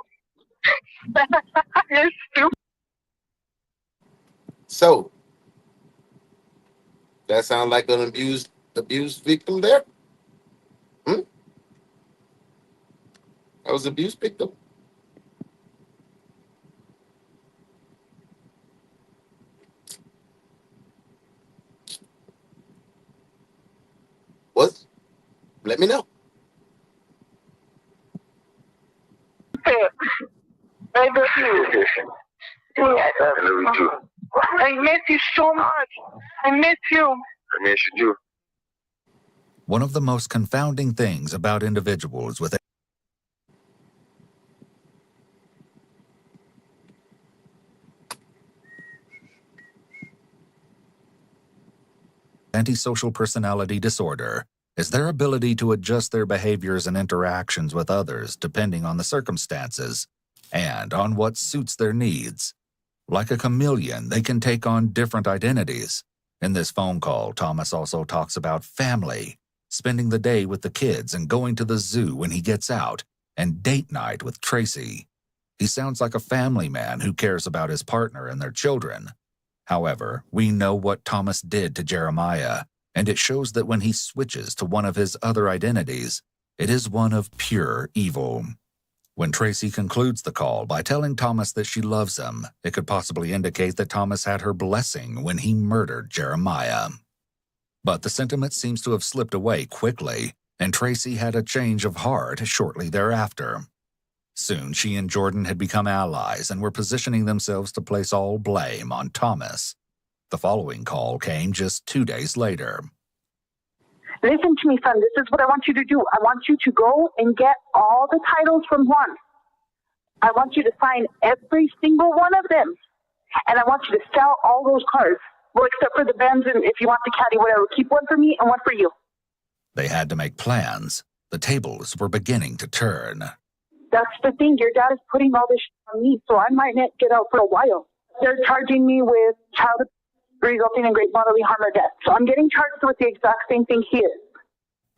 You're stupid. So, that sound like an abused victim there? That was an abused victim. What? Let me know. I love you. I love you too. I miss you so much. I miss you. I miss you too. One of the most confounding things about individuals with antisocial personality disorder is their ability to adjust their behaviors and interactions with others depending on the circumstances and on what suits their needs. Like a chameleon, they can take on different identities. In this phone call, Thomas also talks about family, spending the day with the kids and going to the zoo when he gets out, and date night with Tracy. He sounds like a family man who cares about his partner and their children. However, we know what Thomas did to Jeremiah, and it shows that when he switches to one of his other identities, it is one of pure evil. When Tracy concludes the call by telling Thomas that she loves him, it could possibly indicate that Thomas had her blessing when he murdered Jeremiah. But the sentiment seems to have slipped away quickly, and Tracy had a change of heart shortly thereafter. Soon, she and Jordan had become allies and were positioning themselves to place all blame on Thomas. The following call came just 2 days later. Listen to me, son. This is what I want you to do. I want you to go and get all the titles from Juan. I want you to sign every single one of them. And I want you to sell all those cars. Well, except for the Benz, and if you want the Caddy, whatever. Keep one for me and one for you. They had to make plans. The tables were beginning to turn. That's the thing. Your dad is putting all this shit on me, so I might not get out for a while. They're charging me with child abuse resulting in great bodily harm or death. So I'm getting charged with the exact same thing he is.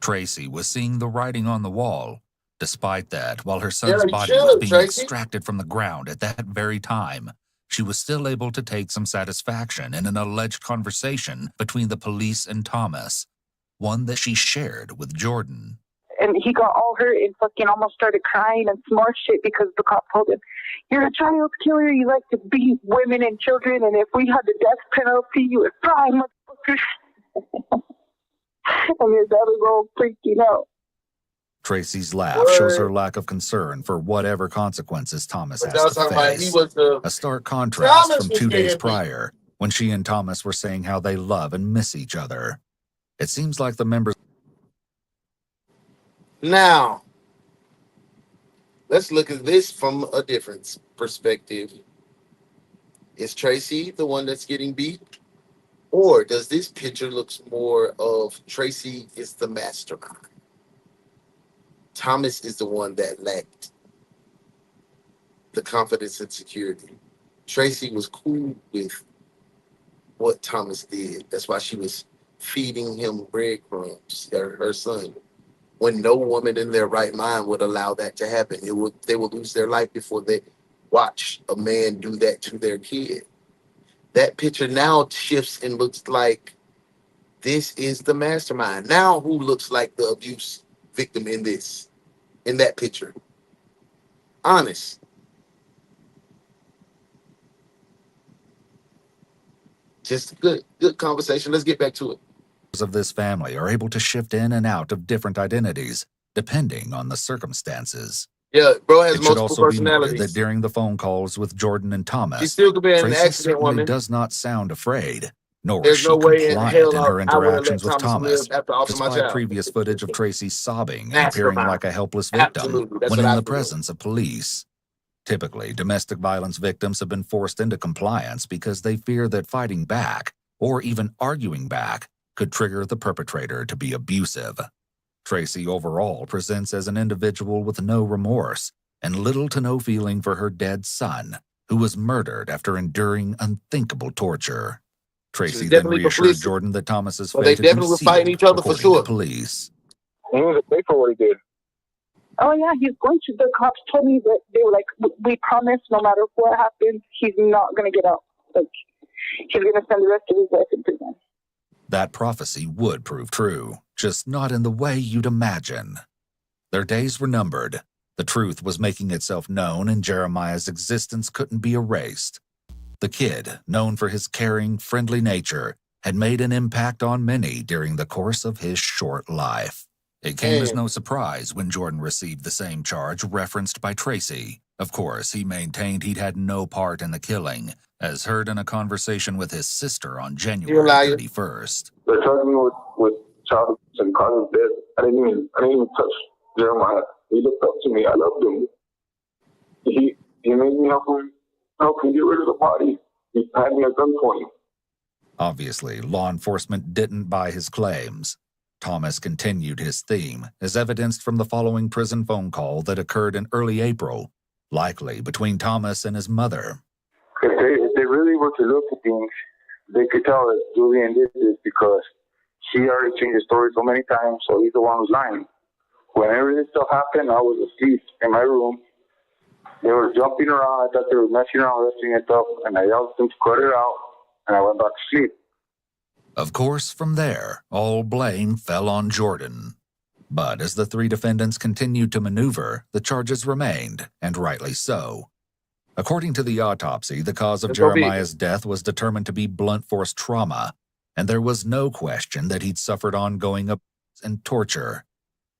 Tracy was seeing the writing on the wall. Despite that, while her son's body was being extracted from the ground at that very time, she was still able to take some satisfaction in an alleged conversation between the police and Thomas, one that she shared with Jordan. And he got all hurt and fucking almost started crying and some more shit because the cop told him, "You're a child killer. You like to beat women and children. And if we had the death penalty, you would fry, motherfucker." And his dad was all freaking out. Tracy's laugh shows her lack of concern for whatever consequences Thomas has to face. A stark contrast from 2 days prior, when she and Thomas were saying how they love and miss each other. It seems like the members... Now, let's look at this from a different perspective. Is Tracy the one that's getting beat? Or does this picture look more of Tracy is the mastermind? Thomas is the one that lacked the confidence and security. Tracy was cool with what Thomas did. That's why she was feeding him breadcrumbs, her son. When no woman in their right mind would allow that to happen. They would lose their life before they watch a man do that to their kid. That picture now shifts and looks like this is the mastermind. Now who looks like the abuse victim in that picture? Honest. Just good conversation. Let's get back to it. of this family are able to shift in and out of different identities, depending on the circumstances. Yeah, bro has it should multiple also personalities. Be noted that during the phone calls with Jordan and Thomas, she still could be an Tracy accident certainly woman. does not sound afraid, nor There's is she no way in compliant hell in her I would have let interactions with Thomas, live after offering my despite child. previous footage of Tracy sobbing and appearing like a helpless victim Absolutely. That's when what in I the feel. presence of police. Typically, domestic violence victims have been forced into compliance because they fear that fighting back, or even arguing back, could trigger the perpetrator to be abusive. Tracy overall presents as an individual with no remorse and little to no feeling for her dead son, who was murdered after enduring unthinkable torture. Tracy then reassured Jordan that Thomas's fate they definitely were fighting each other for sure. Police. He was a pay for what he did. Oh yeah, he's going to. The cops told me that they were like, "We promise, no matter what happens, he's not going to get out. Like, he's going to spend the rest of his life in prison." That prophecy would prove true, just not in the way you'd imagine. Their days were numbered. The truth was making itself known, and Jeremiah's existence couldn't be erased. The kid, known for his caring, friendly nature, had made an impact on many during the course of his short life. It came as no surprise when Jordan received the same charge referenced by Tracy. Of course, he maintained he'd had no part in the killing, as heard in a conversation with his sister on January 31st. They charged me with child abuse and causing death. I didn't even touch Jeremiah. He looked up to me. I loved him. He made me help him get rid of the body. He had me at gunpoint. Obviously, law enforcement didn't buy his claims. Thomas continued his theme, as evidenced from the following prison phone call that occurred in early April, likely between Thomas and his mother. If they really were to look at things, they could tell that Julian did this because she already changed the story so many times, so he's the one who's lying. Whenever this stuff happened, I was asleep in my room. They were jumping around. I thought they were messing around, wrestling and stuff, and I yelled at them to cut it out, and I went back to sleep. Of course, from there, all blame fell on Jordan. But as the three defendants continued to maneuver, the charges remained, and rightly so. According to the autopsy, the cause of Jeremiah's death was determined to be blunt force trauma, and there was no question that he'd suffered ongoing abuse and torture.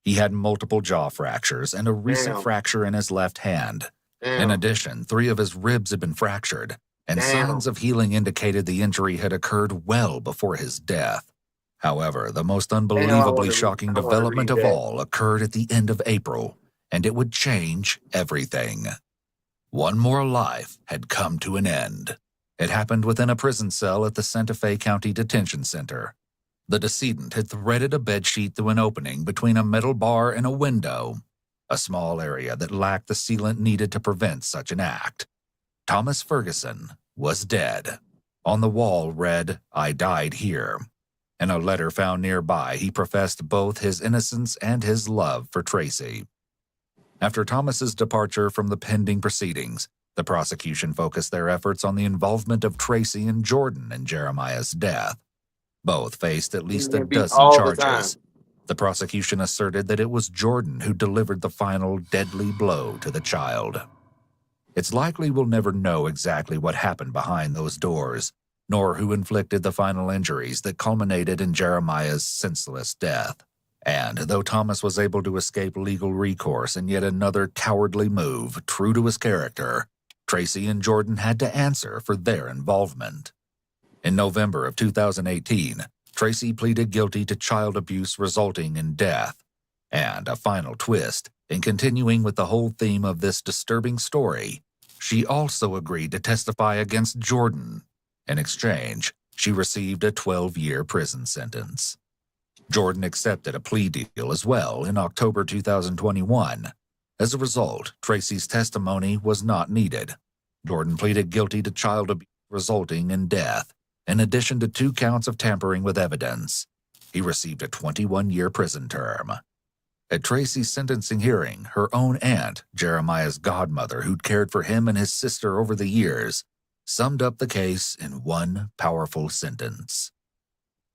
He had multiple jaw fractures and a recent fracture in his left hand. In addition, 3 of his ribs had been fractured, and signs of healing indicated the injury had occurred well before his death. However, the most unbelievably shocking development of all occurred at the end of April, and it would change everything. One more life had come to an end. It happened within a prison cell at the Santa Fe County Detention Center. The decedent had threaded a bedsheet through an opening between a metal bar and a window, a small area that lacked the sealant needed to prevent such an act. Thomas Ferguson was dead. On the wall read, "I died here." In a letter found nearby, he professed both his innocence and his love for Tracy. After Thomas's departure from the pending proceedings, the prosecution focused their efforts on the involvement of Tracy and Jordan in Jeremiah's death. Both faced at least a dozen charges. The prosecution asserted that it was Jordan who delivered the final deadly blow to the child. It's likely we'll never know exactly what happened behind those doors, nor who inflicted the final injuries that culminated in Jeremiah's senseless death. And though Thomas was able to escape legal recourse in yet another cowardly move true to his character, Tracy and Jordan had to answer for their involvement. In November of 2018, Tracy pleaded guilty to child abuse resulting in death. And a final twist, in continuing with the whole theme of this disturbing story, she also agreed to testify against Jordan. In exchange, she received a 12-year prison sentence. Jordan accepted a plea deal as well in October 2021. As a result, Tracy's testimony was not needed. Jordan pleaded guilty to child abuse resulting in death, in addition to 2 counts of tampering with evidence. He received a 21-year prison term. At Tracy's sentencing hearing, her own aunt, Jeremiah's godmother, who'd cared for him and his sister over the years, summed up the case in one powerful sentence.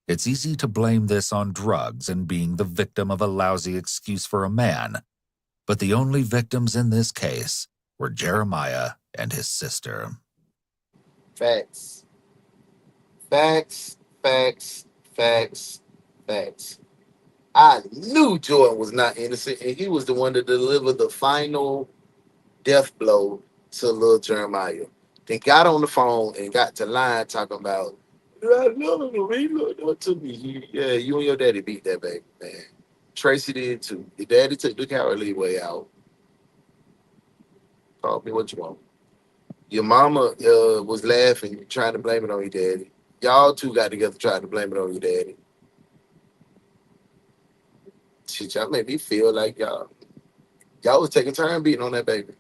It's easy to blame this on drugs and being the victim of a lousy excuse for a man, but the only victims in this case were Jeremiah and his sister. Facts. Facts, facts, facts, facts. I knew Jordan was not innocent, and he was the one that delivered the final death blow to little Jeremiah. Then got on the phone and got to lying talking about, I love him, he looked up to me. Yeah, you and your daddy beat that baby, man. Tracy did too. Your daddy took the cowardly way out. Call me what you want. Your mama was laughing, trying to blame it on your daddy. Y'all two got together trying to blame it on your daddy. Shit, y'all made me feel like y'all was taking turn beating on that baby.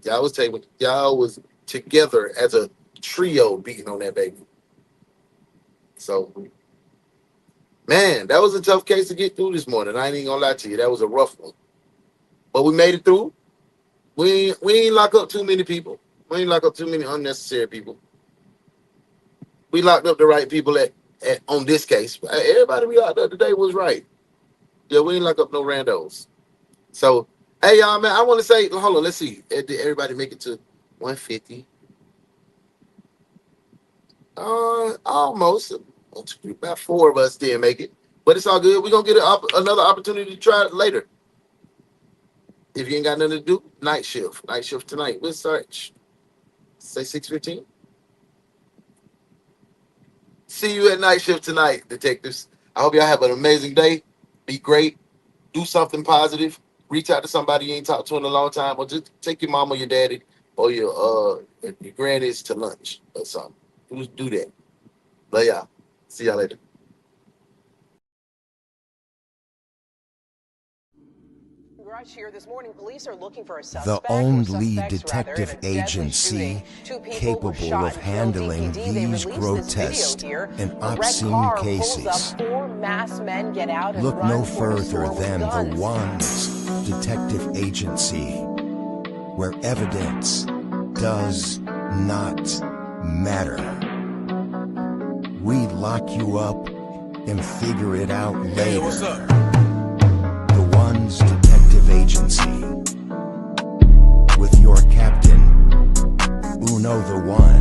Y'all was together as a trio beating on that baby. So, man, that was a tough case to get through this morning. I ain't even gonna lie to you. That was a rough one. But we made it through. We ain't lock up too many people. We ain't lock up too many unnecessary people. We locked up the right people on this case. Everybody we locked up today was right. Yeah, we ain't lock up no randos. So, hey, y'all, man, I want to say, hold on, let's see. Did everybody make it to 150? Almost. About 4 of us didn't make it. But it's all good. We're going to get another opportunity to try it later. If you ain't got nothing to do, night shift. Night shift tonight. We'll start, say 6:15. See you at night shift tonight, detectives. I hope y'all have an amazing day. Be great. Do something positive. Reach out to somebody you ain't talked to in a long time, or just take your mom or your daddy or your grannies to lunch or something. Just do that. Love y'all. See y'all later. The only detective agency capable of handling these grotesque and obscene cases. Look no further than DaOne's detective agency, where evidence does not matter. We lock you up and figure it out later. DaOne's detective agency, with your captain, Uno the One.